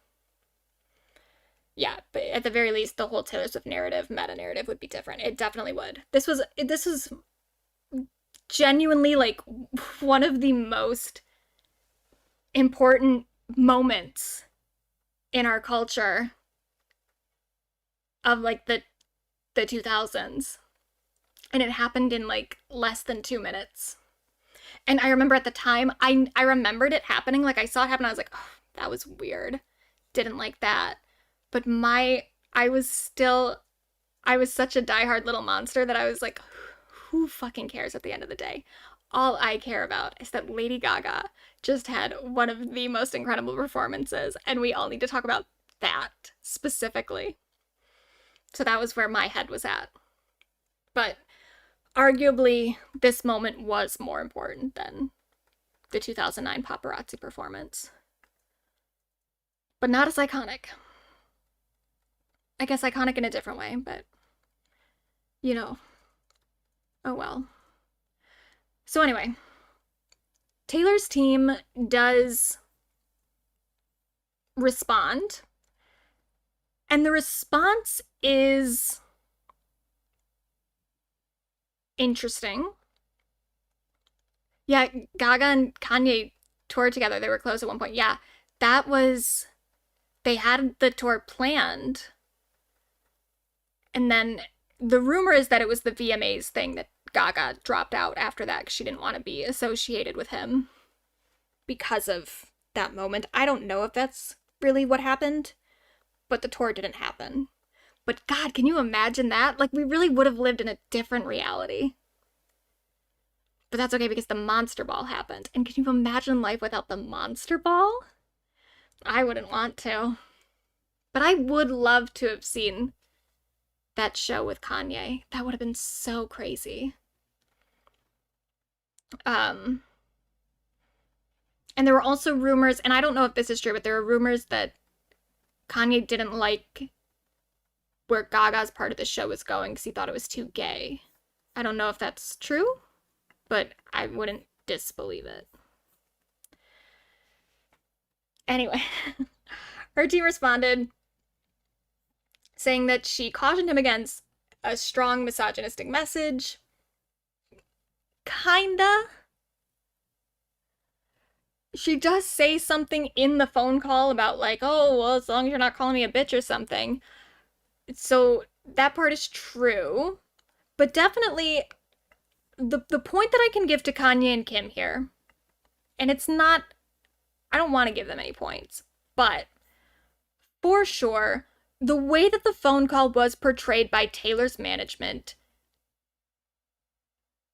Yeah, but at the very least, the whole Taylor Swift narrative, meta narrative, would be different. It definitely would. This was genuinely like one of the most important moments in our culture of like the 2000s, and it happened in like less than 2 minutes. And I remember at the time, I remembered it happening. Like I saw it happen, I was like, oh, that was weird, didn't like that. But I was such a diehard little monster that I was like, who fucking cares at the end of the day? All I care about is that Lady Gaga just had one of the most incredible performances, and we all need to talk about that specifically. So that was where my head was at. But arguably, this moment was more important than the 2009 paparazzi performance. But not as iconic. I guess iconic in a different way, but, you know, oh well. So anyway, Taylor's team does respond, and the response is Interesting. Yeah, Gaga and Kanye toured together. They were close at one point. Yeah, that was. They had the tour planned. And then the rumor is that it was the VMAs thing that Gaga dropped out after that because she didn't want to be associated with him because of that moment. I don't know if that's really what happened, but the tour didn't happen. But God, can you imagine that? Like, we really would have lived in a different reality. But that's okay because the Monster Ball happened. And can you imagine life without the Monster Ball? I wouldn't want to. But I would love to have seen that show with Kanye. That would have been so crazy. And there were also rumors, and I don't know if this is true, but there were rumors that Kanye didn't like where Gaga's part of the show was going because he thought it was too gay. I don't know if that's true, but I wouldn't disbelieve it. Anyway, her team responded saying that she cautioned him against a strong misogynistic message. Kinda. She does say something in the phone call about, like, oh, well, as long as you're not calling me a bitch or something. So that part is true. But definitely, the point that I can give to Kanye and Kim here, and it's not, I don't want to give them any points, but for sure, the way that the phone call was portrayed by Taylor's management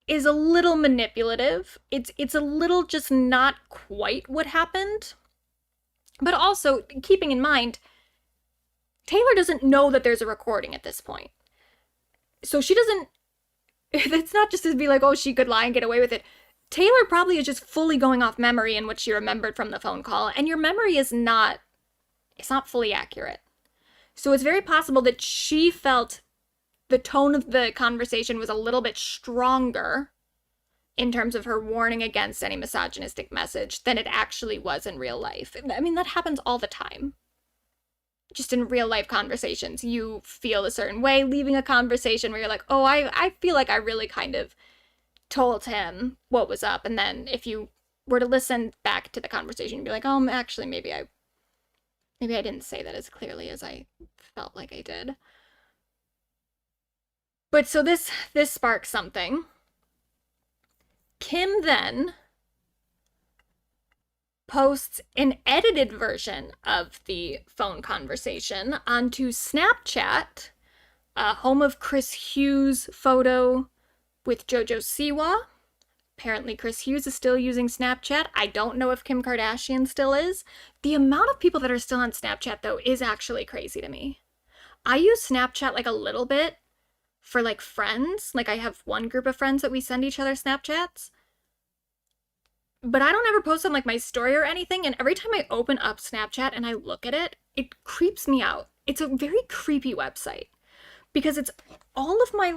is a little manipulative. It's a little just not quite what happened. But also, keeping in mind, Taylor doesn't know that there's a recording at this point. So she doesn't, it's not just to be like, oh, she could lie and get away with it. Taylor probably is just fully going off memory in what she remembered from the phone call, and your memory is not, it's not fully accurate. So it's very possible that she felt the tone of the conversation was a little bit stronger in terms of her warning against any misogynistic message than it actually was in real life. I mean, that happens all the time. Just in real life conversations, you feel a certain way leaving a conversation where you're like, oh, I feel like I really kind of told him what was up. And then if you were to listen back to the conversation, you'd be like, oh, actually, maybe I didn't say that as clearly as I felt like I did. But so this sparks something. Kim then posts an edited version of the phone conversation onto Snapchat, home of Chris Hughes' photo with JoJo Siwa. Apparently Chris Hughes is still using Snapchat. I don't know if Kim Kardashian still is. The amount of people that are still on Snapchat, though, is actually crazy to me. I use Snapchat like a little bit for like friends. Like I have one group of friends that we send each other Snapchats. But I don't ever post on like my story or anything, and every time I open up Snapchat and I look at it, it creeps me out. It's a very creepy website because it's all of my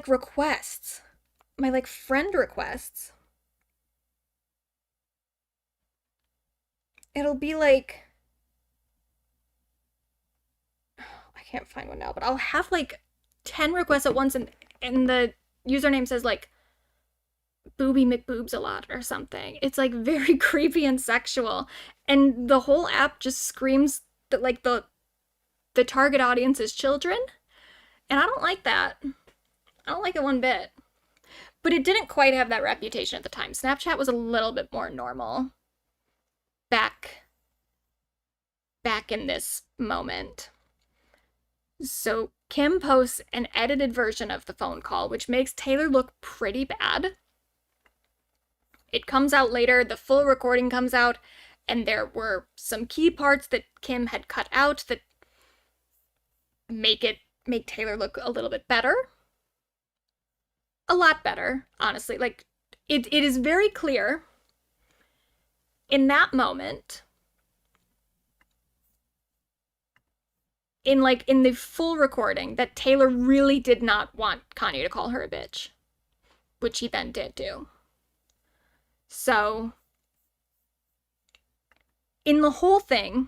requests, my like friend requests. It'll be like, I can't find one now, but I'll have like 10 requests at once, and the username says like Booby McBoobs a lot or something. It's like very creepy and sexual, and the whole app just screams that like the target audience is children, and I don't like that. I don't like it one bit. But it didn't quite have that reputation at the time. Snapchat was a little bit more normal back in this moment. So Kim posts an edited version of the phone call, which makes Taylor look pretty bad. It comes out later, the full recording comes out, and there were some key parts that Kim had cut out that make Taylor look a little bit better. A lot better, honestly. Like, it is very clear in that moment, in the full recording, that Taylor really did not want Kanye to call her a bitch, which he then did do. So, in the whole thing,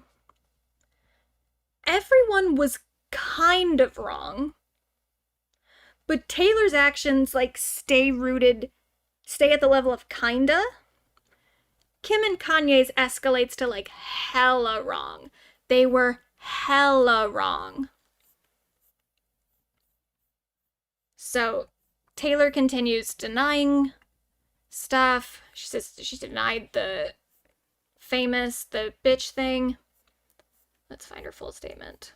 everyone was kind of wrong, But Taylor's actions, like, stay at the level of kinda. Kim and Kanye's escalates to, like, hella wrong. They were hella wrong. So Taylor continues denying stuff. She says she denied the bitch thing. Let's find her full statement.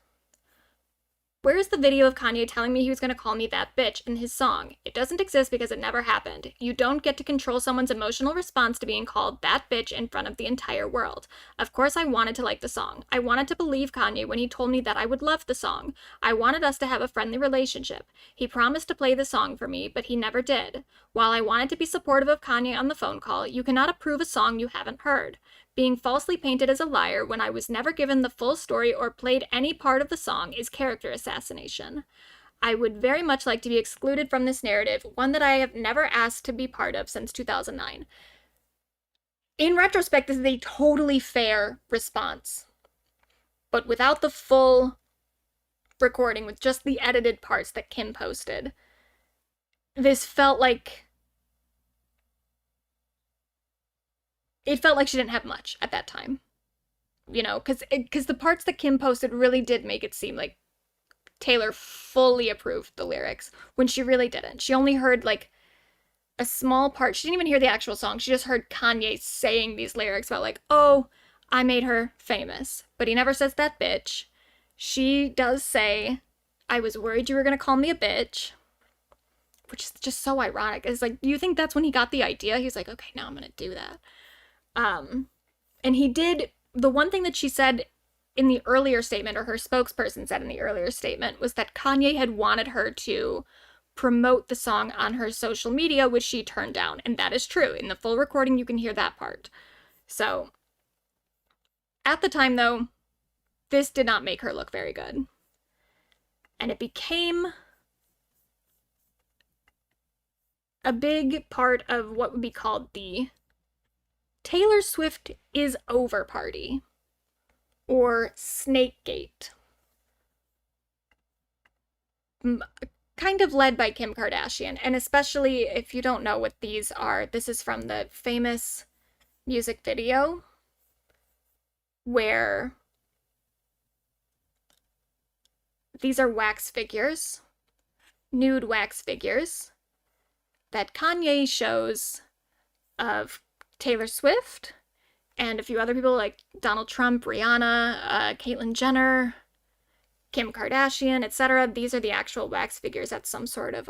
Where's the video of Kanye telling me he was going to call me that bitch in his song? It doesn't exist because it never happened. You don't get to control someone's emotional response to being called that bitch in front of the entire world. Of course I wanted to like the song. I wanted to believe Kanye when he told me that I would love the song. I wanted us to have a friendly relationship. He promised to play the song for me, but he never did. While I wanted to be supportive of Kanye on the phone call, you cannot approve a song you haven't heard. Being falsely painted as a liar when I was never given the full story or played any part of the song is character assassination. I would very much like to be excluded from this narrative, one that I have never asked to be part of since 2009. In retrospect, this is a totally fair response. But without the full recording, with just the edited parts that Kim posted, this felt like... It felt like she didn't have much at that time. You know, because the parts that Kim posted really did make it seem like Taylor fully approved the lyrics, when she really didn't. She only heard, like, a small part. She didn't even hear the actual song. She just heard Kanye saying these lyrics about, like, oh, I made her famous. But he never says that bitch. She does say, I was worried you were going to call me a bitch. Which is just so ironic. It's like, do you think that's when he got the idea? He's like, okay, now I'm going to do that. And he did, the one thing that she said in the earlier statement, or her spokesperson said in the earlier statement, was that Kanye had wanted her to promote the song on her social media, which she turned down. And that is true. In the full recording, you can hear that part. So, at the time, though, this did not make her look very good. And it became a big part of what would be called the Taylor Swift is over party, or Snakegate. Kind of led by Kim Kardashian, and especially if you don't know what these are, this is from the famous music video where these are wax figures, nude wax figures, that Kanye shows of Taylor Swift and a few other people like Donald Trump, Rihanna, Caitlyn Jenner, Kim Kardashian, etc. These are the actual wax figures at some sort of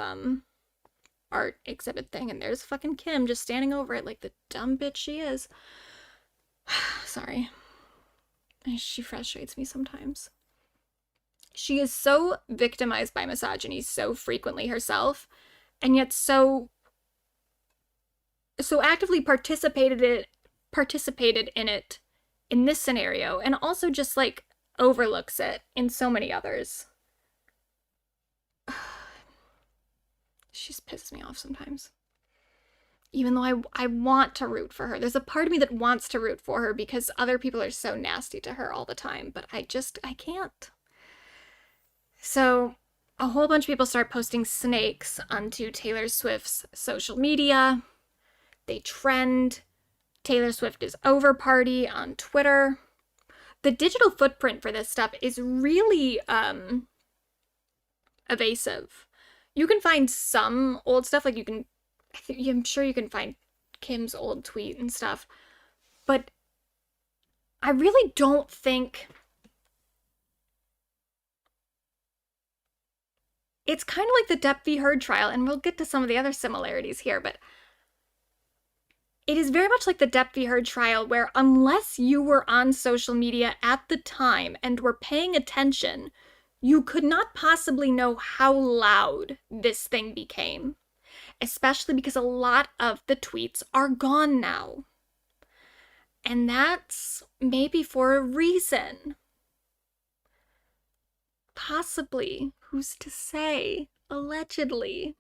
art exhibit thing, and there's fucking Kim just standing over it like the dumb bitch she is. Sorry. She frustrates me sometimes. She is so victimized by misogyny so frequently herself, and yet so actively participated in it in this scenario, and also just, like, overlooks it in so many others. She just pisses me off sometimes. Even though I want to root for her. There's a part of me that wants to root for her because other people are so nasty to her all the time, but I can't. So, a whole bunch of people start posting snakes onto Taylor Swift's social media. They trend. Taylor Swift is over party on Twitter. The digital footprint for this stuff is really evasive. You can find some old stuff, like I'm sure you can find Kim's old tweet and stuff, but I really don't think it's kind of like the Depp v. Heard trial, and we'll get to some of the other similarities here, but it is very much like the Depp v. Heard trial, where unless you were on social media at the time and were paying attention, you could not possibly know how loud this thing became. Especially because a lot of the tweets are gone now. And that's maybe for a reason. Possibly. Who's to say? Allegedly.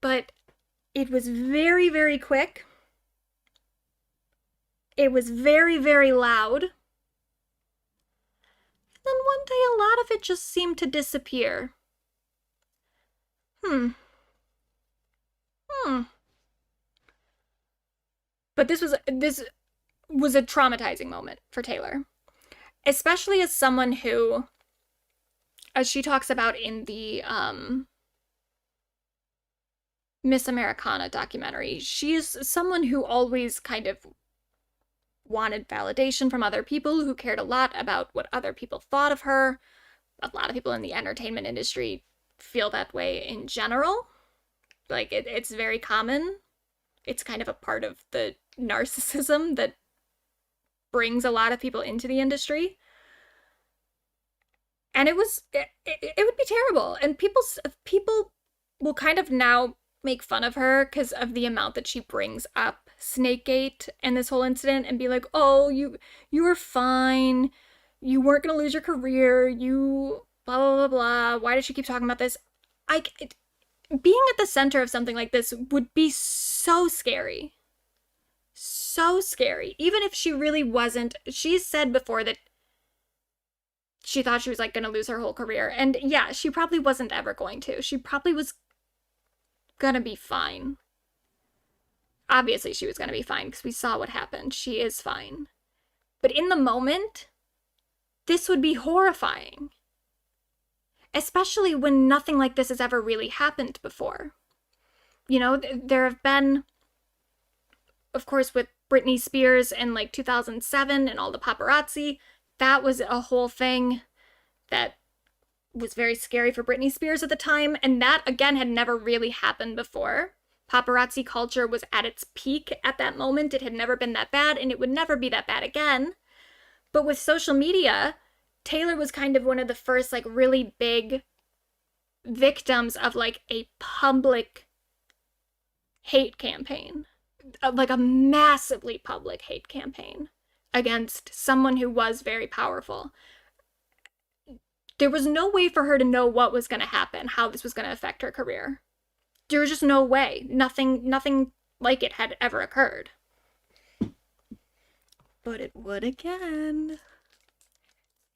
But it was very, very quick. It was very, very loud. And then one day a lot of it just seemed to disappear. Hmm. Hmm. But this was a traumatizing moment for Taylor, especially as someone who, as she talks about in the Miss Americana documentary, she's someone who always kind of wanted validation from other people, who cared a lot about what other people thought of her. A lot of people in the entertainment industry feel that way in general. Like, it's very common. It's kind of a part of the narcissism that brings a lot of people into the industry. And it would be terrible. And people will kind of now make fun of her because of the amount that she brings up Snakegate and this whole incident, and be like, "Oh, you were fine. You weren't gonna lose your career. You blah blah blah blah. Why does she keep talking about this?" Being at the center of something like this would be so scary. So scary. Even if she really wasn't. She's said before that she thought she was like going to lose her whole career. And yeah, she probably wasn't ever going to. She probably was going to be fine. Obviously, she was going to be fine because we saw what happened. She is fine. But in the moment, this would be horrifying. Especially when nothing like this has ever really happened before. You know, there have been, of course, with Britney Spears in like 2007 and all the paparazzi, that was a whole thing that was very scary for Britney Spears at the time, and that again had never really happened before. Paparazzi culture was at its peak at that moment. It had never been that bad, and it would never be that bad again. But with social media, Taylor was kind of one of the first like really big victims of like a public hate campaign, like a massively public hate campaign against someone who was very powerful. There was no way for her to know what was going to happen, how this was going to affect her career. There was just no way. Nothing like it had ever occurred. But it would again.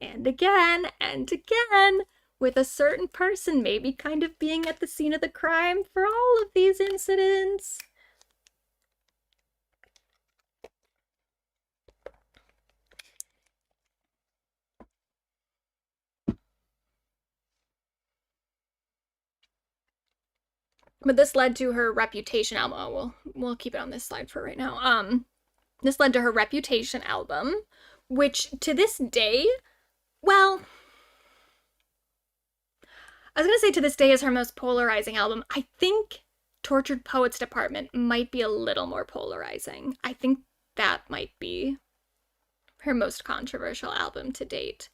And again, and again, with a certain person maybe kind of being at the scene of the crime for all of these incidents. But this led to her Reputation album. Oh, we'll keep it on this slide for right now. This led to her Reputation album, which to this day, well, I was gonna say to this day is her most polarizing album. I think Tortured Poets Department might be a little more polarizing. I think that might be her most controversial album to date.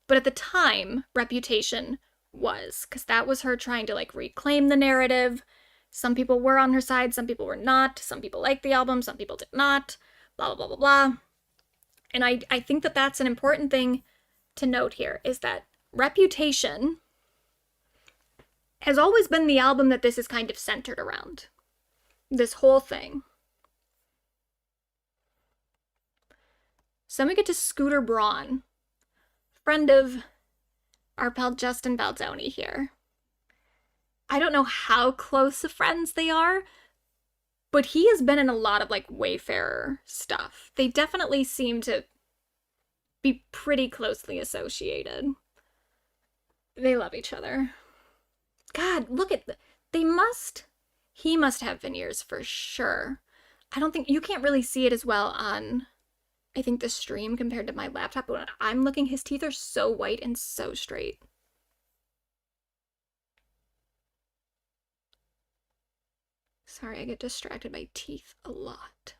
But at the time, Reputation was, because that was her trying to like reclaim the narrative. Some people were on her side, some people were not. Some people liked the album, some people did not. Blah, blah, blah, blah, blah. And I think that that's an important thing to note here, is that Reputation has always been the album that this is kind of centered around. This whole thing. So then we get to Scooter Braun, friend of our pal Justin Baldoni here. I don't know how close of friends they are, but he has been in a lot of like Wayfarer stuff. They definitely seem to be pretty closely associated. They love each other. God, look at he must have veneers for sure. I don't think, you can't really see it as well on, I think, the stream compared to my laptop, but when I'm looking, his teeth are so white and so straight. Sorry, I get distracted by teeth a lot.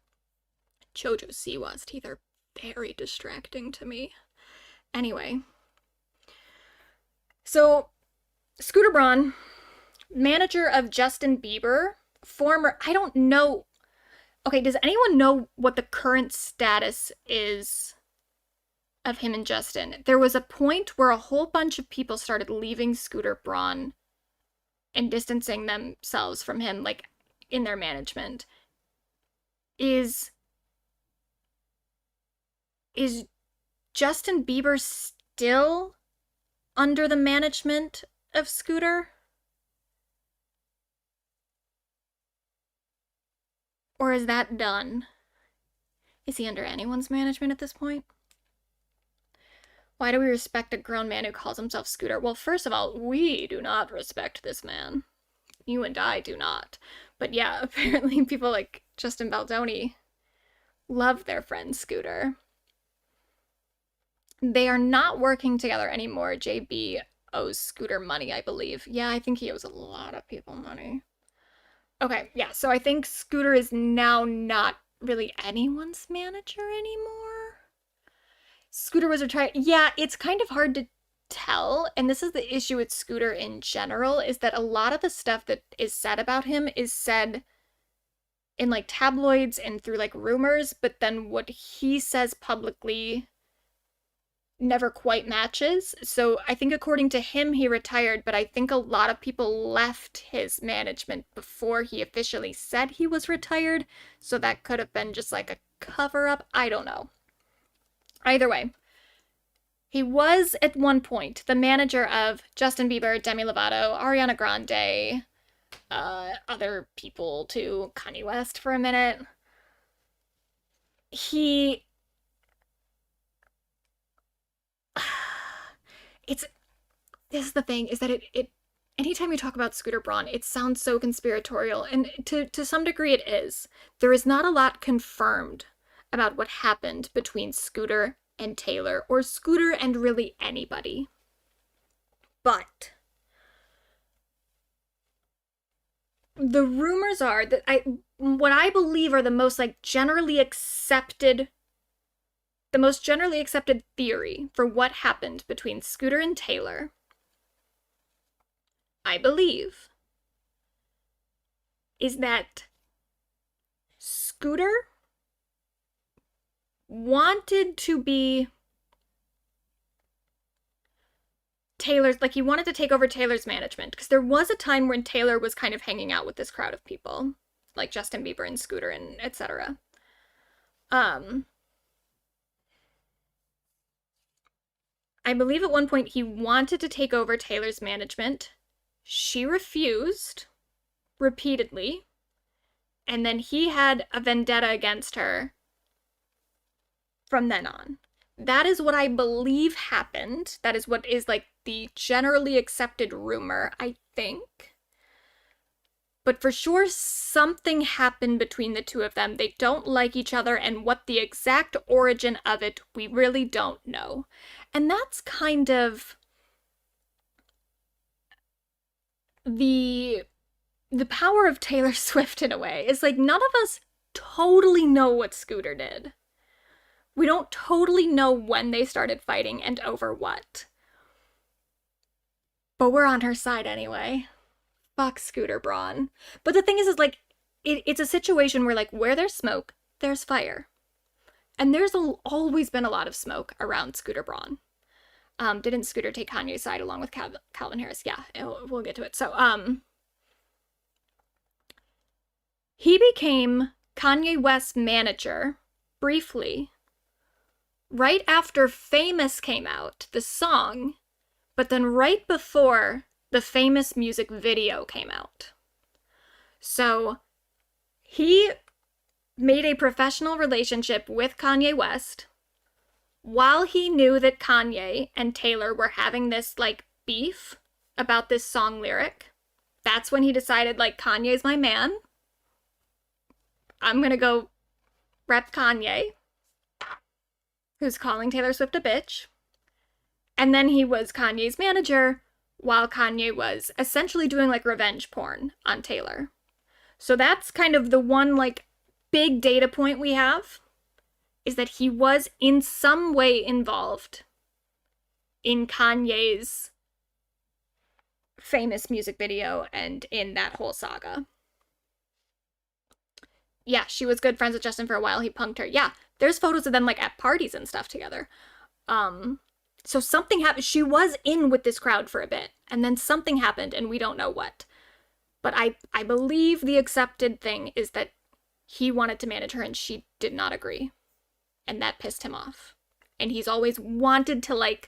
Jojo Siwa's teeth are very distracting to me. Anyway. So, Scooter Braun, manager of Justin Bieber, former, I don't know. Okay, does anyone know what the current status is of him and Justin? There was a point where a whole bunch of people started leaving Scooter Braun and distancing themselves from him, like, in their management. Is Justin Bieber still under the management of Scooter? Or is that done? Is he under anyone's management at this point? Why do we respect a grown man who calls himself Scooter? Well, first of all, we do not respect this man. You and I do not. But yeah, apparently people like Justin Baldoni love their friend Scooter. They are not working together anymore. JB owes Scooter money, I believe. Yeah, I think he owes a lot of people money. Okay, yeah, so I think Scooter is now not really anyone's manager anymore. Scooter was retired. Yeah, it's kind of hard to tell, and this is the issue with Scooter in general, is that a lot of the stuff that is said about him is said in like tabloids and through like rumors, but then what he says publicly never quite matches. So I think according to him, he retired, but I think a lot of people left his management before he officially said he was retired. So that could have been just like a cover up. I don't know. Either way, he was at one point the manager of Justin Bieber, Demi Lovato, Ariana Grande, other people too, Kanye West for a minute. It's this is the thing, is that it anytime you talk about Scooter Braun, it sounds so conspiratorial, and to some degree it is. There is not a lot confirmed about what happened between Scooter and Taylor, or Scooter and really anybody. But the rumors are that what I believe are the most generally accepted theory for what happened between Scooter and Taylor, I believe, is that Scooter wanted to be Taylor's, he wanted to take over Taylor's management, because there was a time when Taylor was kind of hanging out with this crowd of people, like Justin Bieber and Scooter and etc. I believe at one point he wanted to take over Taylor's management. She refused repeatedly, and then he had a vendetta against her from then on. That is what I believe happened. That is what is the generally accepted rumor, I think. But for sure, something happened between the two of them. They don't like each other, and what the exact origin of it, we really don't know. And that's kind of the power of Taylor Swift in a way. Is none of us totally know what Scooter did. We don't totally know when they started fighting and over what. But we're on her side anyway. Fuck Scooter Braun. But the thing is it's a situation where there's smoke, there's fire. And there's always been a lot of smoke around Scooter Braun. Didn't Scooter take Kanye's side along with Calvin Harris? Yeah, we'll get to it. So, he became Kanye West's manager briefly right after Famous came out, the song, but then right before the Famous music video came out. So he made a professional relationship with Kanye West while he knew that Kanye and Taylor were having this beef about this song lyric. That's when he decided Kanye's my man. I'm gonna go rep Kanye, who's calling Taylor Swift a bitch. And then he was Kanye's manager while Kanye was essentially doing revenge porn on Taylor. So that's kind of the one big data point we have, is that he was in some way involved in Kanye's Famous music video and in that whole saga. Yeah, she was good friends with Justin for a while. He punked her. Yeah, there's photos of them at parties and stuff together. So something happened. She was in with this crowd for a bit, and then something happened, and we don't know what. But I believe the accepted thing is that he wanted to manage her and she did not agree. And that pissed him off. And he's always wanted to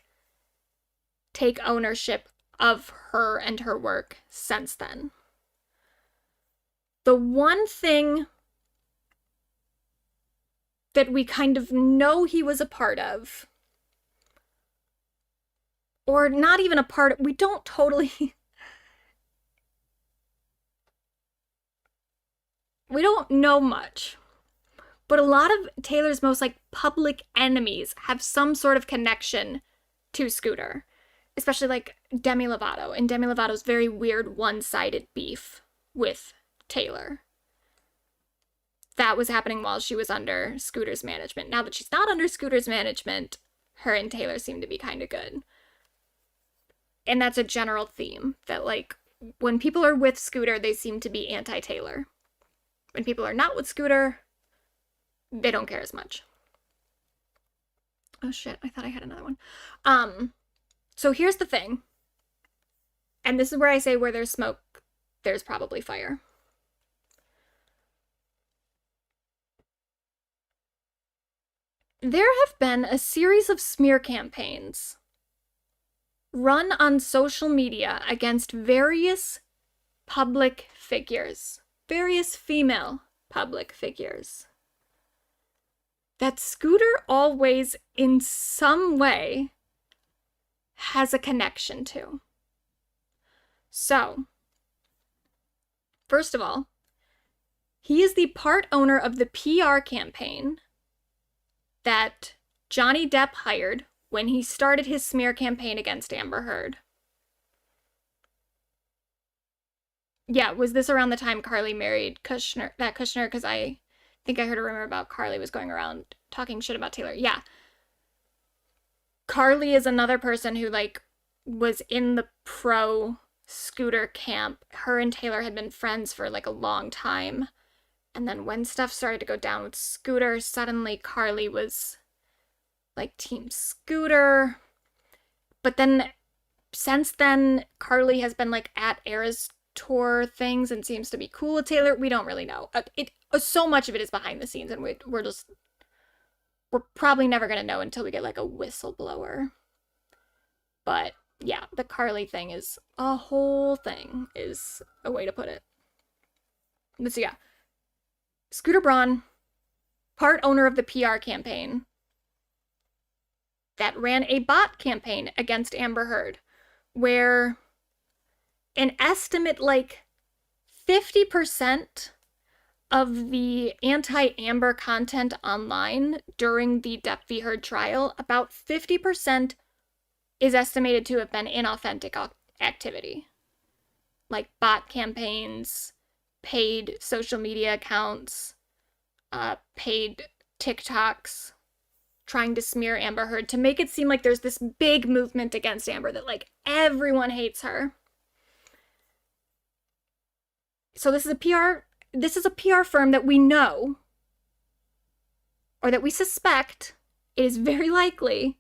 take ownership of her and her work since then. The one thing that we kind of know he was a part of. Or not even a part of, we don't totally we don't know much. But a lot of Taylor's most like public enemies have some sort of connection to Scooter, especially like Demi Lovato and Demi Lovato's very weird one-sided beef with Taylor. That was happening while she was under Scooter's management. Now that she's not under Scooter's management, her and Taylor seem to be kind of good. And that's a general theme that like when people are with Scooter, they seem to be anti-Taylor. When people are not with Scooter, they don't care as much. Oh shit, I thought I had another one. So here's the thing. And this is where I say where there's smoke, there's probably fire. There have been a series of smear campaigns run on social media against various public figures, various female public figures, that Scooter always, in some way, has a connection to. So, first of all, he is the part owner of the PR campaign that Johnny Depp hired when he started his smear campaign against Amber Heard. Yeah, was this around the time Carly married Kushner? Because I think I heard a rumor about Carly was going around talking shit about Taylor. Yeah. Carly is another person who, like, was in the pro Scooter camp. Her and Taylor had been friends for, like, a long time. And then when stuff started to go down with Scooter, suddenly Carly was, like, Team Scooter. But then, since then, Carly has been, like, at Eras Tour things and seems to be cool with Taylor. We don't really know. So much of it is behind the scenes, and we're probably never gonna know until we get like a whistleblower. But yeah, the Carly thing is a whole thing, is a way to put it. But so yeah, Scooter Braun, part owner of the PR campaign that ran a bot campaign against Amber Heard, where an estimate like 50% of the anti-Amber content online during the Depp v. Heard trial, about 50% is estimated to have been inauthentic activity. Like bot campaigns, paid social media accounts, paid TikToks, trying to smear Amber Heard to make it seem like there's this big movement against Amber, that like everyone hates her. So this is a PR firm that we know, or that we suspect is very likely,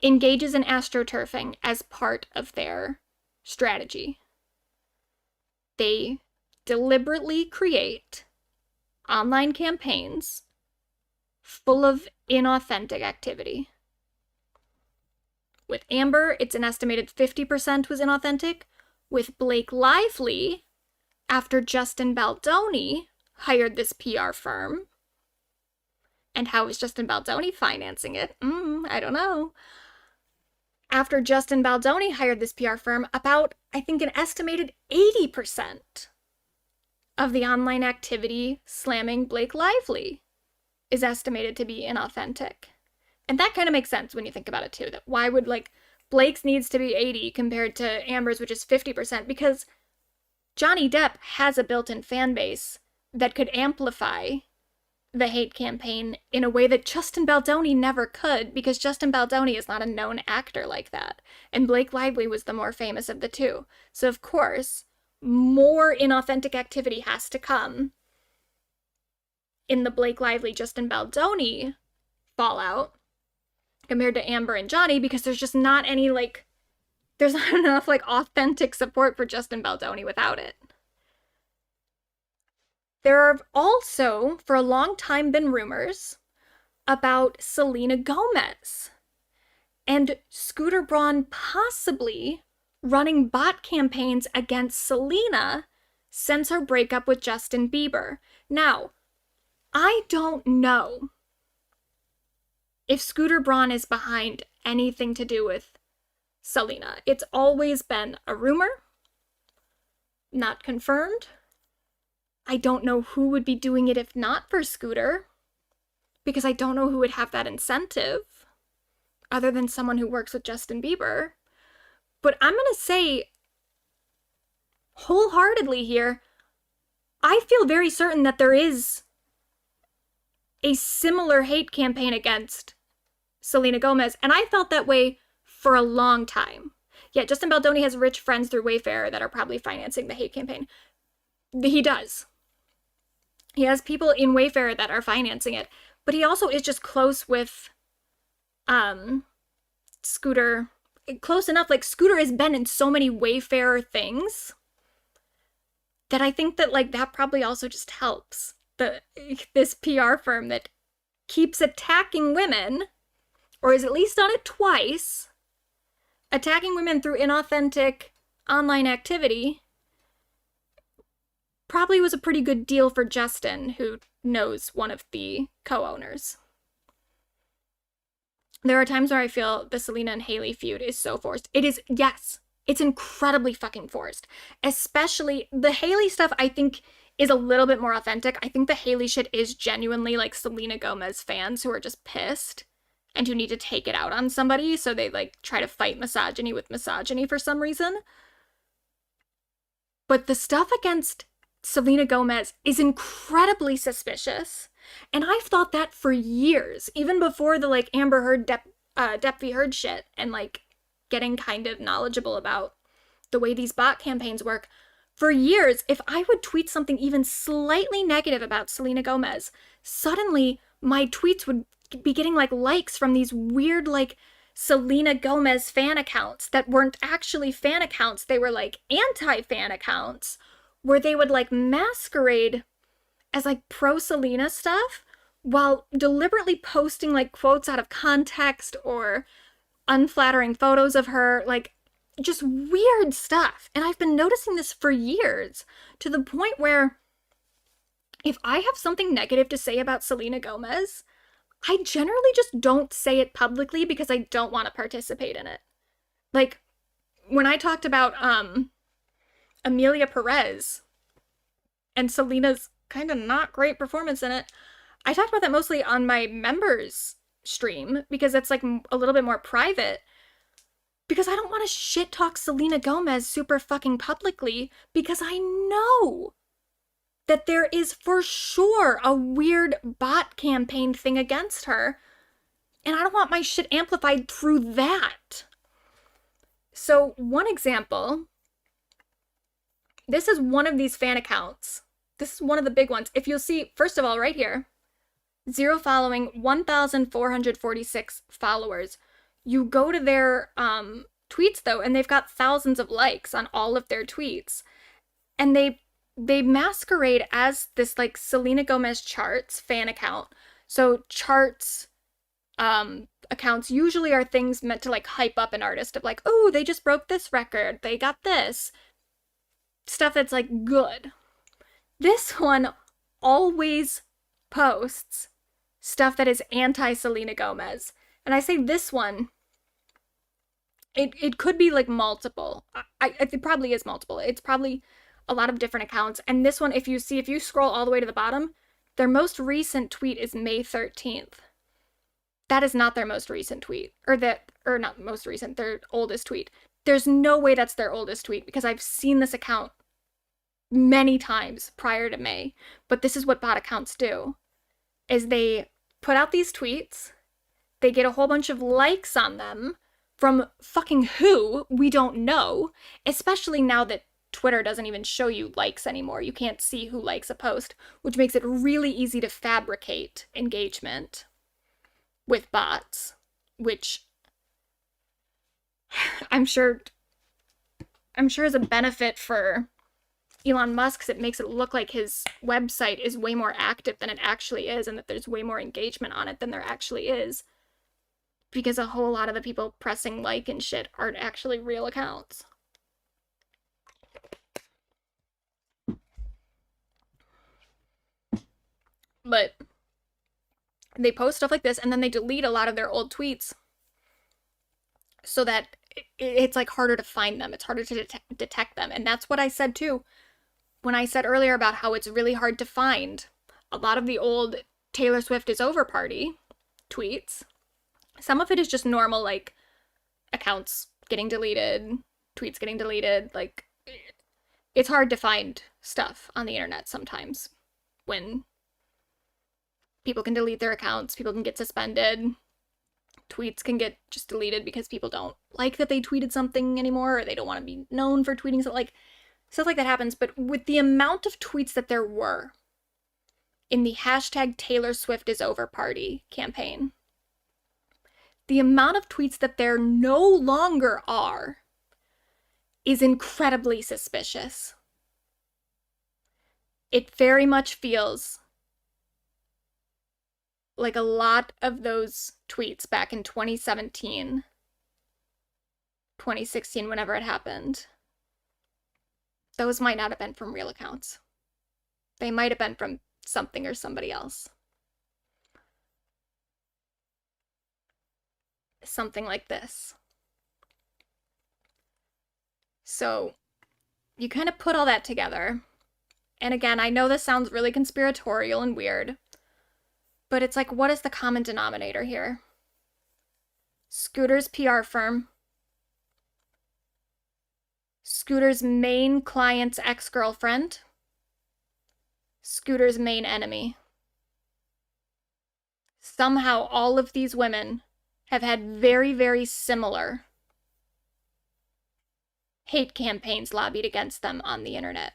engages in astroturfing as part of their strategy. They deliberately create online campaigns full of inauthentic activity. With Amber, it's an estimated 50% was inauthentic. With Blake Lively, after Justin Baldoni hired this PR firm. And how is Justin Baldoni financing it? I don't know. After Justin Baldoni hired this PR firm, about, I think, an estimated 80% of the online activity slamming Blake Lively is estimated to be inauthentic. And that kind of makes sense when you think about it, too. That why would, like, Blake's needs to be 80 compared to Amber's, which is 50%, because Johnny Depp has a built-in fan base that could amplify the hate campaign in a way that Justin Baldoni never could, because Justin Baldoni is not a known actor like that. And Blake Lively was the more famous of the two. So, of course, more inauthentic activity has to come in the Blake Lively, Justin Baldoni fallout compared to Amber and Johnny, because there's just not any, like, there's not enough, like, authentic support for Justin Baldoni without it. There have also, for a long time, been rumors about Selena Gomez and Scooter Braun possibly running bot campaigns against Selena since her breakup with Justin Bieber. Now, I don't know if Scooter Braun is behind anything to do with Selena. It's always been a rumor, not confirmed. I don't know who would be doing it if not for Scooter, because I don't know who would have that incentive other than someone who works with Justin Bieber. But I'm going to say wholeheartedly here, I feel very certain that there is a similar hate campaign against Selena Gomez, and I felt that way for a long time. Yeah, Justin Baldoni has rich friends through Wayfair that are probably financing the hate campaign. He does. He has people in Wayfair that are financing it, but he also is just close with Scooter. Close enough, like Scooter has been in so many Wayfair things that I think that like that probably also just helps this PR firm that keeps attacking women, or has at least done it twice, attacking women through inauthentic online activity. Probably was a pretty good deal for Justin, who knows one of the co-owners. There are times where I feel the Selena and Hailey feud is so forced. It is, yes, it's incredibly fucking forced. Especially the Hailey stuff, I think, is a little bit more authentic. I think the Hailey shit is genuinely like Selena Gomez fans who are just pissed and who need to take it out on somebody, so they like try to fight misogyny with misogyny for some reason. But the stuff against Selena Gomez is incredibly suspicious, and I've thought that for years, even before the like Amber Heard Depp v. Heard shit, and like getting kind of knowledgeable about the way these bot campaigns work. For years, if I would tweet something even slightly negative about Selena Gomez, suddenly my tweets would be getting like likes from these weird like Selena Gomez fan accounts that weren't actually fan accounts. They were like anti-fan accounts where they would like masquerade as like pro Selena stuff while deliberately posting like quotes out of context or unflattering photos of her, like just weird stuff. And I've been noticing this for years, to the point where if I have something negative to say about Selena Gomez, I generally just don't say it publicly because I don't want to participate in it. Like when I talked about Amelia Perez and Selena's kind of not great performance in it, I talked about that mostly on my members stream because it's like a little bit more private, because I don't want to shit talk Selena Gomez super fucking publicly, because I know that there is for sure a weird bot campaign thing against her, and I don't want my shit amplified through that. So one example, this is one of these fan accounts. This is one of the big ones. If you'll see, first of all, right here, 0 following, 1,446 followers. You go to their tweets though, and they've got thousands of likes on all of their tweets, and they masquerade as this like Selena Gomez charts fan account. So charts accounts usually are things meant to like hype up an artist, of like, oh, they just broke this record, they got this stuff that's like good. This one always posts stuff that is anti-Selena Gomez. And I say this one, it could be like multiple. It probably is multiple. It's probably a lot of different accounts. And this one, if you scroll all the way to the bottom, their most recent tweet is May 13th. That is not their most recent tweet. Or not most recent, their oldest tweet. There's no way that's their oldest tweet, because I've seen this account many times prior to May. But this is what bot accounts do, is they put out these tweets, they get a whole bunch of likes on them from fucking who we don't know, especially now that Twitter doesn't even show you likes anymore. You can't see who likes a post, which makes it really easy to fabricate engagement with bots, which I'm sure is a benefit for Elon Musk, because it makes it look like his website is way more active than it actually is, and that there's way more engagement on it than there actually is, because a whole lot of the people pressing like and shit aren't actually real accounts. But They post stuff like this and then they delete a lot of their old tweets so that it's like harder to find them. It's harder to detect them. And that's what I said too when I said earlier about how it's really hard to find a lot of the old Taylor Swift is over party tweets. Some of it is just normal, like accounts getting deleted, tweets getting deleted. Like, it's hard to find stuff on the internet sometimes when people can delete their accounts, people can get suspended, tweets can get just deleted because people don't like that they tweeted something anymore, or they don't want to be known for tweeting something. Like, stuff like that happens. But with the amount of tweets that there were in the hashtag Taylor Swift is over party campaign, the amount of tweets that there no longer are is incredibly suspicious. It very much feels like a lot of those tweets back in 2017, 2016, whenever it happened, those might not have been from real accounts. They might have been from something or somebody else. Something like this. So you kind of put all that together. And again, I know this sounds really conspiratorial and weird, but it's like, what is the common denominator here? Scooter's PR firm, Scooter's main client's ex-girlfriend, Scooter's main enemy. Somehow all of these women have had very, very similar hate campaigns lobbied against them on the internet,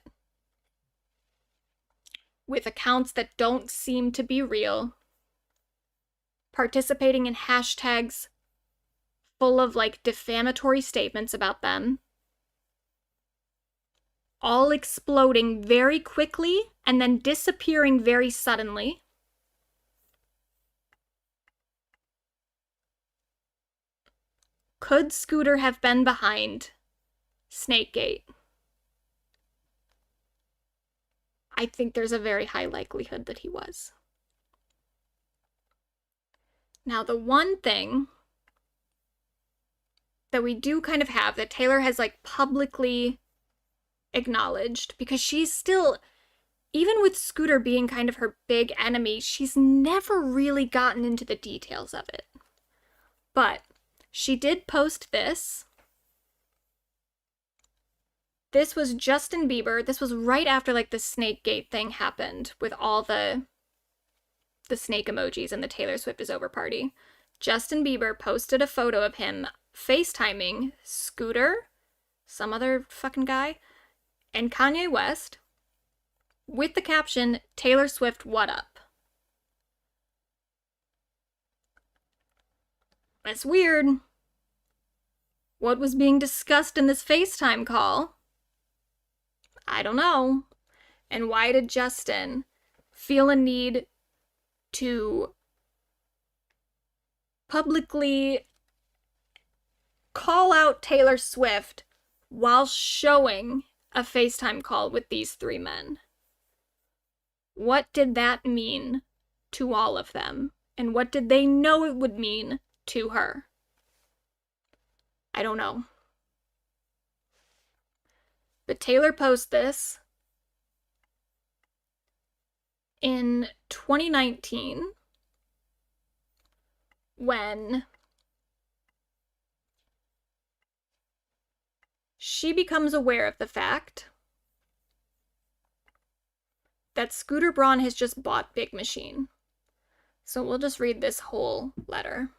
with accounts that don't seem to be real, participating in hashtags full of like defamatory statements about them, all exploding very quickly and then disappearing very suddenly. Could Scooter have been behind Snakegate? I think there's a very high likelihood that he was. Now, the one thing that we do kind of have that Taylor has like publicly acknowledged, because she's still, even with Scooter being kind of her big enemy, she's never really gotten into the details of it. But she did post this. This was Justin Bieber. This was right after like the Snakegate thing happened with all the snake emojis and the Taylor Swift is over party. Justin Bieber posted a photo of him FaceTiming Scooter, some other fucking guy, and Kanye West with the caption, Taylor Swift, what up? That's weird. What was being discussed in this FaceTime call? I don't know. And why did Justin feel a need to publicly call out Taylor Swift while showing a FaceTime call with these three men? What did that mean to all of them? And what did they know it would mean to her? I don't know. But Taylor posted this in 2019 when she becomes aware of the fact that Scooter Braun has just bought Big Machine. So we'll just read this whole letter.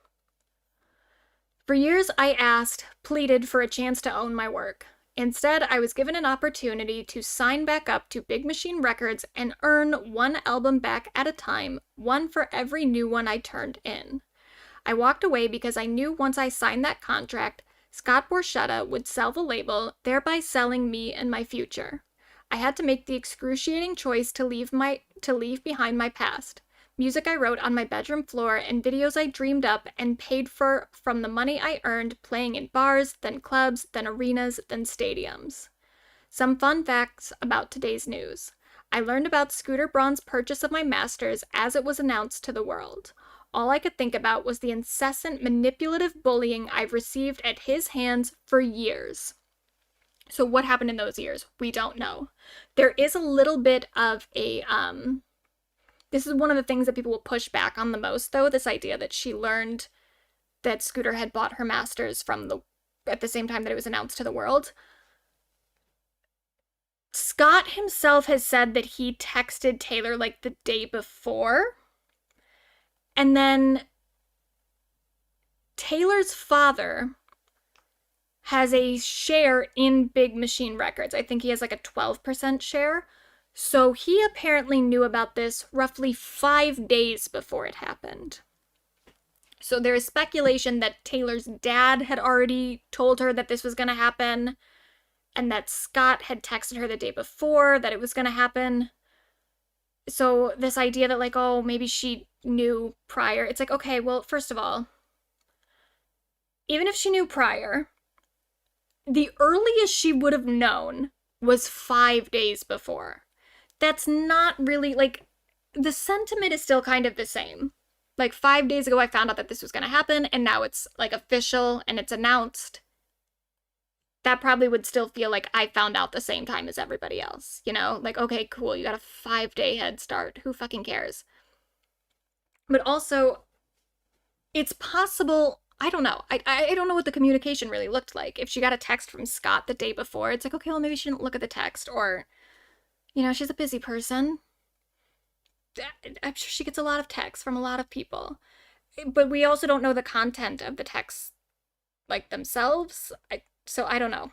For years, I asked, pleaded for a chance to own my work. Instead, I was given an opportunity to sign back up to Big Machine Records and earn one album back at a time, one for every new one I turned in. I walked away because I knew once I signed that contract, Scott Borchetta would sell the label, thereby selling me and my future. I had to make the excruciating choice to leave behind my past. Music I wrote on my bedroom floor and videos I dreamed up and paid for from the money I earned playing in bars, then clubs, then arenas, then stadiums. Some fun facts about today's news. I learned about Scooter Braun's purchase of my masters as it was announced to the world. all I could think about was the incessant manipulative bullying I've received at his hands for years. So what happened in those years? We don't know. There is a little bit of a this is one of the things that people will push back on the most, though, this idea that she learned that Scooter had bought her masters at the same time that it was announced to the world. Scott himself has said that he texted Taylor like the day before. And then Taylor's father has a share in Big Machine Records. I think he has like a 12% share. So he apparently knew about this roughly 5 days before it happened. So there is speculation that Taylor's dad had already told her that this was going to happen, and that Scott had texted her the day before that it was going to happen. So this idea that, like, oh, maybe she knew prior, it's like, okay, well, first of all, even if she knew prior, the earliest she would have known was 5 days before. That's not really, like, the sentiment is still kind of the same. Like, 5 days ago I found out that this was going to happen, and now it's, like, official and it's announced. That probably would still feel like I found out the same time as everybody else, you know? Like, okay, cool, you got a 5-day head start. Who fucking cares? But also, it's possible, I don't know. I don't know what the communication really looked like. If she got a text from Scott the day before, it's like, okay, well, maybe she didn't look at the text, or, you know, she's a busy person. I'm sure she gets a lot of texts from a lot of people. But we also don't know the content of the texts, like, themselves. So I don't know.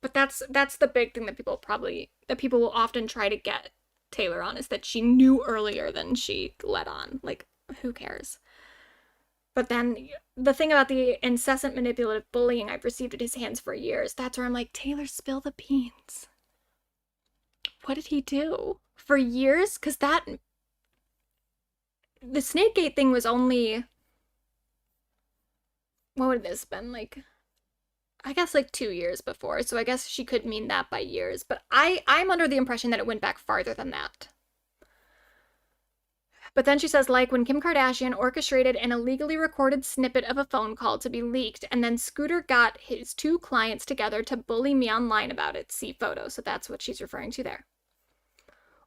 But that's the big thing that people will often try to get Taylor on, is that she knew earlier than she let on. Like, who cares? But then the thing about the incessant manipulative bullying I've received at his hands for years, that's where I'm like, Taylor, spill the beans. What did he do? For years? Because the Snakegate thing was only, what would this have been, like, I guess like 2 years before, so I guess she could mean that by years, but I'm under the impression that it went back farther than that. But then she says, like when Kim Kardashian orchestrated an illegally recorded snippet of a phone call to be leaked, and then Scooter got his 2 clients together to bully me online about it. See photo. So that's what she's referring to there.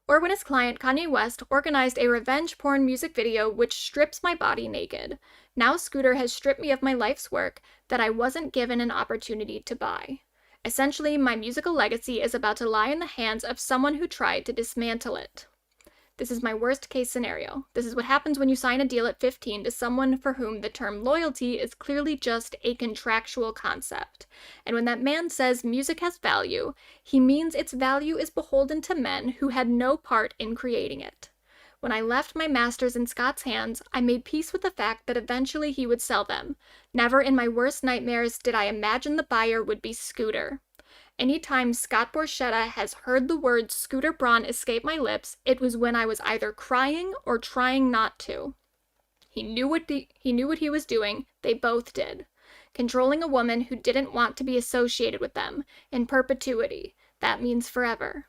Or when his client, Kanye West, organized a revenge porn music video which strips my body naked. Now Scooter has stripped me of my life's work that I wasn't given an opportunity to buy. Essentially, my musical legacy is about to lie in the hands of someone who tried to dismantle it. This is my worst case scenario. This is what happens when you sign a deal at 15 to someone for whom the term loyalty is clearly just a contractual concept. And when that man says music has value, he means its value is beholden to men who had no part in creating it. When I left my masters in Scott's hands, I made peace with the fact that eventually he would sell them. Never in my worst nightmares did I imagine the buyer would be Scooter. Anytime Scott Borchetta has heard the word Scooter Braun escape my lips, it was when I was either crying or trying not to. He knew what he was doing. They both did. Controlling a woman who didn't want to be associated with them in perpetuity. That means forever.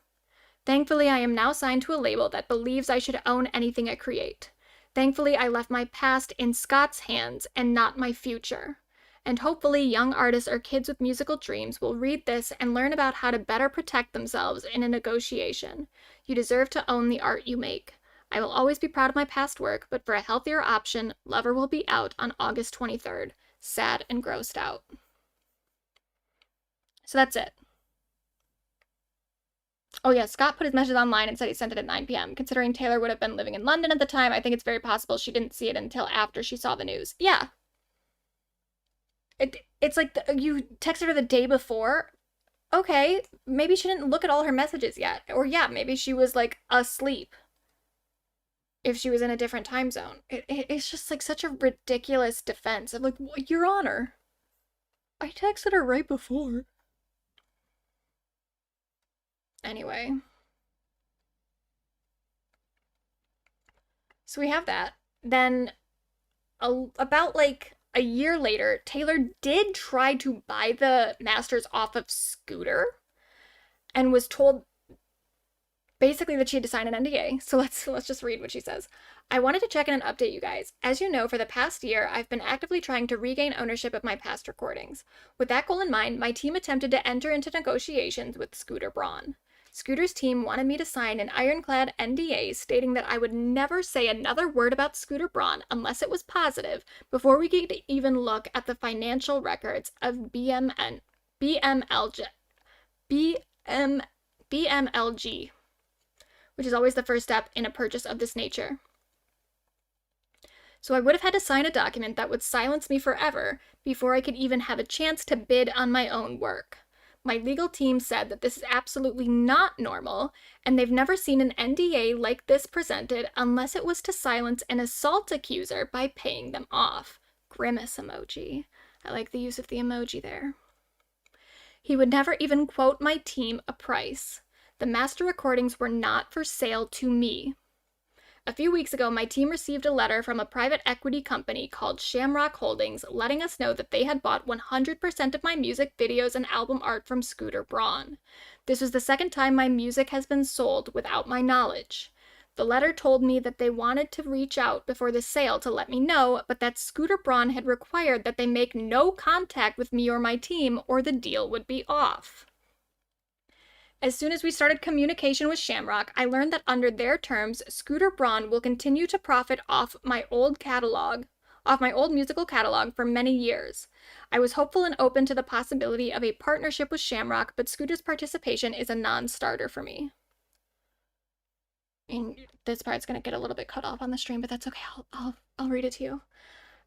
Thankfully, I am now signed to a label that believes I should own anything I create. Thankfully, I left my past in Scott's hands and not my future. And hopefully young artists or kids with musical dreams will read this and learn about how to better protect themselves in a negotiation. You deserve to own the art you make. I will always be proud of my past work, but for a healthier option, Lover will be out on August 23rd. Sad and grossed out. So that's it. Oh yeah, Scott put his message online and said he sent it at 9 p.m. Considering Taylor would have been living in London at the time, I think it's very possible she didn't see it until after she saw the news. Yeah. It's like you texted her the day before. Okay, maybe she didn't look at all her messages yet. Or yeah, maybe she was like asleep if she was in a different time zone. It's just like such a ridiculous defense of like, Your Honor, I texted her right before. Anyway. So we have that. Then about like a year later, Taylor did try to buy the masters off of Scooter and was told basically that she had to sign an NDA. So let's just read what she says. I wanted to check in and update you guys. As you know, for the past year, I've been actively trying to regain ownership of my past recordings. With that goal in mind, my team attempted to enter into negotiations with Scooter Braun. Scooter's team wanted me to sign an ironclad NDA stating that I would never say another word about Scooter Braun unless it was positive before we could even look at the financial records of BMLG, which is always the first step in a purchase of this nature. So I would have had to sign a document that would silence me forever before I could even have a chance to bid on my own work. My legal team said that this is absolutely not normal, and they've never seen an NDA like this presented unless it was to silence an assault accuser by paying them off. Grimace emoji. I like the use of the emoji there. He would never even quote my team a price. The master recordings were not for sale to me. A few weeks ago, my team received a letter from a private equity company called Shamrock Holdings letting us know that they had bought 100% of my music, videos, and album art from Scooter Braun. This was the second time my music has been sold without my knowledge. The letter told me that they wanted to reach out before the sale to let me know, but that Scooter Braun had required that they make no contact with me or my team or the deal would be off. As soon as we started communication with Shamrock, I learned that under their terms, Scooter Braun will continue to profit off my old musical catalog for many years. I was hopeful and open to the possibility of a partnership with Shamrock, but Scooter's participation is a non-starter for me. And this part's gonna get a little bit cut off on the stream, but that's okay. I'll read it to you.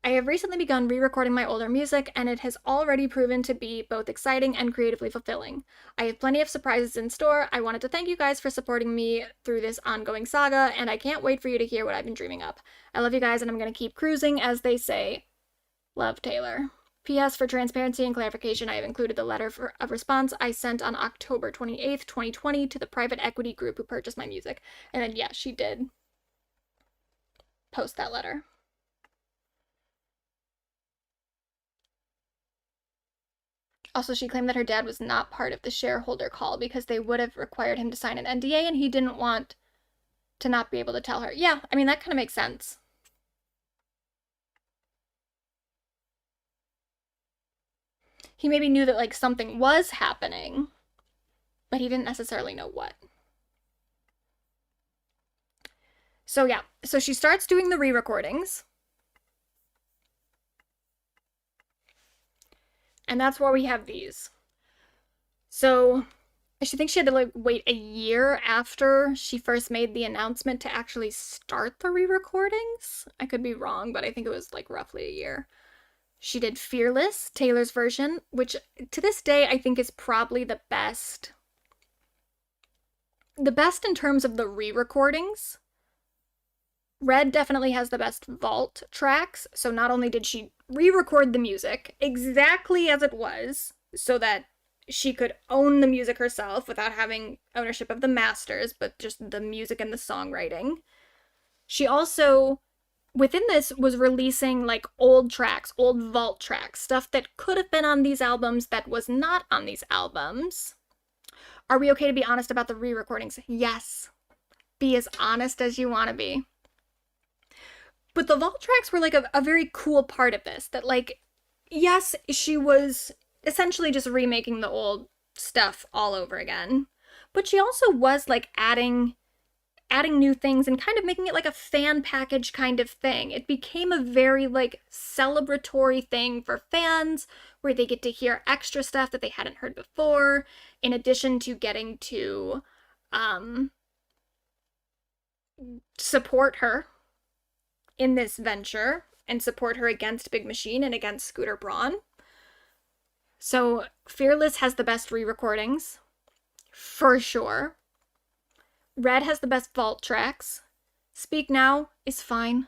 I have recently begun re-recording my older music, and it has already proven to be both exciting and creatively fulfilling. I have plenty of surprises in store. I wanted to thank you guys for supporting me through this ongoing saga, and I can't wait for you to hear what I've been dreaming up. I love you guys, and I'm going to keep cruising, as they say. Love, Taylor. P.S. For transparency and clarification, I have included the letter of response I sent on October 28th, 2020 to the private equity group who purchased my music. And then, yeah, she did post that letter. Also, she claimed that her dad was not part of the shareholder call because they would have required him to sign an NDA and he didn't want to not be able to tell her. Yeah, I mean, that kind of makes sense. He maybe knew that, like, something was happening, but he didn't necessarily know what. So, yeah. So she starts doing the re-recordings. And that's why we have these. So I think she had to, like, wait a year after she first made the announcement to actually start the re-recordings. I could be wrong, but I think it was, like, roughly a year. She did Fearless, Taylor's version, which to this day I think is probably the best. The best in terms of the re-recordings. Red definitely has the best vault tracks, so not only did she re-record the music exactly as it was, so that she could own the music herself without having ownership of the masters, but just the music and the songwriting. She also, within this, was releasing, like, old tracks, old vault tracks, stuff that could have been on these albums that was not on these albums. Are we okay to be honest about the re-recordings? Yes. Be as honest as you want to be. But the vault tracks were, like, a very cool part of this. That, like, yes, she was essentially just remaking the old stuff all over again. But she also was, like, adding new things and kind of making it like a fan package kind of thing. It became a very, like, celebratory thing for fans where they get to hear extra stuff that they hadn't heard before, in addition to getting to support her in this venture and support her against Big Machine and against Scooter Braun. So Fearless has the best re-recordings, for sure. Red has the best vault tracks. Speak Now is fine.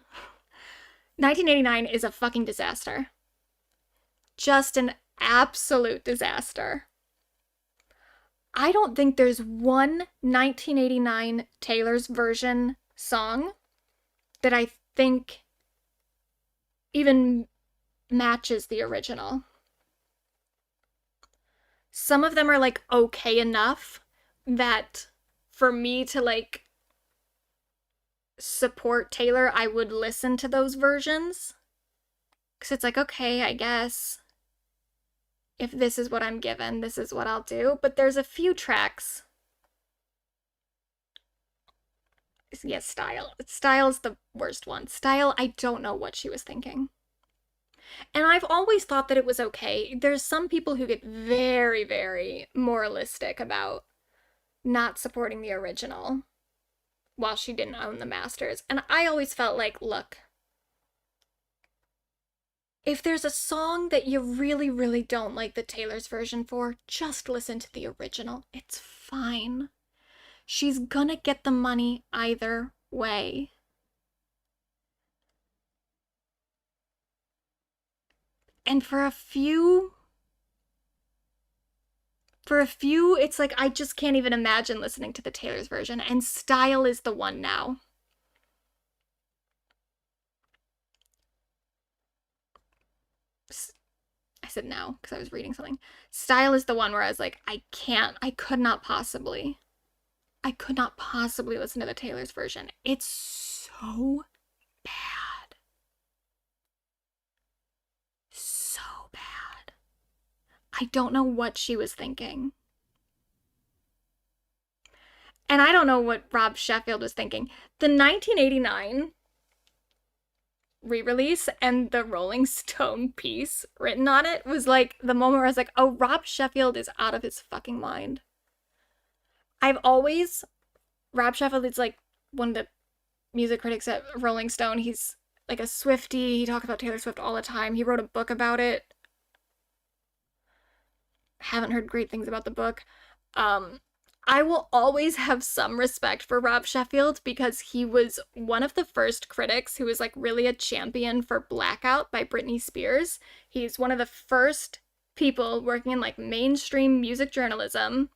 1989 is a fucking disaster. Just an absolute disaster. I don't think there's one 1989 Taylor's version song that I think even matches the original. Some of them are, like, okay enough that for me to like support Taylor, I would listen to those versions. Because it's like, okay, I guess if this is what I'm given, this is what I'll do. But there's a few tracks. Yeah, Style. Style's the worst one. Style, I don't know what she was thinking. And I've always thought that it was okay. There's some people who get very, very moralistic about not supporting the original while she didn't own the masters. And I always felt like, look, if there's a song that you really, really don't like the Taylor's version for, just listen to the original. It's fine. She's gonna get the money either way. And for a few, it's like I just can't even imagine listening to the Taylor's version, and Style is the one now. I said now because I was reading something. Style is the one where I was like, I could not possibly listen to the Taylor's version. It's so bad. So bad. I don't know what she was thinking. And I don't know what Rob Sheffield was thinking. The 1989 re-release and the Rolling Stone piece written on it was like the moment where I was like, oh, Rob Sheffield is out of his fucking mind. Rob Sheffield is like one of the music critics at Rolling Stone. He's like a Swiftie. He talks about Taylor Swift all the time. He wrote a book about it. Haven't heard great things about the book. I will always have some respect for Rob Sheffield because he was one of the first critics who was like really a champion for Blackout by Britney Spears. He's one of the first people working in like mainstream music journalism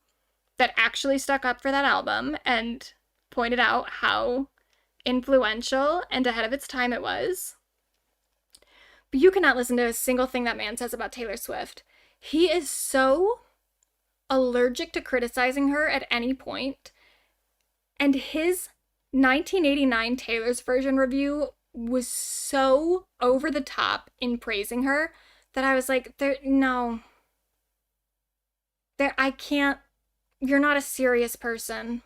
that actually stuck up for that album and pointed out how influential and ahead of its time it was. But you cannot listen to a single thing that man says about Taylor Swift. He is so allergic to criticizing her at any point. And his 1989 Taylor's version review was so over the top in praising her that I was like, I can't, you're not a serious person.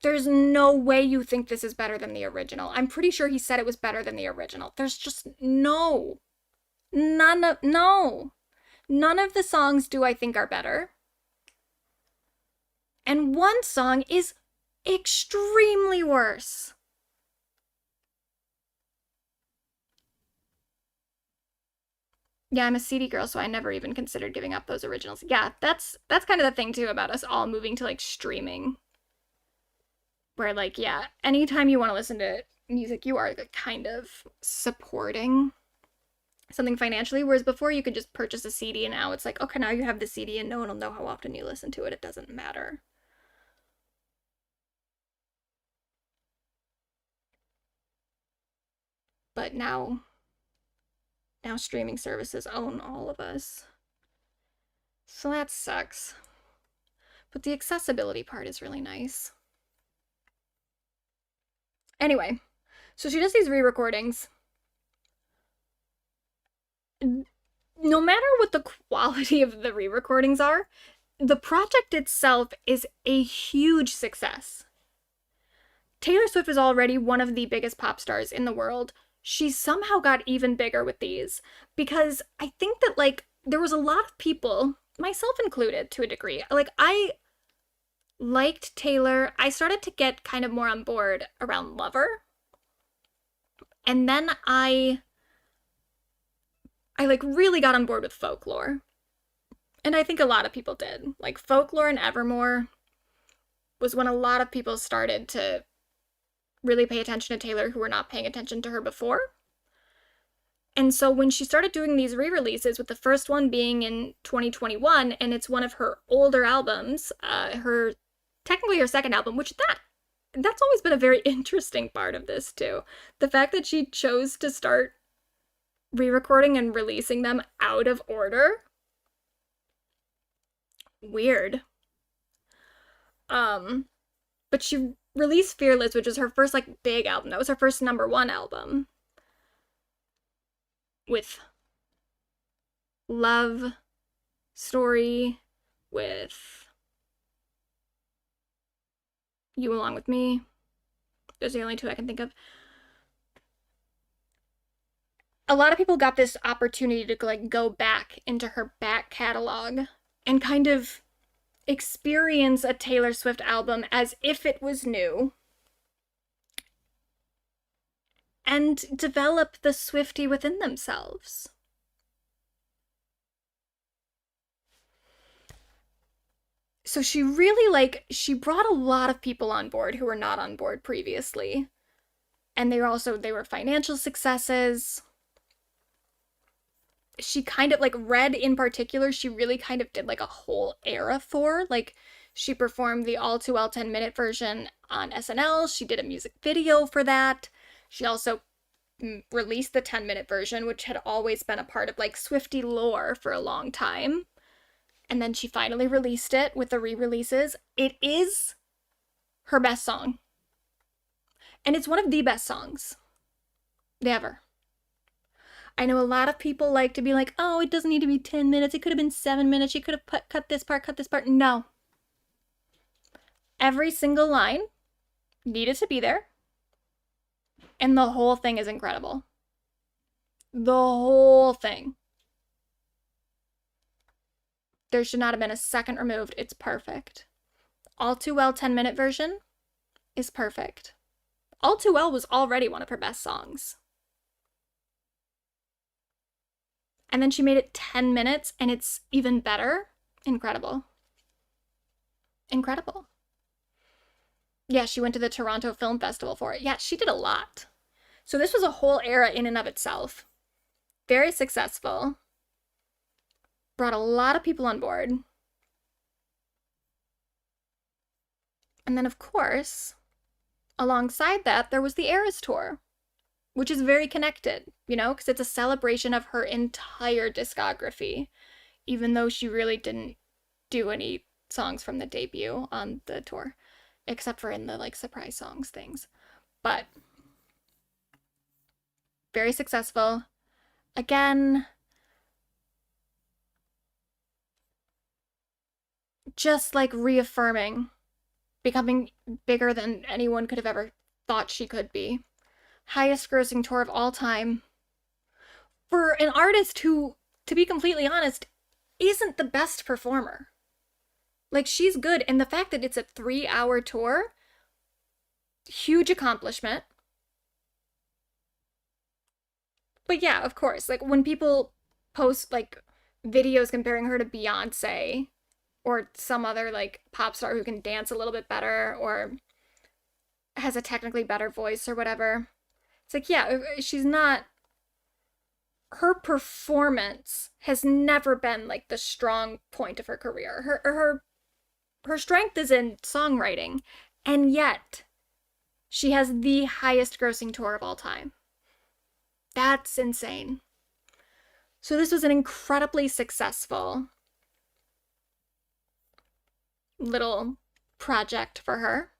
There's no way you think this is better than the original. I'm pretty sure he said it was better than the original. There's just no. None of the songs do I think are better. And one song is extremely worse. Yeah, I'm a CD girl, so I never even considered giving up those originals. Yeah, that's kind of the thing too about us all moving to like streaming. Where like, yeah, anytime you want to listen to music, you are kind of supporting something financially, whereas before you could just purchase a CD, and now it's like, okay, now you have the CD and no one will know how often you listen to it. It doesn't matter. But now streaming services own all of us. So that sucks. But the accessibility part is really nice. Anyway, so she does these re-recordings. No matter what the quality of the re-recordings are, the project itself is a huge success. Taylor Swift is already one of the biggest pop stars in the world. She somehow got even bigger with these because I think that like there was a lot of people, myself included to a degree, like I liked Taylor. I started to get kind of more on board around Lover. And then I like really got on board with Folklore. And I think a lot of people did. Like Folklore and Evermore was when a lot of people started to really pay attention to Taylor who were not paying attention to her before. And so when she started doing these re-releases, with the first one being in 2021, and it's one of her older albums, technically her second album, which that's always been a very interesting part of this too. The fact that she chose to start re-recording and releasing them out of order. Weird. But she released Fearless, which was her first like big album. That was her first #1 album. With Love Story, with You Along With Me. Those are the only two I can think of. A lot of people got this opportunity to like go back into her back catalog and kind of experience a Taylor Swift album as if it was new and develop the Swiftie within themselves. So she really she brought a lot of people on board who were not on board previously. And they were financial successes. She kind of Red in particular, she really kind of did like a whole era for. Like she performed the All Too Well 10-minute version on SNL. She did a music video for that. She also released the 10-minute version, which had always been a part of like Swiftie lore for a long time. And then she finally released it with the re-releases. It is her best song. And it's one of the best songs ever. I know a lot of people like to be like, oh, it doesn't need to be 10 minutes. It could have been 7 minutes. She could have cut this part. No. Every single line needed to be there. And the whole thing is incredible. The whole thing. There should not have been a second removed. It's perfect. All Too Well 10-minute version is perfect. All Too Well was already one of her best songs. And then she made it 10 minutes and it's even better. Incredible. Incredible. Yeah, she went to the Toronto Film Festival for it. Yeah, she did a lot. So this was a whole era in and of itself. Very successful. Brought a lot of people on board. And then, of course, alongside that, there was the Eras Tour, which is very connected, because it's a celebration of her entire discography, even though she really didn't do any songs from the debut on the tour, except for in the surprise songs things. But very successful. Again, just reaffirming, becoming bigger than anyone could have ever thought she could be. Highest grossing tour of all time. For an artist who, to be completely honest, isn't the best performer. She's good, and the fact that it's a 3-hour tour, huge accomplishment. But yeah, of course, when people post videos comparing her to Beyonce or some other pop star who can dance a little bit better or has a technically better voice or whatever, it's yeah, she's not. Her performance has never been the strong point of her career. Her strength is in songwriting, and yet she has the highest grossing tour of all time. That's insane. So this was an incredibly successful little project for her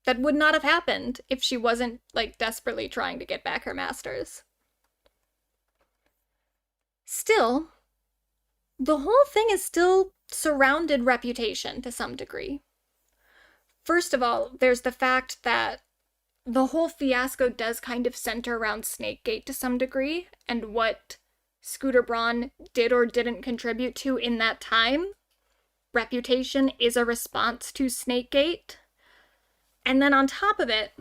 that would not have happened if she wasn't desperately trying to get back her masters. Still, the whole thing is still surrounded reputation to some degree. First of all, there's the fact that the whole fiasco does kind of center around Snakegate to some degree, and what Scooter Braun did or didn't contribute to in that time. Reputation is a response to Snakegate. And then on top of it,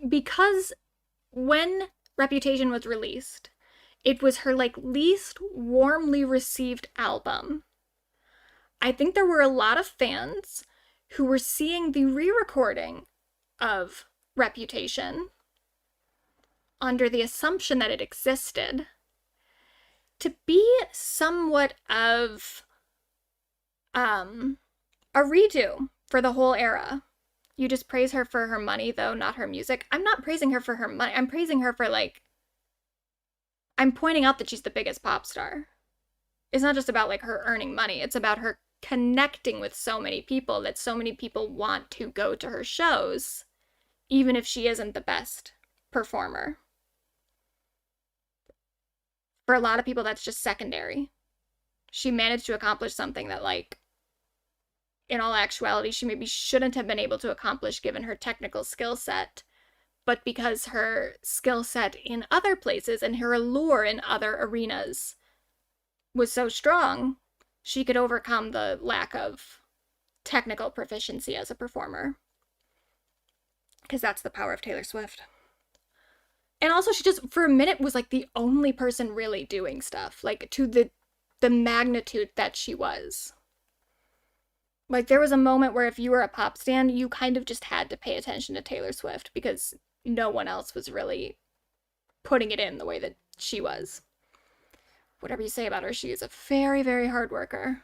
because when Reputation was released, it was her least warmly received album. I think there were a lot of fans who were seeing the re-recording of Reputation under the assumption that it existed to be somewhat of a redo for the whole era. You just praise her for her money, though, not her music. I'm not praising her for her money. I'm praising her for I'm pointing out that she's the biggest pop star. It's not just about her earning money. It's about her connecting with so many people that so many people want to go to her shows, even if she isn't the best performer. For a lot of people, that's just secondary. She managed to accomplish something that, like, in all actuality, she maybe shouldn't have been able to accomplish given her technical skill set. But because her skill set in other places and her allure in other arenas was so strong, she could overcome the lack of technical proficiency as a performer. Because that's the power of Taylor Swift. And also, she just, for a minute, was like the only person really doing stuff, like to the magnitude that she was. Like, there was a moment where if you were a pop stan, you kind of just had to pay attention to Taylor Swift because no one else was really putting it in the way that she was. Whatever you say about her, she is a very, very hard worker.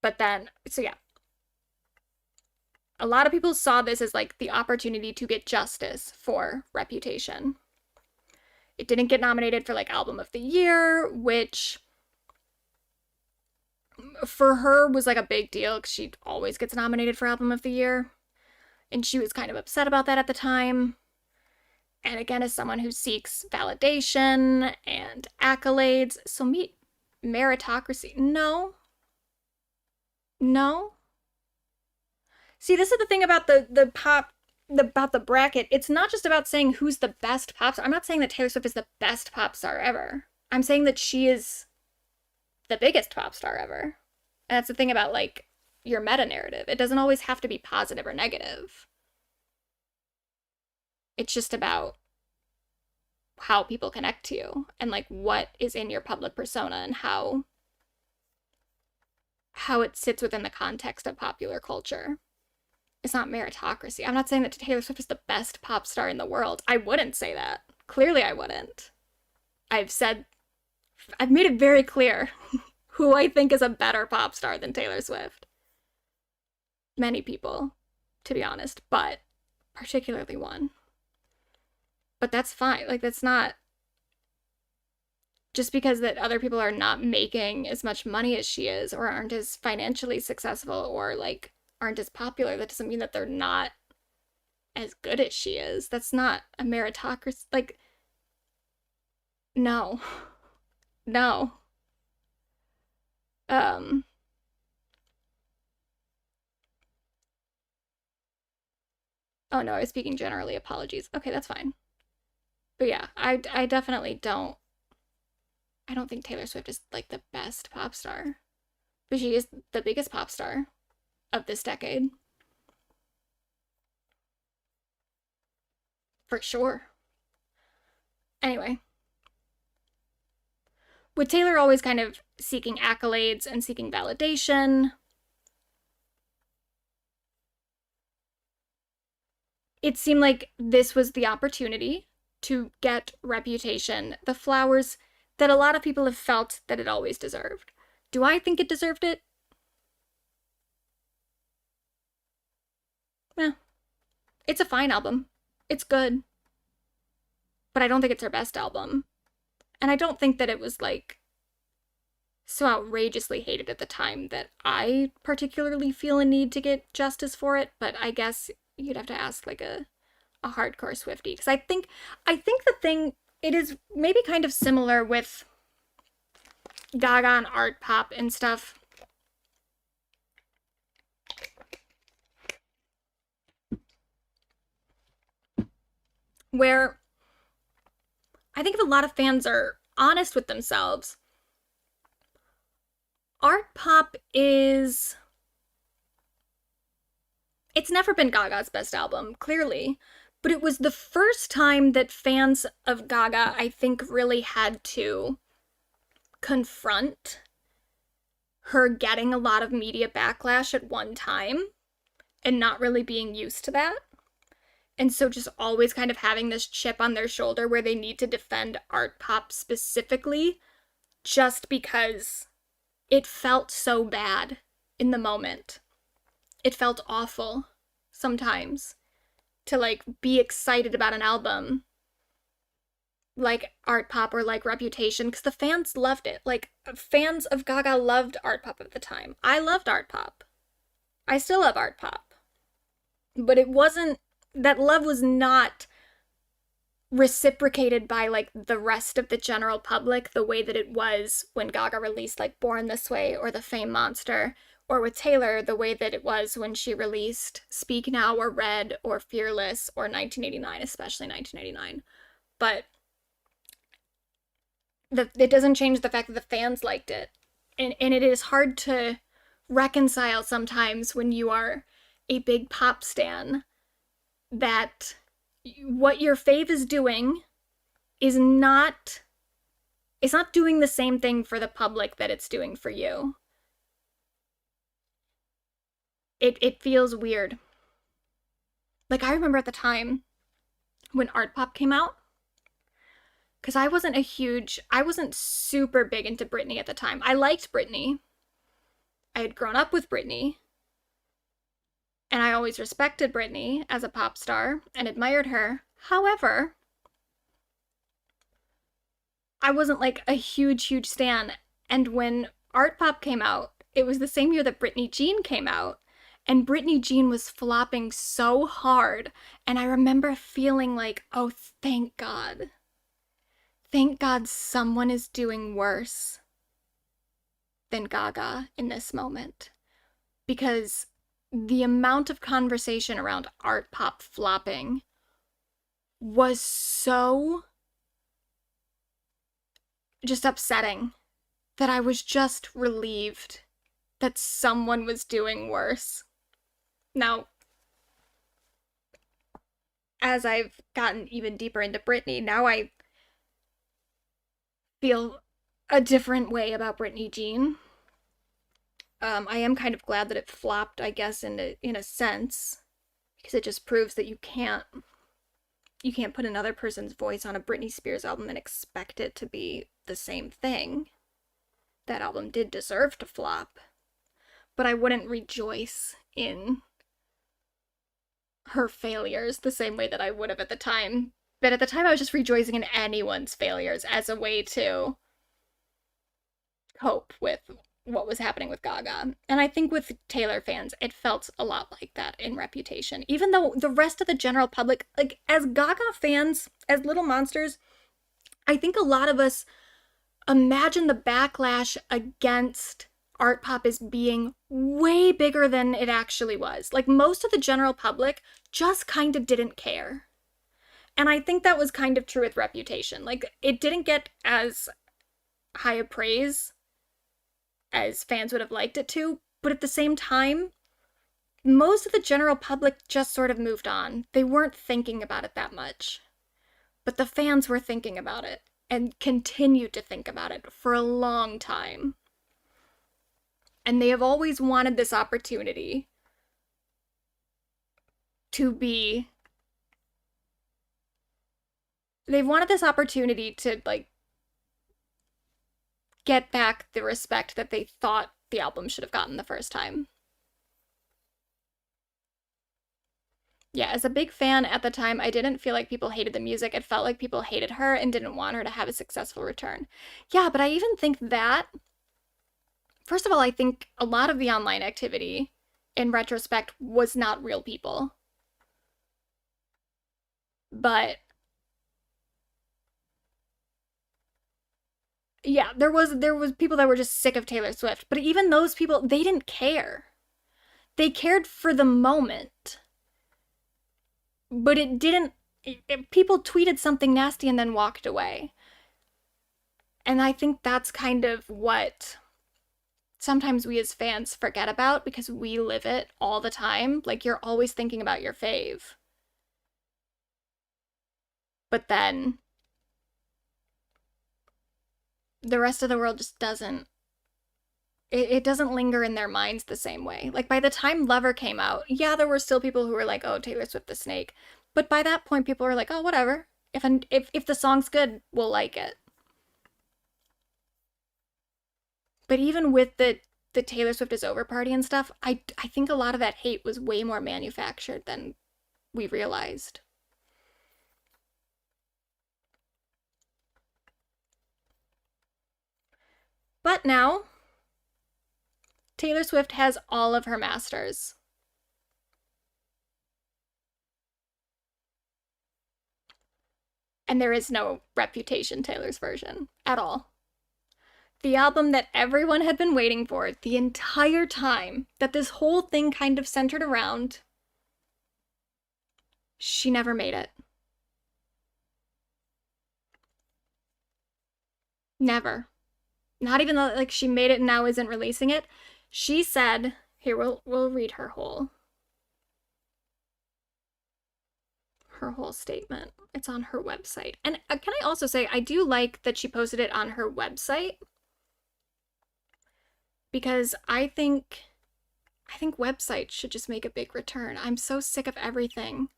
But then, so yeah. A lot of people saw this as like the opportunity to get justice for Reputation. It didn't get nominated for like Album of the Year, which for her was like a big deal because she always gets nominated for Album of the Year. And she was kind of upset about that at the time. And again, as someone who seeks validation and accolades, so meet meritocracy. No. See, this is the thing about about the bracket. It's not just about saying who's the best pop star. I'm not saying that Taylor Swift is the best pop star ever. I'm saying that she is the biggest pop star ever. And that's the thing about, like, your meta-narrative. It doesn't always have to be positive or negative. It's just about how people connect to you and, like, what is in your public persona and how it sits within the context of popular culture. It's not meritocracy. I'm not saying that Taylor Swift is the best pop star in the world. I wouldn't say that. Clearly I wouldn't. I've made it very clear who I think is a better pop star than Taylor Swift. Many people, to be honest, but particularly one. But that's fine. Like, that's not just because that other people are not making as much money as she is or aren't as financially successful or like aren't as popular, that doesn't mean that they're not as good as she is. That's not a meritocracy. Like, no. Oh no, I was speaking generally. Apologies. Okay, that's fine. But yeah, I definitely don't. I don't think Taylor Swift is like the best pop star, but she is the biggest pop star of this decade. For sure. Anyway, with Taylor always kind of seeking accolades and seeking validation, it seemed like this was the opportunity to get Reputation the flowers that a lot of people have felt that it always deserved. Do I think it deserved it? Yeah. It's a fine album. It's good. But I don't think it's her best album. And I don't think that it was, like, so outrageously hated at the time that I particularly feel a need to get justice for it, but I guess you'd have to ask, like, a hardcore Swiftie. Because I think the thing, it is maybe kind of similar with Gaga and art pop and stuff. Where I think if a lot of fans are honest with themselves, art pop it's never been Gaga's best album, clearly, but it was the first time that fans of Gaga, I think, really had to confront her getting a lot of media backlash at one time and not really being used to that. And so just always kind of having this chip on their shoulder where they need to defend art pop specifically just because it felt so bad in the moment. It felt awful sometimes to, like, be excited about an album like art pop or like Reputation, because the fans loved it. Like, fans of Gaga loved art pop at the time. I loved art pop. I still love art pop. But it wasn't, that love was not reciprocated by like the rest of the general public the way that it was when Gaga released like Born This Way or The Fame Monster, or with Taylor the way that it was when she released Speak Now or Red or Fearless or 1989, especially 1989. But it doesn't change the fact that the fans liked it. And it is hard to reconcile sometimes when you are a big pop stan that what your fave is doing is not, it's not doing the same thing for the public that it's doing for you. It feels weird. Like, I remember at the time when art pop came out, because I wasn't super big into Britney at the time. I liked Britney. I had grown up with Britney. And I always respected Britney as a pop star and admired her. However, I wasn't like a huge stan. And when art pop came out, it was the same year that Britney Jean came out. And Britney Jean was flopping so hard. And I remember feeling like, oh, thank God. Thank God someone is doing worse than Gaga in this moment. Because the amount of conversation around art pop flopping was so just upsetting that I was just relieved that someone was doing worse. Now, as I've gotten even deeper into Britney, now I feel a different way about Britney Jean. I am kind of glad that it flopped, I guess, in a sense, because it just proves that you can't put another person's voice on a Britney Spears album and expect it to be the same thing. That album did deserve to flop, but I wouldn't rejoice in her failures the same way that I would have at the time. But at the time, I was just rejoicing in anyone's failures as a way to cope with what was happening with Gaga. And I think with Taylor fans, it felt a lot like that in Reputation. Even though the rest of the general public, like, as Gaga fans, as little monsters, I think a lot of us imagine the backlash against art pop as being way bigger than it actually was. Like, most of the general public just kind of didn't care. And I think that was kind of true with Reputation. Like, it didn't get as high a praise as fans would have liked it to, but at the same time, most of the general public just sort of moved on. They weren't thinking about it that much. But the fans were thinking about it, and continued to think about it for a long time. And they have always wanted this opportunity to be... They've wanted this opportunity to, like, get back the respect that they thought the album should have gotten the first time. Yeah, as a big fan at the time, I didn't feel like people hated the music. It felt like people hated her and didn't want her to have a successful return. Yeah, but I even think that, first of all, I think a lot of the online activity, in retrospect, was not real people. But yeah, there was people that were just sick of Taylor Swift, but even those people, they didn't care. They cared for the moment. But it didn't, people tweeted something nasty and then walked away. And I think that's kind of what sometimes we as fans forget about, because we live it all the time. Like, you're always thinking about your fave. But then the rest of the world just doesn't, it doesn't linger in their minds the same way. Like, by the time Lover came out, yeah, there were still people who were like, oh, Taylor Swift the Snake. But by that point, people were like, oh, whatever. If the song's good, we'll like it. But even with the Taylor Swift is Over party and stuff, I think a lot of that hate was way more manufactured than we realized. But now, Taylor Swift has all of her masters. And there is no Reputation Taylor's version at all. The album that everyone had been waiting for the entire time that this whole thing kind of centered around, she never made it. Never. Not even though, like, she made it and now isn't releasing it. She said, here, we'll read her whole statement. It's on her website. And can I also say, I do like that she posted it on her website, because I think websites should just make a big return. I'm so sick of everything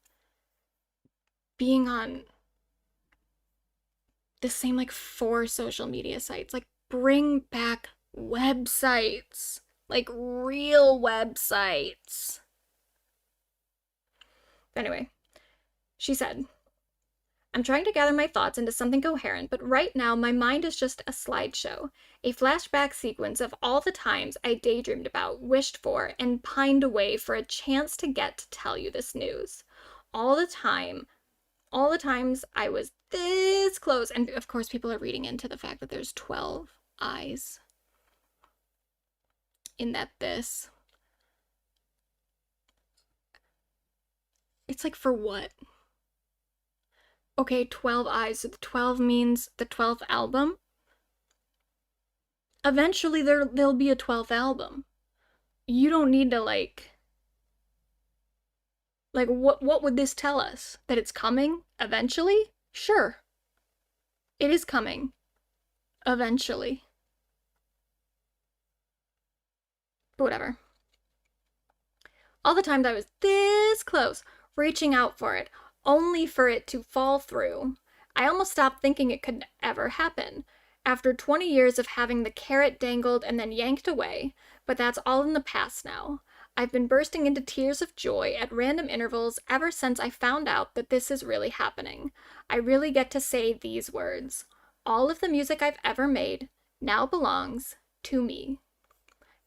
being on the same, like, 4 social media sites. Like, bring back websites. Like, real websites. Anyway, she said, I'm trying to gather my thoughts into something coherent, but right now my mind is just a slideshow, a flashback sequence of all the times I daydreamed about, wished for, and pined away for a chance to get to tell you this news. All the times I was this close. And of course, people are reading into the fact that there's 12 eyes in that this. It's like, for what? Okay, 12 eyes, so the 12 means the 12th album. Eventually there'll be a 12th album. You don't need to like what would this tell us? That it's coming eventually? Sure. It is coming eventually. But whatever. All the times I was this close, reaching out for it, only for it to fall through. I almost stopped thinking it could ever happen. After 20 years of having the carrot dangled and then yanked away, but that's all in the past now. I've been bursting into tears of joy at random intervals ever since I found out that this is really happening. I really get to say these words. All of the music I've ever made now belongs to me.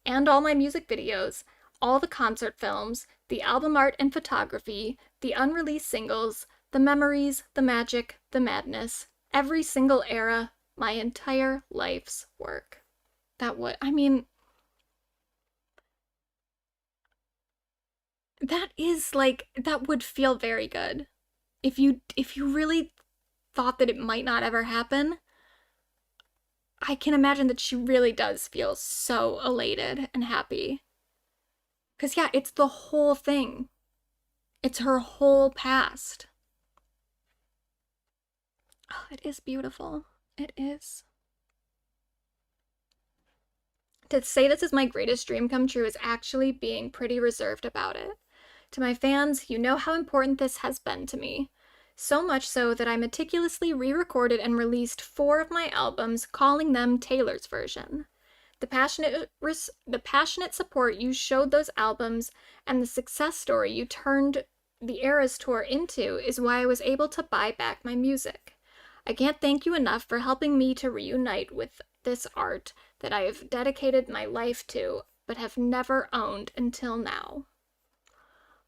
And all my music videos, all the concert films, the album art and photography, the unreleased singles, the memories, the magic, the madness, every single era, my entire life's work. That would that would feel very good. If you really thought that it might not ever happen, I can imagine that she really does feel so elated and happy. Because, yeah, it's the whole thing. It's her whole past. Oh, it is beautiful. It is. To say this is my greatest dream come true is actually being pretty reserved about it. To my fans, you know how important this has been to me. So much so that I meticulously re-recorded and released 4 of my albums, calling them Taylor's version. The passionate support you showed those albums and the success story you turned the Eras Tour into is why I was able to buy back my music. I can't thank you enough for helping me to reunite with this art that I have dedicated my life to, but have never owned until now.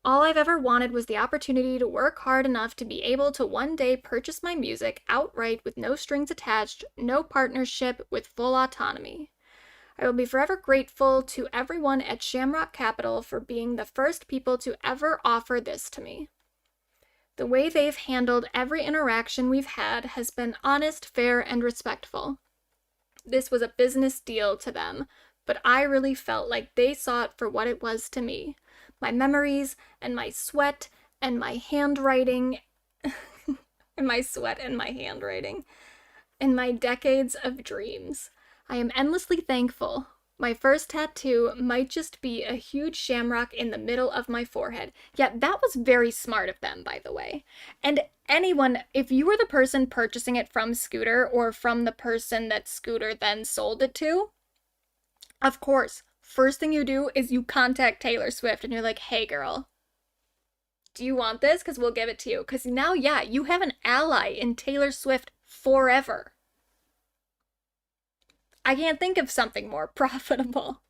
All I've ever wanted was the opportunity to work hard enough to be able to one day purchase my music outright with no strings attached, no partnership, with full autonomy. I will be forever grateful to everyone at Shamrock Capital for being the first people to ever offer this to me. The way they've handled every interaction we've had has been honest, fair, and respectful. This was a business deal to them, but I really felt like they saw it for what it was to me. My memories and my sweat and my handwriting and my decades of dreams. I am endlessly thankful. My first tattoo might just be a huge shamrock in the middle of my forehead. Yeah, that was very smart of them, by the way. And anyone, if you were the person purchasing it from Scooter or from the person that Scooter then sold it to, of course, first thing you do is you contact Taylor Swift and you're like, hey girl, do you want this? Because we'll give it to you. Because now, yeah, you have an ally in Taylor Swift forever. I can't think of something more profitable.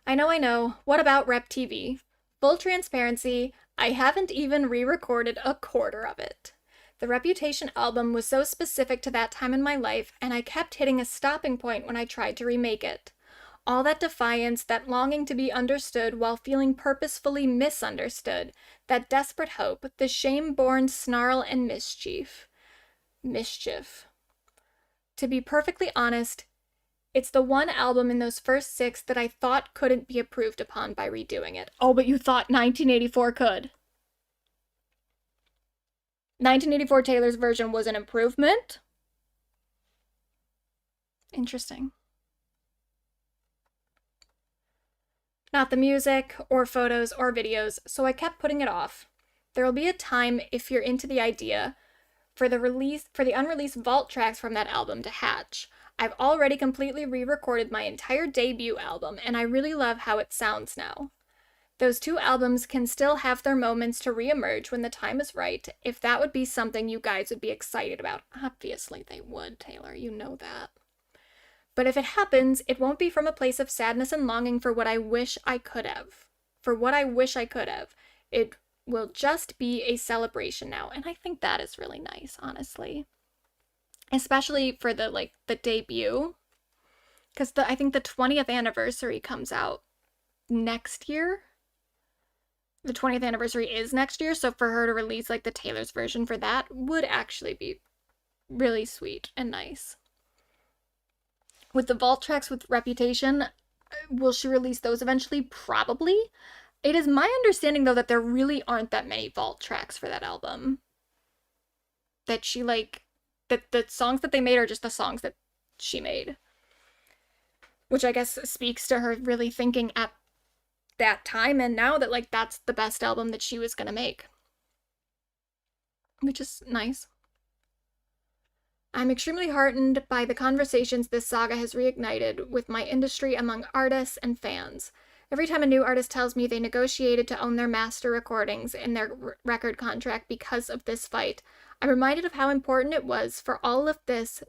I know, I know. What about Rep TV? Full transparency, I haven't even re recorded a quarter of it. The Reputation album was so specific to that time in my life, and I kept hitting a stopping point when I tried to remake it. All that defiance, that longing to be understood while feeling purposefully misunderstood, that desperate hope, the shame-born snarl and mischief. Mischief. To be perfectly honest, it's the one album in those first 6 that I thought couldn't be improved upon by redoing it. Oh, but you thought 1984 could. 1984 Taylor's version was an improvement? Interesting. Not the music, or photos, or videos, so I kept putting it off. There'll be a time, if you're into the idea, for the unreleased vault tracks from that album to hatch. I've already completely re-recorded my entire debut album, and I really love how it sounds now. Those 2 albums can still have their moments to re-emerge when the time is right, if that would be something you guys would be excited about. Obviously they would, Taylor, you know that. But if it happens, it won't be from a place of sadness and longing for what I wish I could have. It will just be a celebration now, and I think that is really nice, honestly. Especially for the debut, because I think the 20th anniversary comes out next year. The 20th anniversary is next year, so for her to release like the Taylor's version for that would actually be really sweet and nice. With the vault tracks with Reputation, will she release those eventually? Probably. It is my understanding, though, that there really aren't that many vault tracks for that album. That she, that the songs that they made are just the songs that she made. Which I guess speaks to her really thinking at that time and now that, that's the best album that she was gonna make. Which is nice. I'm extremely heartened by the conversations this saga has reignited with my industry among artists and fans. Every time a new artist tells me they negotiated to own their master recordings in their record contract because of this fight, I'm reminded of how important it was for all of this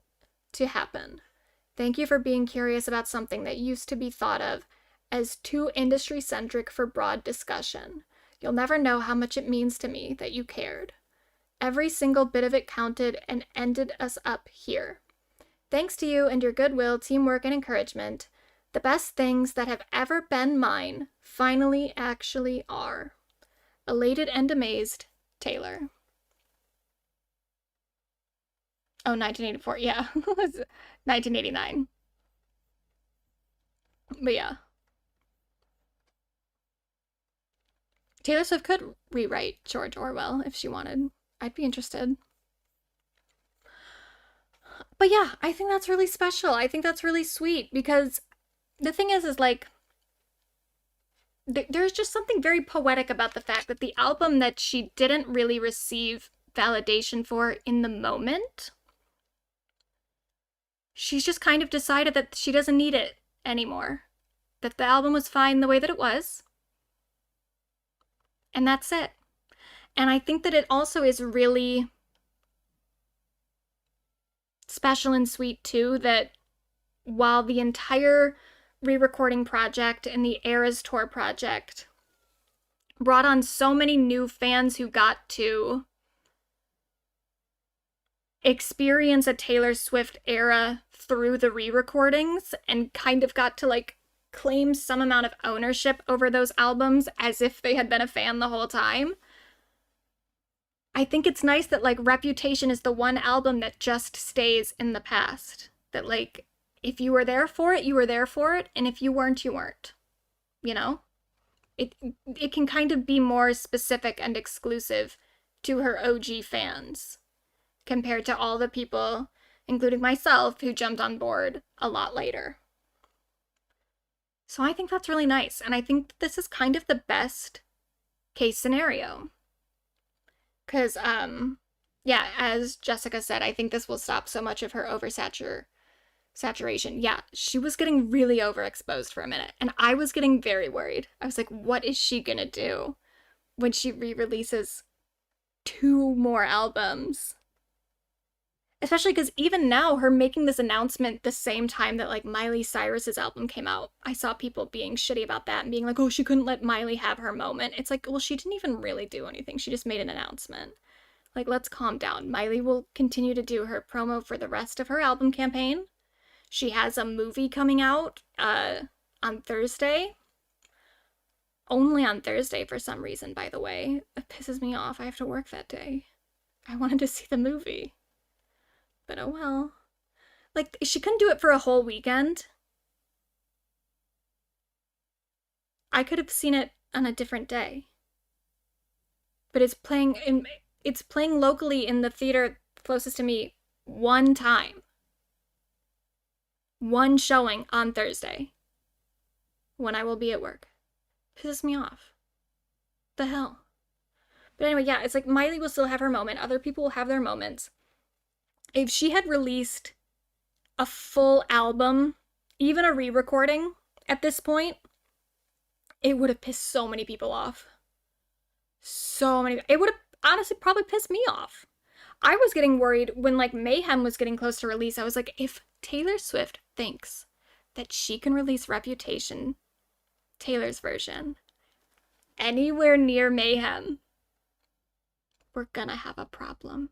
to happen. Thank you for being curious about something that used to be thought of as too industry-centric for broad discussion. You'll never know how much it means to me that you cared. Every single bit of it counted and ended us up here. Thanks to you and your goodwill, teamwork, and encouragement, the best things that have ever been mine finally actually are. Elated and amazed, Taylor. Oh, 1984, yeah. 1989. But yeah. Taylor Swift could rewrite George Orwell if she wanted. I'd be interested. But yeah, I think that's really special. I think that's really sweet because the thing is there's just something very poetic about the fact that the album that she didn't really receive validation for in the moment, she's just kind of decided that she doesn't need it anymore. That the album was fine the way that it was. And that's it. And I think that it also is really special and sweet, too, that while the entire re-recording project and the Eras Tour project brought on so many new fans who got to experience a Taylor Swift era through the re-recordings and kind of got to, claim some amount of ownership over those albums as if they had been a fan the whole time. I think it's nice that, Reputation is the one album that just stays in the past. That, if you were there for it, you were there for it, and if you weren't, you weren't. You know? It can kind of be more specific and exclusive to her OG fans compared to all the people, including myself, who jumped on board a lot later. So I think that's really nice, and I think this is kind of the best case scenario. Because, yeah, as Jessica said, I think this will stop so much of her saturation. Yeah, she was getting really overexposed for a minute, and I was getting very worried. I was like, what is she gonna do when she re-releases 2 more albums? Especially because even now, her making this announcement the same time that like Miley Cyrus's album came out, I saw people being shitty about that and being like, oh, she couldn't let Miley have her moment. It's like, well, she didn't even really do anything. She just made an announcement. Like, let's calm down. Miley will continue to do her promo for the rest of her album campaign. She has a movie coming out on Thursday. Only on Thursday for some reason, by the way. It pisses me off. I have to work that day. I wanted to see the movie. But oh well. Like, she couldn't do it for a whole weekend. I could have seen it on a different day. But it's playing locally in the theater closest to me one time. One showing on Thursday. When I will be at work. Pisses me off. The hell. But anyway, yeah, it's like Miley will still have her moment. Other people will have their moments. If she had released a full album, even a re-recording at this point, it would have pissed so many people off. It would have honestly probably pissed me off. I was getting worried when like Mayhem was getting close to release. I was like, if Taylor Swift thinks that she can release Reputation, Taylor's version, anywhere near Mayhem, we're gonna have a problem.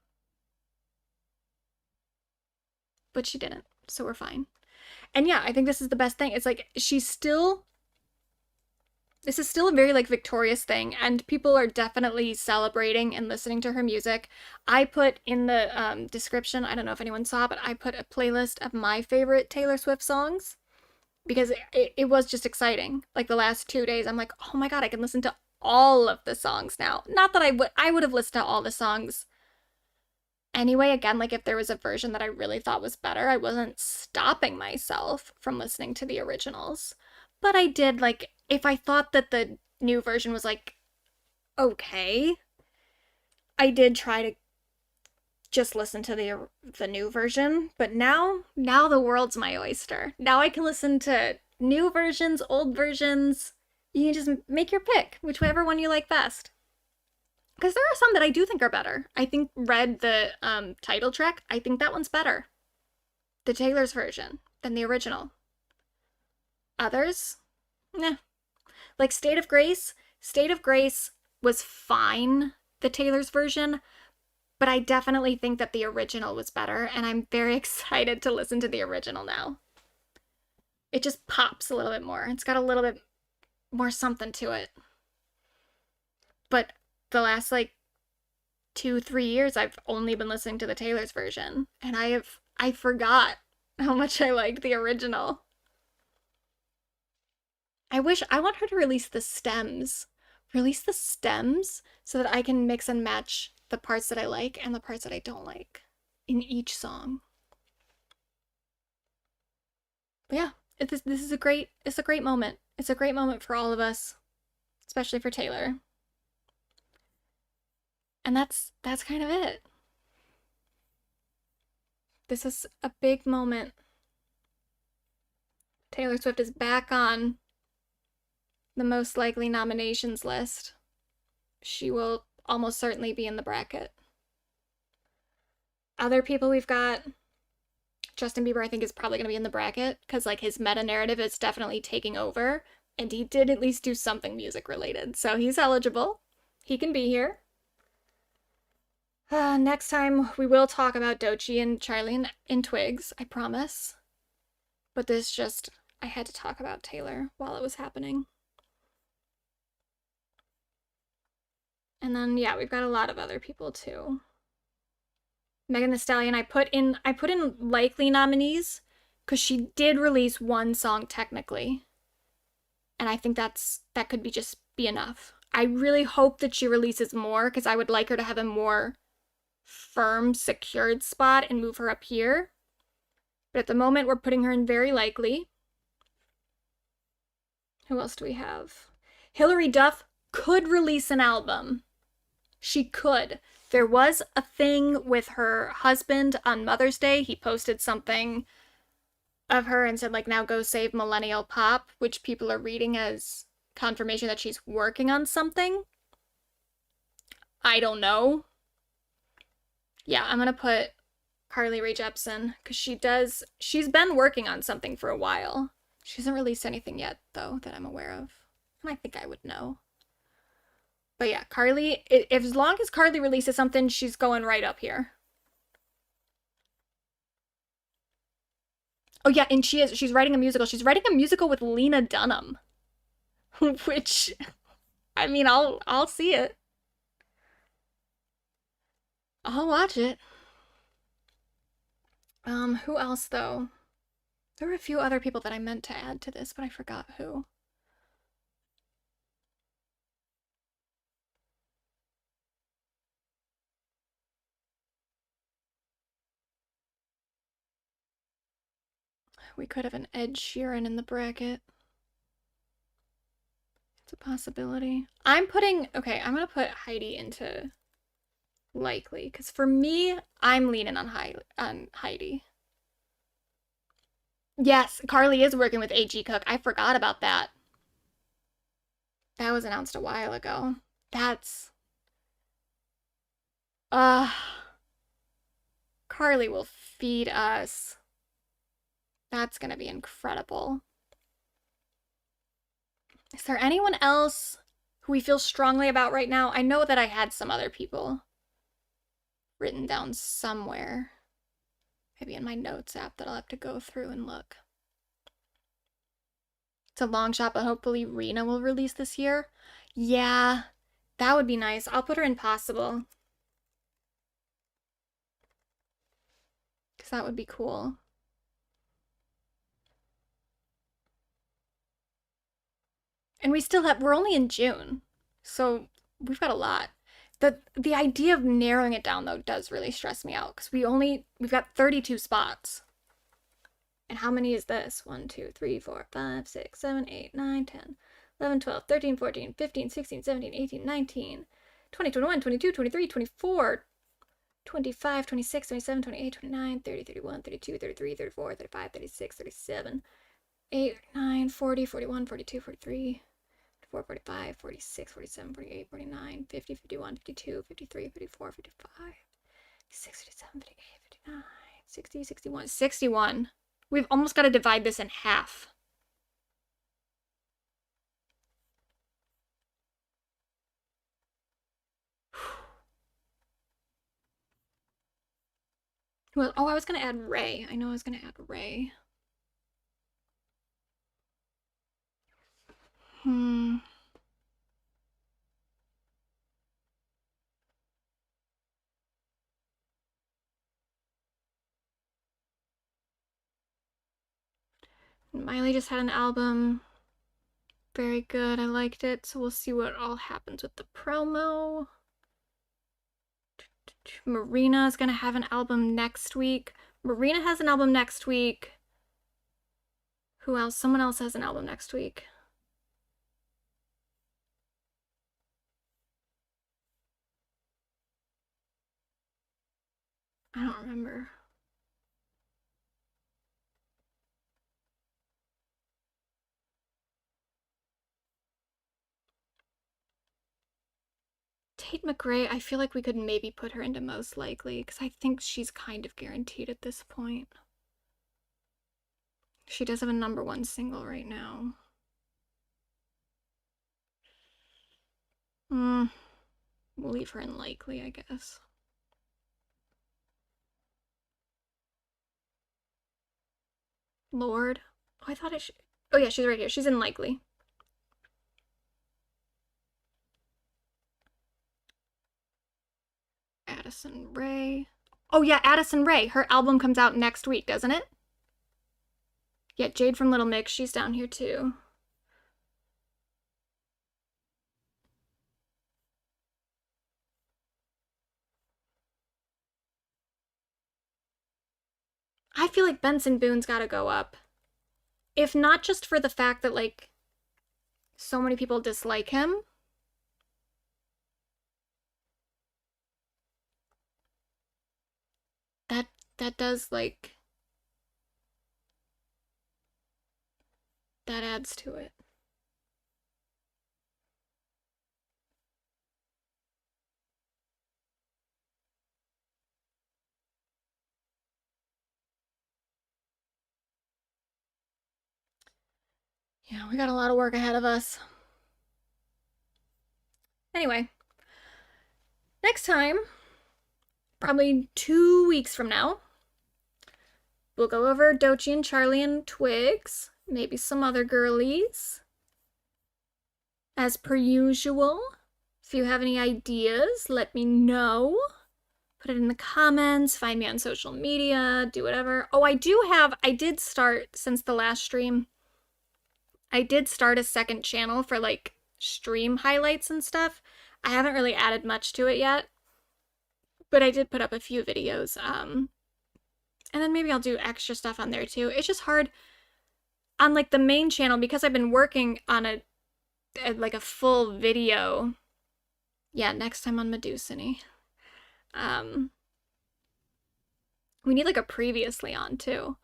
But she didn't, so we're fine. And yeah, I think this is the best thing. It's like this is still a very like victorious thing, and people are definitely celebrating and listening to her music. I put in the description, I don't know if anyone saw, but I put a playlist of my favorite Taylor Swift songs because it was just exciting. Like the last 2 days, I'm like, oh my god, I can listen to all of the songs now. Not that I would have listened to all the songs anyway. Again, like if there was a version that I really thought was better, I wasn't stopping myself from listening to the originals. But I did, like, if I thought that the new version was like okay, I did try to just listen to the new version. But now the world's my oyster. Now I can listen to new versions, old versions. You can just make your pick, whichever one you like best. Because there are some that I do think are better. I think Red, the title track, I think that one's better. The Taylor's version than the original. Others? Nah. Like State of Grace was fine, the Taylor's version, but I definitely think that the original was better, and I'm very excited to listen to the original now. It just pops a little bit more. It's got a little bit more something to it. But the last like 2-3 years I've only been listening to the Taylor's version, and I forgot how much I liked the original. I want her to release the stems so that I can mix and match the parts that I like and the parts that I don't like in each song. But yeah, this is a great moment. It's a great moment for all of us, especially for Taylor. And that's kind of it. This is a big moment. Taylor Swift is back on the most likely nominations list. She will almost certainly be in the bracket. Other people we've got, Justin Bieber I think is probably going to be in the bracket because like his meta narrative is definitely taking over, and he did at least do something music related, so he's eligible. He can be here. Next time we will talk about Doechii and Charlie and Twigs, I promise. But I had to talk about Taylor while it was happening. And then yeah, we've got a lot of other people too. Megan Thee Stallion, I put in likely nominees because she did release one song technically. And I think that could be enough. I really hope that she releases more because I would like her to have a more firm, secured spot and move her up here. But at the moment, we're putting her in very likely. Who else do we have? Hilary Duff could release an album. She could. There was a thing with her husband on Mother's Day. He posted something of her and said, like, now go save millennial pop, which people are reading as confirmation that she's working on something. I don't know. Yeah, I'm gonna put Carly Rae Jepsen, because she's been working on something for a while. She hasn't released anything yet, though, that I'm aware of. And I think I would know. But yeah, Carly, if as long as Carly releases something, she's going right up here. Oh yeah, and she's writing a musical. She's writing a musical with Lena Dunham. Which I mean, I'll see it. I'll watch it. Who else though? There were a few other people that I meant to add to this, but I forgot who. We could have an Ed Sheeran in the bracket. It's a possibility. I'm gonna put Heidi into likely, because for me, I'm leaning on Heidi. Yes, Carly is working with A.G. Cook. I forgot about that. That was announced a while ago. That's uh Carly will feed us. That's gonna be incredible. Is there anyone else who we feel strongly about right now? I know that I had some other people written down somewhere. Maybe in my notes app that I'll have to go through and look. It's a long shot, but hopefully Rena will release this year. Yeah, that would be nice. I'll put her in possible. Because that would be cool. And we're only in June. So we've got a lot. The idea of narrowing it down though does really stress me out because we've got 32 spots. And how many is this? 1, 2, 3, 4, 5, 6, 7, 8, 9, 10, 11, 12, 13, 14, 15, 16, 17, 18, 19, 20, 21, 22, 23, 24, 25, 26, 27, 28, 29, 30, 31, 32, 33, 34, 35, 36, 37, 8, 9, 40, 41, 42, 43, 44, 45, 46, 47, 48, 49, 50, 51, 52, 53, 54, 55, 56, 57, 58, 59, 60, 61, 61. We've almost got to divide this in half. Well, oh, I was going to add Ray. I know I was going to add Ray. Miley just had an album. Very good. I liked it. So we'll see what all happens with the promo. Marina is going to have an album next week. Marina has an album next week. Who else? Someone else has an album next week. I don't remember. Tate McRae, I feel like we could maybe put her into most likely because I think she's kind of guaranteed at this point. She does have a #1 single right now. We'll leave her in likely, I guess. Lord. Oh, I thought it should. Oh, yeah, she's right here. She's in likely. Addison Rae. Oh, yeah, Addison Rae. Her album comes out next week, doesn't it? Yeah, Jade from Little Mix. She's down here, too. I feel like Benson Boone's gotta go up. If not just for the fact that, like, so many people dislike him. That does, like, that adds to it. Yeah, we got a lot of work ahead of us. Anyway, next time, probably 2 weeks from now, we'll go over Dochi and Charlie and Twigs, maybe some other girlies. As per usual, if you have any ideas, let me know. Put it in the comments, find me on social media, do whatever. Oh, I did start, since the last stream, I did start a second channel for like stream highlights and stuff. I haven't really added much to it yet, but I did put up a few videos. And then maybe I'll do extra stuff on there too. It's just hard on like the main channel because I've been working on a full video. Yeah, next time on Medusini. We need like a previously on too.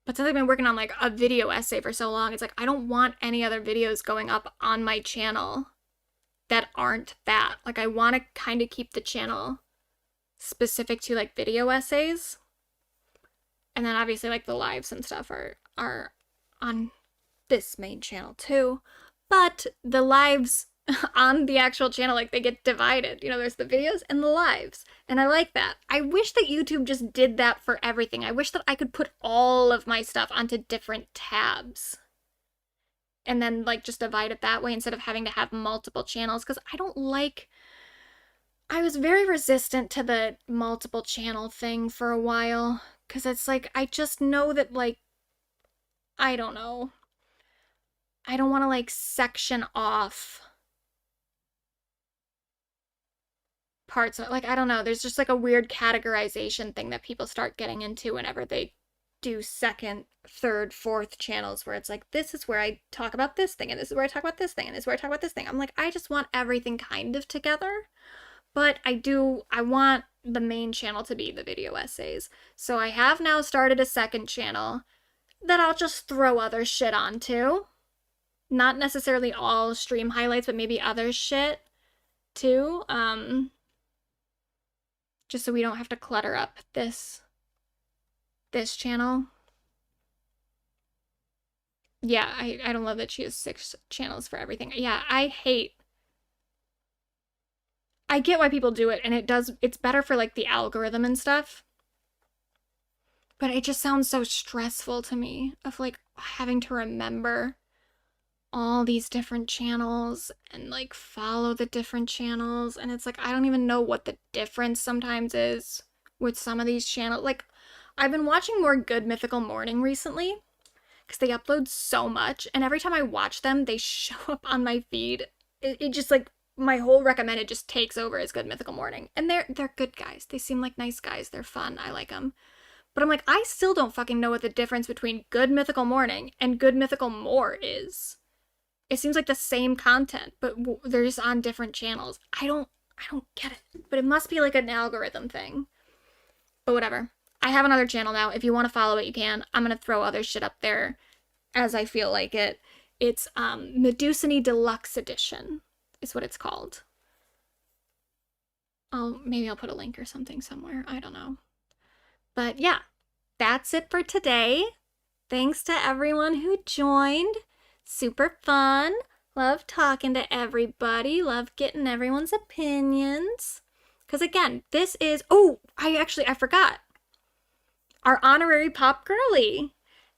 But since I've been working on like a video essay for so long, it's like I don't want any other videos going up on my channel that aren't that. Like I want to kind of keep the channel specific to like video essays. And then obviously like the lives and stuff are on this main channel too. But the lives on the actual channel, like they get divided. You know, there's the videos and the lives. And I like that. I wish that YouTube just did that for everything. I wish that I could put all of my stuff onto different tabs. And then like just divide it that way instead of having to have multiple channels. Because I was very resistant to the multiple channel thing for a while. Because it's like, I just know that like, I don't know. I don't want to like section off parts of it. Like, I don't know. There's just like a weird categorization thing that people start getting into whenever they do second, third, fourth channels where it's like, this is where I talk about this thing, and this is where I talk about this thing, and this is where I talk about this thing. I'm like, I just want everything kind of together. But I want the main channel to be the video essays. So I have now started a second channel that I'll just throw other shit onto. Not necessarily all stream highlights, but maybe other shit too. Just so we don't have to clutter up this channel. Yeah, I don't love that she has 6 channels for everything. Yeah, I get why people do it, and it's better for like the algorithm and stuff. But it just sounds so stressful to me of like having to remember all these different channels and like follow the different channels. And it's like, I don't even know what the difference sometimes is with some of these channels. Like, I've been watching more Good Mythical Morning recently because they upload so much. And every time I watch them, they show up on my feed. It just like, my whole recommended just takes over as Good Mythical Morning. And they're good guys. They seem like nice guys. They're fun. I like them. But I'm like, I still don't fucking know what the difference between Good Mythical Morning and Good Mythical More is. It seems like the same content, but they're just on different channels. I don't get it. But it must be like an algorithm thing. But whatever. I have another channel now. If you want to follow it, you can. I'm going to throw other shit up there as I feel like it. It's Medusini Deluxe Edition is what it's called. Maybe I'll put a link or something somewhere. I don't know. But yeah, that's it for today. Thanks to everyone who joined. Super fun. Love talking to everybody. Love getting everyone's opinions. Because again, this is... Oh, I forgot. Our honorary Pop Girly.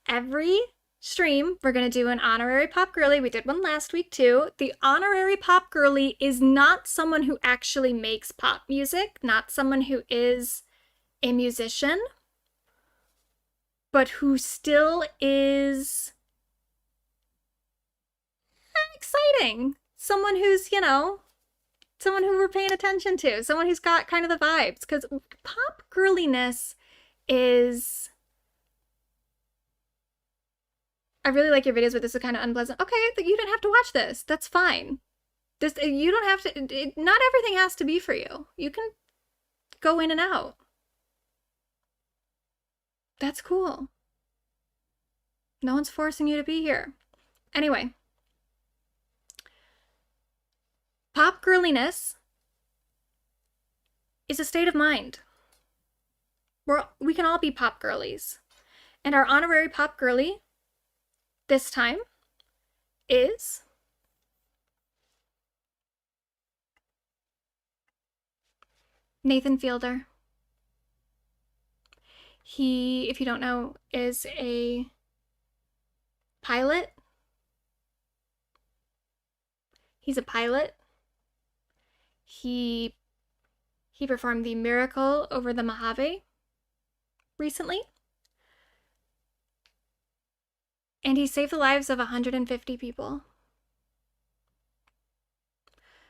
Every stream, we're going to do an honorary Pop Girly. We did one last week too. The honorary Pop Girly is not someone who actually makes pop music, not someone who is a musician, but who still is exciting. Someone who's, someone who we're paying attention to, someone who's got kind of the vibes, because pop girliness is... I really like your videos, but this is kind of unpleasant. Okay, you didn't have to watch this. That's fine. You don't have to... Not everything has to be for you. You can go in and out. That's cool. No one's forcing you to be here. Anyway. Pop girliness is a state of mind. We can all be pop girlies. And our honorary pop girly this time is Nathan Fielder. He, if you don't know, is a pilot. He's a pilot. He performed the miracle over the Mojave recently. And he saved the lives of 150 people.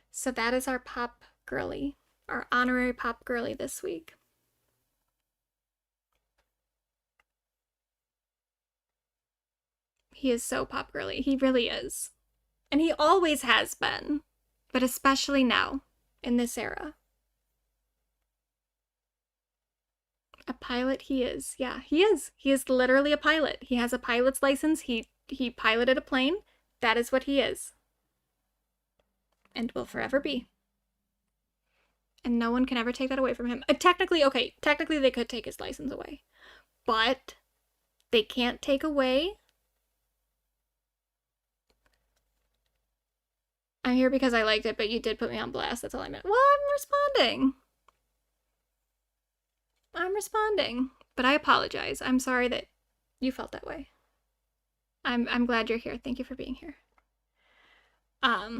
So that is our pop girly, our honorary pop girly this week. He is so pop girly. He really is. And he always has been, but especially now, in this era. A pilot he is. Yeah, he is. He is literally a pilot. He has a pilot's license. He piloted a plane. That is what he is. And will forever be. And no one can ever take that away from him. Technically they could take his license away. But they can't take away. I'm here because I liked it, but you did put me on blast. That's all I meant. Well, I'm responding. But I apologize. I'm sorry that you felt that way. I'm glad you're here. Thank you for being here. But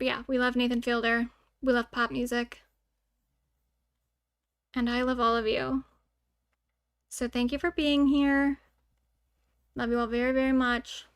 yeah, we love Nathan Fielder. We love pop music. And I love all of you. So thank you for being here. Love you all very, very much.